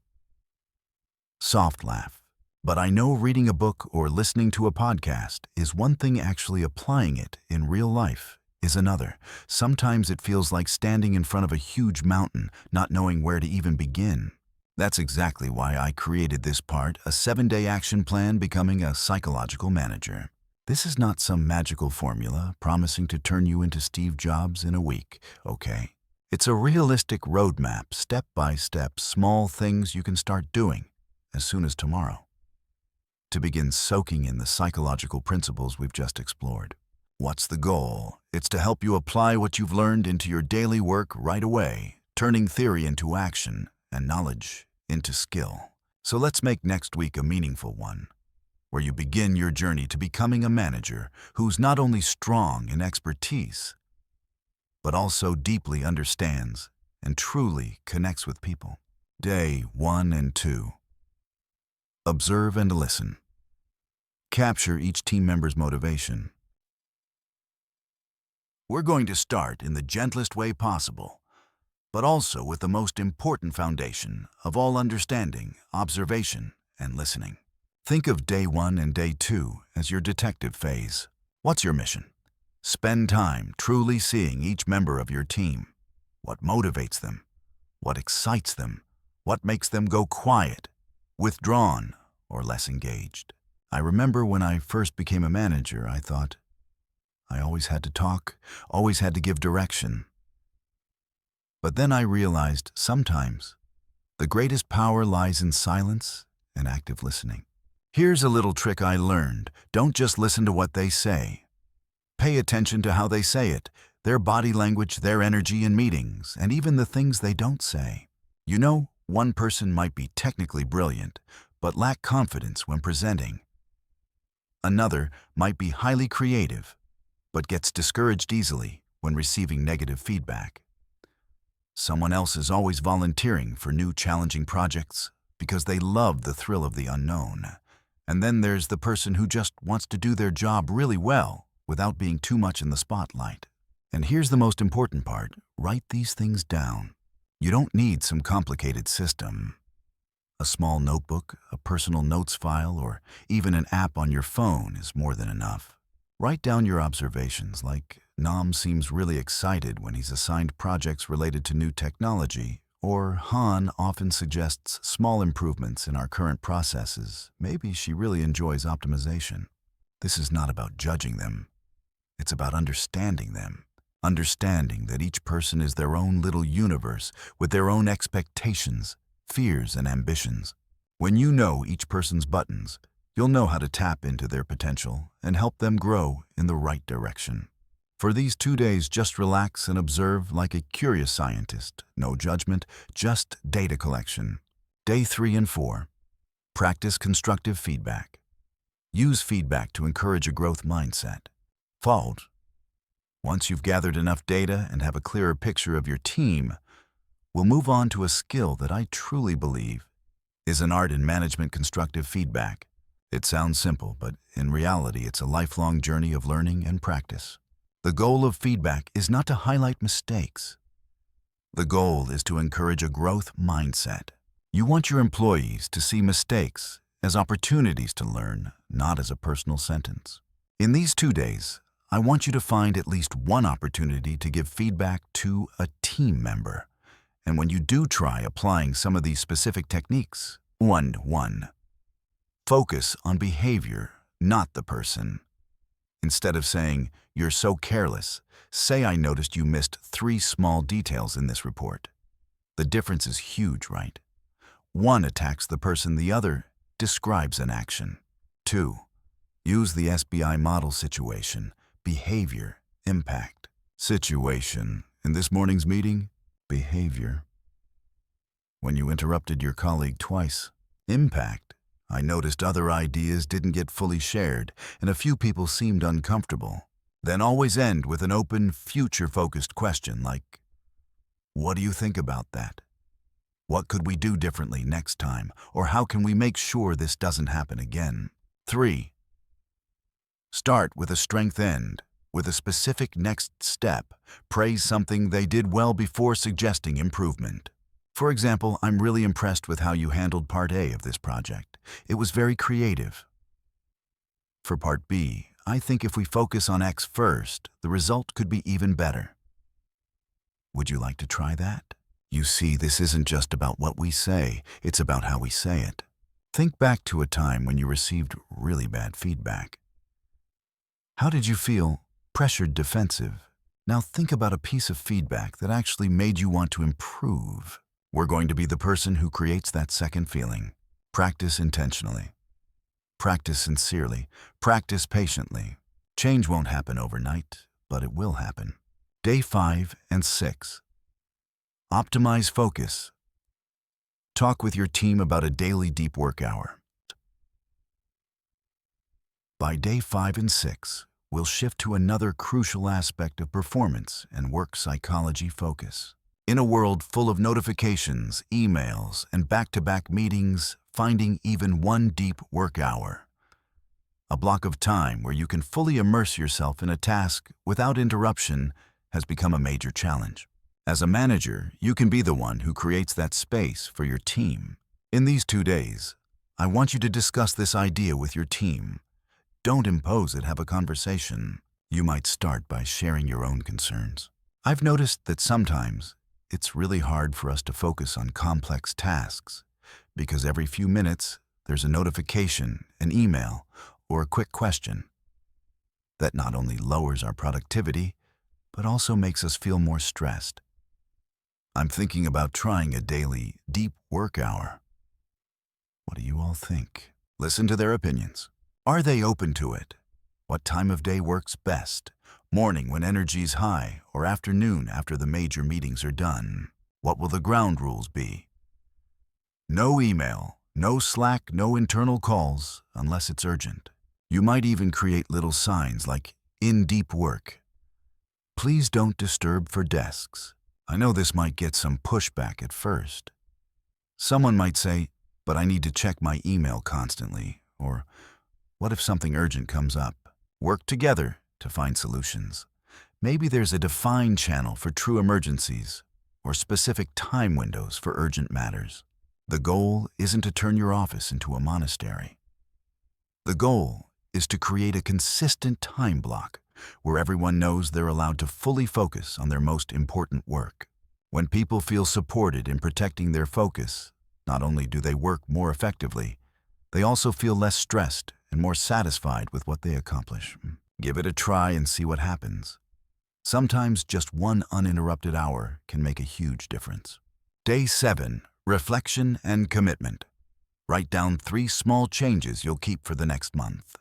Soft laugh. But I know reading a book or listening to a podcast is one thing, actually applying it in real life is another. Sometimes it feels like standing in front of a huge mountain, not knowing where to even begin. That's exactly why I created this part, a 7-day action plan becoming a psychological manager. This is not some magical formula promising to turn you into Steve Jobs in a week, okay? It's a realistic roadmap, step by step, small things you can start doing as soon as tomorrow, to begin soaking in the psychological principles we've just explored. What's the goal? It's to help you apply what you've learned into your daily work right away, turning theory into action and knowledge into skill. So let's make next week a meaningful one, where you begin your journey to becoming a manager who's not only strong in expertise, but also deeply understands and truly connects with people. Day 1 and 2. Observe and listen. Capture each team member's motivation. We're going to start in the gentlest way possible, but also with the most important foundation of all: understanding, observation, and listening. Think of day 1 and day 2 as your detective phase. What's your mission? Spend time truly seeing each member of your team. What motivates them? What excites them? What makes them go quiet, withdrawn, or less engaged? I remember when I first became a manager, I thought I always had to talk, always had to give direction. But then I realized sometimes the greatest power lies in silence and active listening. Here's a little trick I learned. Don't just listen to what they say. Pay attention to how they say it, their body language, their energy in meetings, and even the things they don't say. You know, one person might be technically brilliant, but lack confidence when presenting. Another might be highly creative, but gets discouraged easily when receiving negative feedback. Someone else is always volunteering for new challenging projects because they love the thrill of the unknown. And then there's the person who just wants to do their job really well without being too much in the spotlight. And here's the most important part: write these things down. You don't need some complicated system. A small notebook, a personal notes file, or even an app on your phone is more than enough. Write down your observations, like Nam seems really excited when he's assigned projects related to new technology, or Han often suggests small improvements in our current processes. Maybe she really enjoys optimization. This is not about judging them. It's about understanding them. Understanding that each person is their own little universe with their own expectations, fears, and ambitions. When you know each person's buttons, you'll know how to tap into their potential and help them grow in the right direction. For these 2 days, just relax and observe like a curious scientist. No judgment, just data collection. Day 3 and 4. Practice constructive feedback. Use feedback to encourage a growth mindset. Fold. Once you've gathered enough data and have a clearer picture of your team, we'll move on to a skill that I truly believe is an art in management: constructive feedback. It sounds simple, but in reality, it's a lifelong journey of learning and practice. The goal of feedback is not to highlight mistakes. The goal is to encourage a growth mindset. You want your employees to see mistakes as opportunities to learn, not as a personal sentence. In these 2 days, I want you to find at least one opportunity to give feedback to a team member. And when you do try applying some of these specific techniques, 1. Focus on behavior, not the person. Instead of saying, "You're so careless," say, "I noticed you missed 3 small details in this report." The difference is huge, right? One attacks the person, the other describes an action. 2. Use the SBI model: situation, behavior, impact. Situation. In this morning's meeting, behavior. When you interrupted your colleague twice, impact. I noticed other ideas didn't get fully shared, and a few people seemed uncomfortable. Then always end with an open, future-focused question like, "What do you think about that? What could we do differently next time? Or how can we make sure this doesn't happen again?" 3. Start with a strength end, with a specific next step. Praise something they did well before suggesting improvement. For example, "I'm really impressed with how you handled part A of this project. It was very creative." For part B, "I think if we focus on X first, the result could be even better. Would you like to try that?" You see, this isn't just about what we say, it's about how we say it. Think back to a time when you received really bad feedback. How did you feel? Pressured, defensive. Now think about a piece of feedback that actually made you want to improve. We're going to be the person who creates that second feeling. Practice intentionally. Practice sincerely. Practice patiently. Change won't happen overnight, but it will happen. Day 5 and 6. Optimize focus. Talk with your team about a daily deep work hour. By day 5 and 6, we'll shift to another crucial aspect of performance and work psychology: focus. In a world full of notifications, emails, and back-to-back meetings, finding even one deep work hour, a block of time where you can fully immerse yourself in a task without interruption, has become a major challenge. As a manager, you can be the one who creates that space for your team. In these 2 days, I want you to discuss this idea with your team. Don't impose it, have a conversation. You might start by sharing your own concerns. I've noticed that sometimes it's really hard for us to focus on complex tasks because every few minutes there's a notification, an email, or a quick question. That not only lowers our productivity, but also makes us feel more stressed. I'm thinking about trying a daily deep work hour. What do you all think? Listen to their opinions. Are they open to it? What time of day works best? Morning when energy's high, or afternoon after the major meetings are done? What will the ground rules be? No email, no Slack, no internal calls unless it's urgent. You might even create little signs like "In deep work." Please don't disturb for desks. I know this might get some pushback at first. Someone might say, "But I need to check my email constantly," or "What if something urgent comes up?" Work together to find solutions. Maybe there's a defined channel for true emergencies or specific time windows for urgent matters. The goal isn't to turn your office into a monastery. The goal is to create a consistent time block where everyone knows they're allowed to fully focus on their most important work. When people feel supported in protecting their focus, not only do they work more effectively, they also feel less stressed and more satisfied with what they accomplish. Give it a try and see what happens. Sometimes just one uninterrupted hour can make a huge difference. Day 7, Reflection and Commitment. Write down 3 small changes you'll keep for the next month.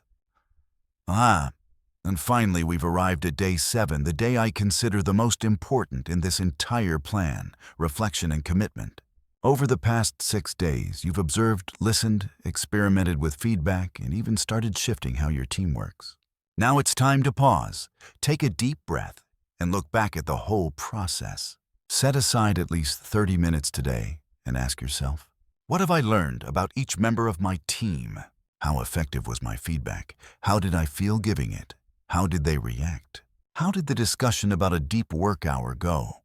And finally, we've arrived at day 7, the day I consider the most important in this entire plan, reflection and commitment. Over the past 6 days, you've observed, listened, experimented with feedback, and even started shifting how your team works. Now it's time to pause, take a deep breath, and look back at the whole process. Set aside at least 30 minutes today and ask yourself, what have I learned about each member of my team? How effective was my feedback? How did I feel giving it? How did they react? How did the discussion about a deep work hour go?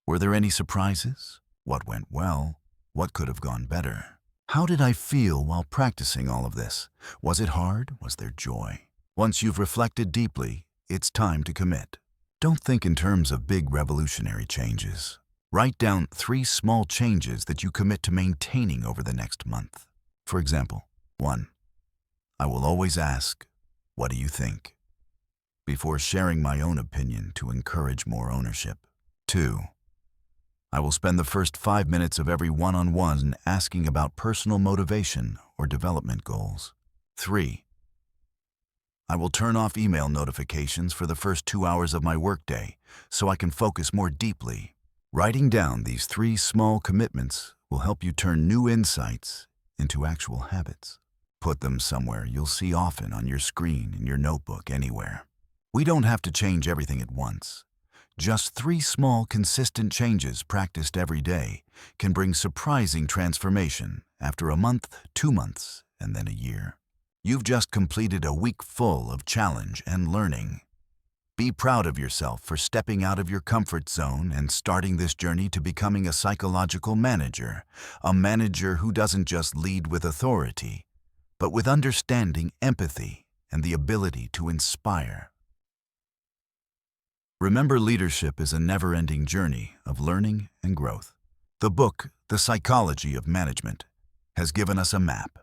Were there any surprises? What went well? What could have gone better? How did I feel while practicing all of this? Was it hard? Was there joy? Once you've reflected deeply, it's time to commit. Don't think in terms of big revolutionary changes. Write down 3 small changes that you commit to maintaining over the next month. For example, 1. I will always ask, "What do you think?" before sharing my own opinion to encourage more ownership. 2. I will spend the first 5 minutes of every one-on-one asking about personal motivation or development goals. 3. I will turn off email notifications for the first 2 hours of my workday so I can focus more deeply. Writing down these 3 small commitments will help you turn new insights into actual habits. Put them somewhere you'll see often on your screen, in your notebook, anywhere. We don't have to change everything at once. Just 3 small, consistent changes practiced every day can bring surprising transformation after a month, 2 months, and then a year. You've just completed a week full of challenge and learning. Be proud of yourself for stepping out of your comfort zone and starting this journey to becoming a psychological manager, a manager who doesn't just lead with authority, but with understanding, empathy, and the ability to inspire. Remember, leadership is a never-ending journey of learning and growth. The book, The Psychology of Management, has given us a map,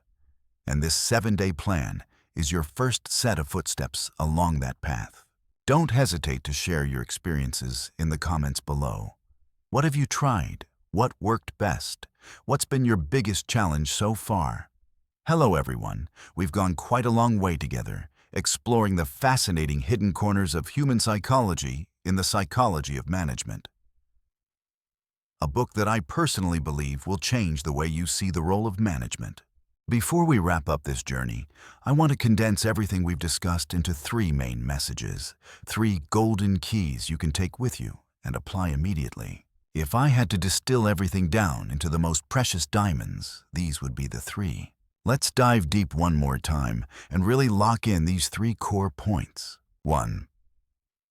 and this 7-day plan is your first set of footsteps along that path. Don't hesitate to share your experiences in the comments below. What have you tried? What worked best? What's been your biggest challenge so far? Hello everyone, we've gone quite a long way together, exploring the fascinating hidden corners of human psychology in The Psychology of Management. A book that I personally believe will change the way you see the role of management. Before we wrap up this journey, I want to condense everything we've discussed into 3 main messages, 3 golden keys you can take with you and apply immediately. If I had to distill everything down into the most precious diamonds, these would be the 3. Let's dive deep one more time and really lock in these 3 core points. 1.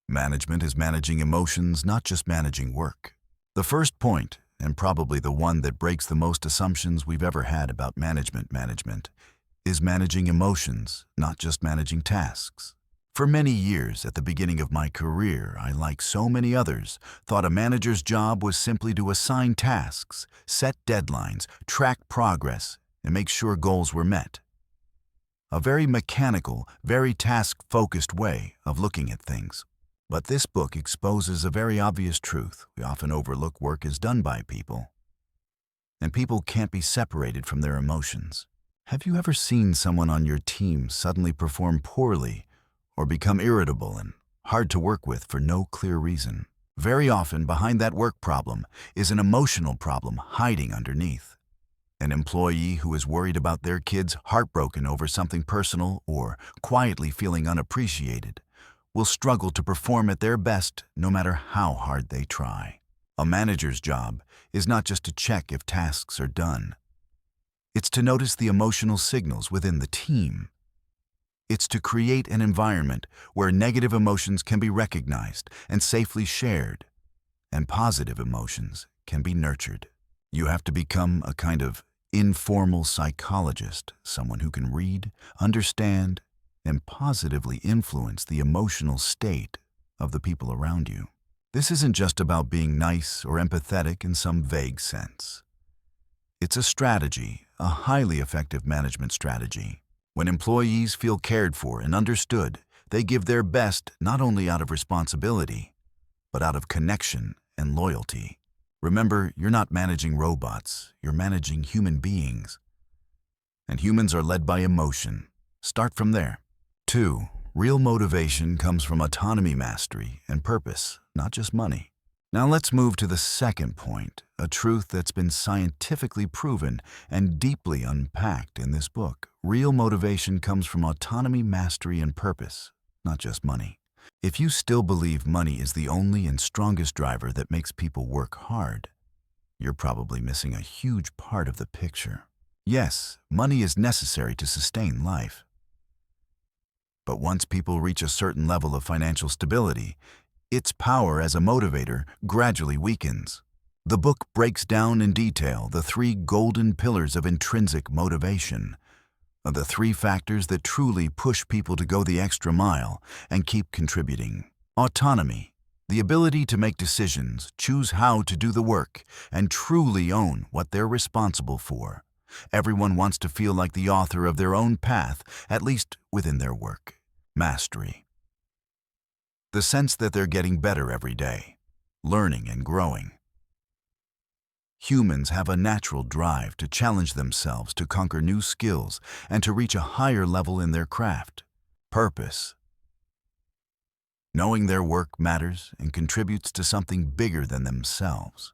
Management is managing emotions, not just managing work. The first point, and probably the one that breaks the most assumptions we've ever had about management, is managing emotions, not just managing tasks. For many years at the beginning of my career, I, like so many others, thought a manager's job was simply to assign tasks, set deadlines, track progress, and make sure goals were met. A very mechanical, very task-focused way of looking at things. But this book exposes a very obvious truth. We often overlook work is done by people, and people can't be separated from their emotions. Have you ever seen someone on your team suddenly perform poorly or become irritable and hard to work with for no clear reason? Very often behind that work problem is an emotional problem hiding underneath. An employee who is worried about their kids heartbroken over something personal or quietly feeling unappreciated will struggle to perform at their best no matter how hard they try. A manager's job is not just to check if tasks are done. It's to notice the emotional signals within the team. It's to create an environment where negative emotions can be recognized and safely shared, and positive emotions can be nurtured. You have to become a kind of informal psychologist, someone who can read, understand, and positively influence the emotional state of the people around you. This isn't just about being nice or empathetic in some vague sense. It's a strategy, a highly effective management strategy. When employees feel cared for and understood, they give their best not only out of responsibility, but out of connection and loyalty. Remember, you're not managing robots, you're managing human beings. And humans are led by emotion. Start from there. 2. Real motivation comes from autonomy, mastery, and purpose, not just money. Now let's move to the second point, a truth that's been scientifically proven and deeply unpacked in this book. Real motivation comes from autonomy, mastery, and purpose, not just money. If you still believe money is the only and strongest driver that makes people work hard, you're probably missing a huge part of the picture. Yes, money is necessary to sustain life. But once people reach a certain level of financial stability, its power as a motivator gradually weakens. The book breaks down in detail the 3 golden pillars of intrinsic motivation, the 3 factors that truly push people to go the extra mile and keep contributing. Autonomy, the ability to make decisions, choose how to do the work, and truly own what they're responsible for. Everyone wants to feel like the author of their own path, at least within their work. Mastery, the sense that they're getting better every day, learning and growing. Humans have a natural drive to challenge themselves, to conquer new skills, and to reach a higher level in their craft. Purpose, knowing their work matters and contributes to something bigger than themselves.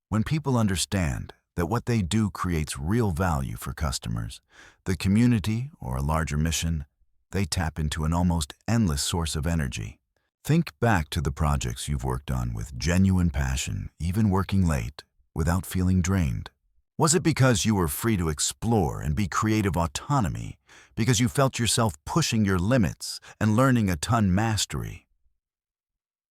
When people understand that what they do creates real value for customers, the community, or a larger mission, they tap into an almost endless source of energy. Think back to the projects you've worked on with genuine passion, even working late, without feeling drained. Was it because you were free to explore and be creative autonomy, because you felt yourself pushing your limits and learning a ton mastery?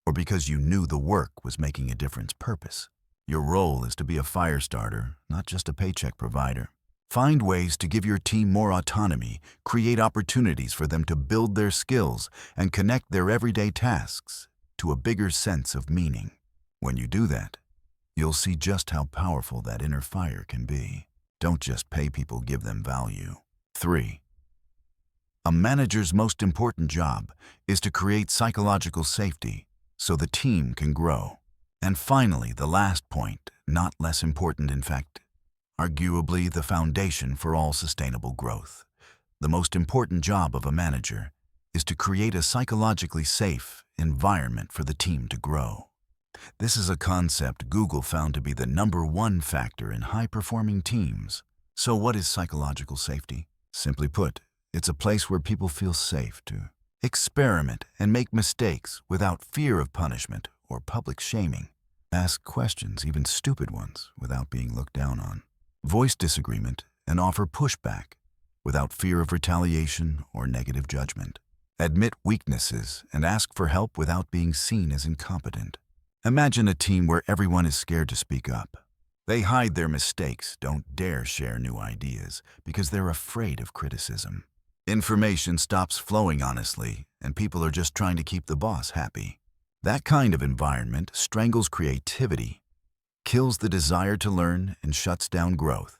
Or because you knew the work was making a difference? Purpose. Your role is to be a fire starter, not just a paycheck provider. Find ways to give your team more autonomy, create opportunities for them to build their skills, and connect their everyday tasks to a bigger sense of meaning. When you do that, you'll see just how powerful that inner fire can be. Don't just pay people, give them value. 3. A manager's most important job is to create psychological safety so the team can grow. And finally, the last point, not less important in fact, arguably the foundation for all sustainable growth. The most important job of a manager is to create a psychologically safe environment for the team to grow. This is a concept Google found to be the #1 factor in high-performing teams. So what is psychological safety? Simply put, it's a place where people feel safe to experiment and make mistakes without fear of punishment or public shaming. Ask questions, even stupid ones, without being looked down on. Voice disagreement and offer pushback without fear of retaliation or negative judgment. Admit weaknesses and ask for help without being seen as incompetent. Imagine a team where everyone is scared to speak up. They hide their mistakes, don't dare share new ideas because they're afraid of criticism. Information stops flowing honestly, and people are just trying to keep the boss happy. That kind of environment strangles creativity, kills the desire to learn, and shuts down growth.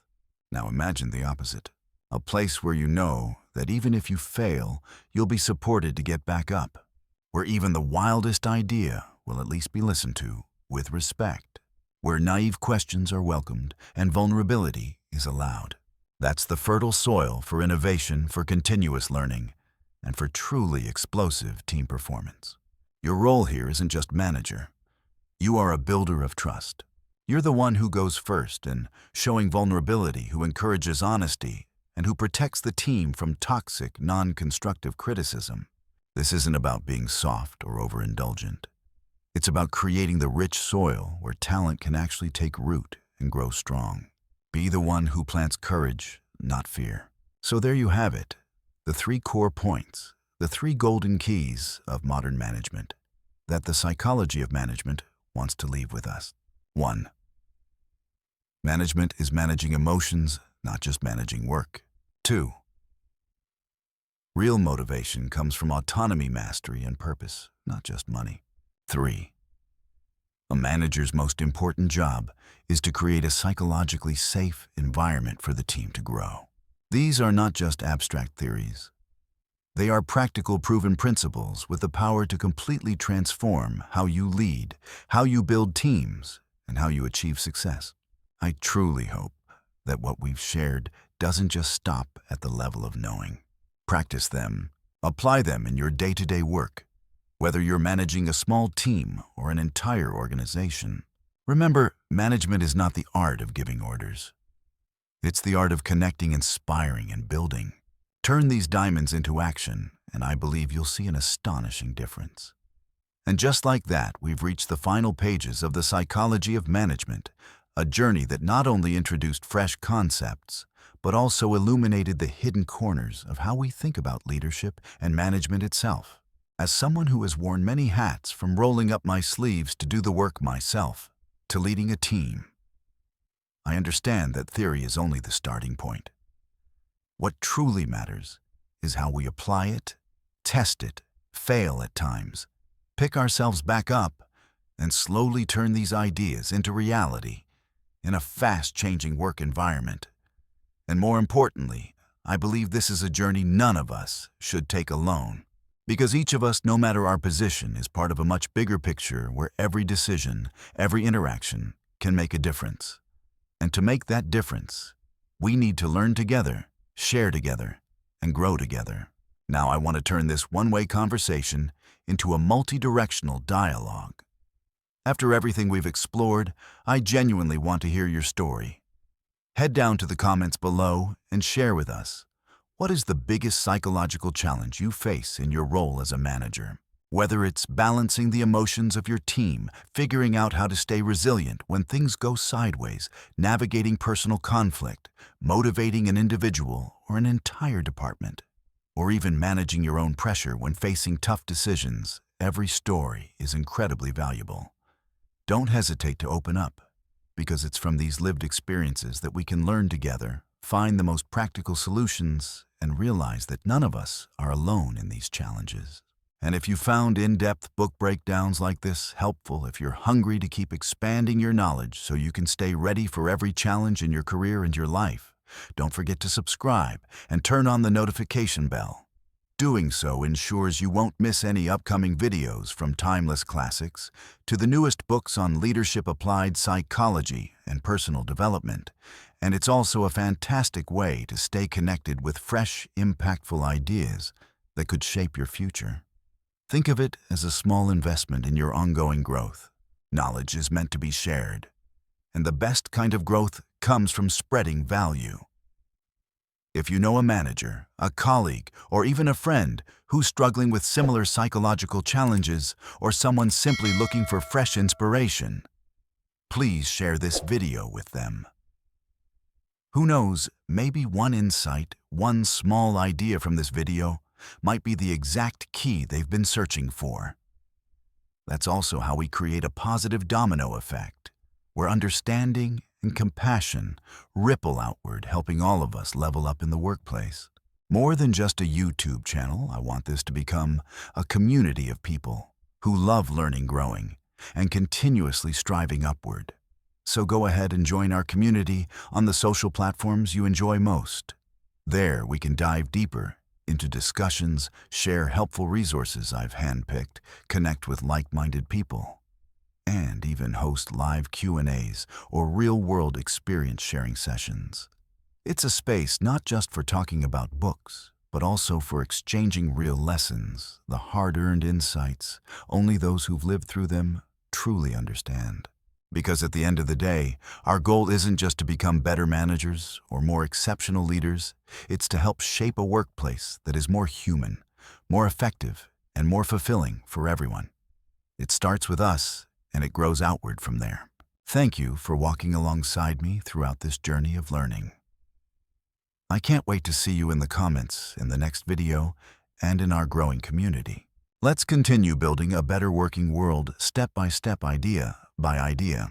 Now imagine the opposite. A place where you know that even if you fail, you'll be supported to get back up. Where even the wildest idea will at least be listened to with respect. Where naive questions are welcomed and vulnerability is allowed. That's the fertile soil for innovation, for continuous learning, and for truly explosive team performance. Your role here isn't just manager. You are a builder of trust. You're the one who goes first and showing vulnerability, who encourages honesty, and who protects the team from toxic, non-constructive criticism. This isn't about being soft or overindulgent. It's about creating the rich soil where talent can actually take root and grow strong. Be the one who plants courage, not fear. So there you have it, the 3 core points, the 3 golden keys of modern management that the psychology of management wants to leave with us. 1. Management is managing emotions, not just managing work. 2. Real motivation comes from autonomy, mastery, and purpose, not just money. 3. A manager's most important job is to create a psychologically safe environment for the team to grow. These are not just abstract theories. They are practical, proven principles with the power to completely transform how you lead, how you build teams, and how you achieve success. I truly hope that what we've shared doesn't just stop at the level of knowing. Practice them, apply them in your day-to-day work, whether you're managing a small team or an entire organization. Remember, management is not the art of giving orders. It's the art of connecting, inspiring, and building. Turn these diamonds into action, and I believe you'll see an astonishing difference. And just like that, we've reached the final pages of The Psychology of Management, a journey that not only introduced fresh concepts, but also illuminated the hidden corners of how we think about leadership and management itself. As someone who has worn many hats, from rolling up my sleeves to do the work myself, to leading a team, I understand that theory is only the starting point. What truly matters is how we apply it, test it, fail at times, pick ourselves back up, and slowly turn these ideas into reality in a fast-changing work environment. And more importantly, I believe this is a journey none of us should take alone, because each of us, no matter our position, is part of a much bigger picture where every decision, every interaction can make a difference. And to make that difference, we need to learn together, share together, and grow together. Now I want to turn this one-way conversation into a multi-directional dialogue. After everything we've explored, I genuinely want to hear your story. Head down to the comments below and share with us, what is the biggest psychological challenge you face in your role as a manager? Whether it's balancing the emotions of your team, figuring out how to stay resilient when things go sideways, navigating personal conflict, motivating an individual or an entire department, or even managing your own pressure when facing tough decisions, every story is incredibly valuable. Don't hesitate to open up, because it's from these lived experiences that we can learn together, find the most practical solutions, and realize that none of us are alone in these challenges. And if you found in-depth book breakdowns like this helpful, if you're hungry to keep expanding your knowledge so you can stay ready for every challenge in your career and your life, don't forget to subscribe and turn on the notification bell. Doing so ensures you won't miss any upcoming videos, from timeless classics to the newest books on leadership, applied psychology, and personal development. And it's also a fantastic way to stay connected with fresh, impactful ideas that could shape your future. Think of it as a small investment in your ongoing growth. Knowledge is meant to be shared, and the best kind of growth comes from spreading value. If you know a manager, a colleague, or even a friend who's struggling with similar psychological challenges, or someone simply looking for fresh inspiration, please share this video with them. Who knows, maybe one insight, one small idea from this video might be the exact key they've been searching for. That's also how we create a positive domino effect, where understanding and compassion ripple outward, helping all of us level up in the workplace. More than just a YouTube channel, I want this to become a community of people who love learning, growing, and continuously striving upward. So go ahead and join our community on the social platforms you enjoy most. There we can dive deeper into discussions, share helpful resources I've handpicked, connect with like-minded people, and even host live Q&As or real-world experience sharing sessions. It's a space not just for talking about books, but also for exchanging real lessons, the hard-earned insights only those who've lived through them truly understand. Because at the end of the day, our goal isn't just to become better managers or more exceptional leaders, it's to help shape a workplace that is more human, more effective, and more fulfilling for everyone. It starts with us, and it grows outward from there. Thank you for walking alongside me throughout this journey of learning. I can't wait to see you in the comments in the next video and in our growing community. Let's continue building a better working world step by step, idea by idea.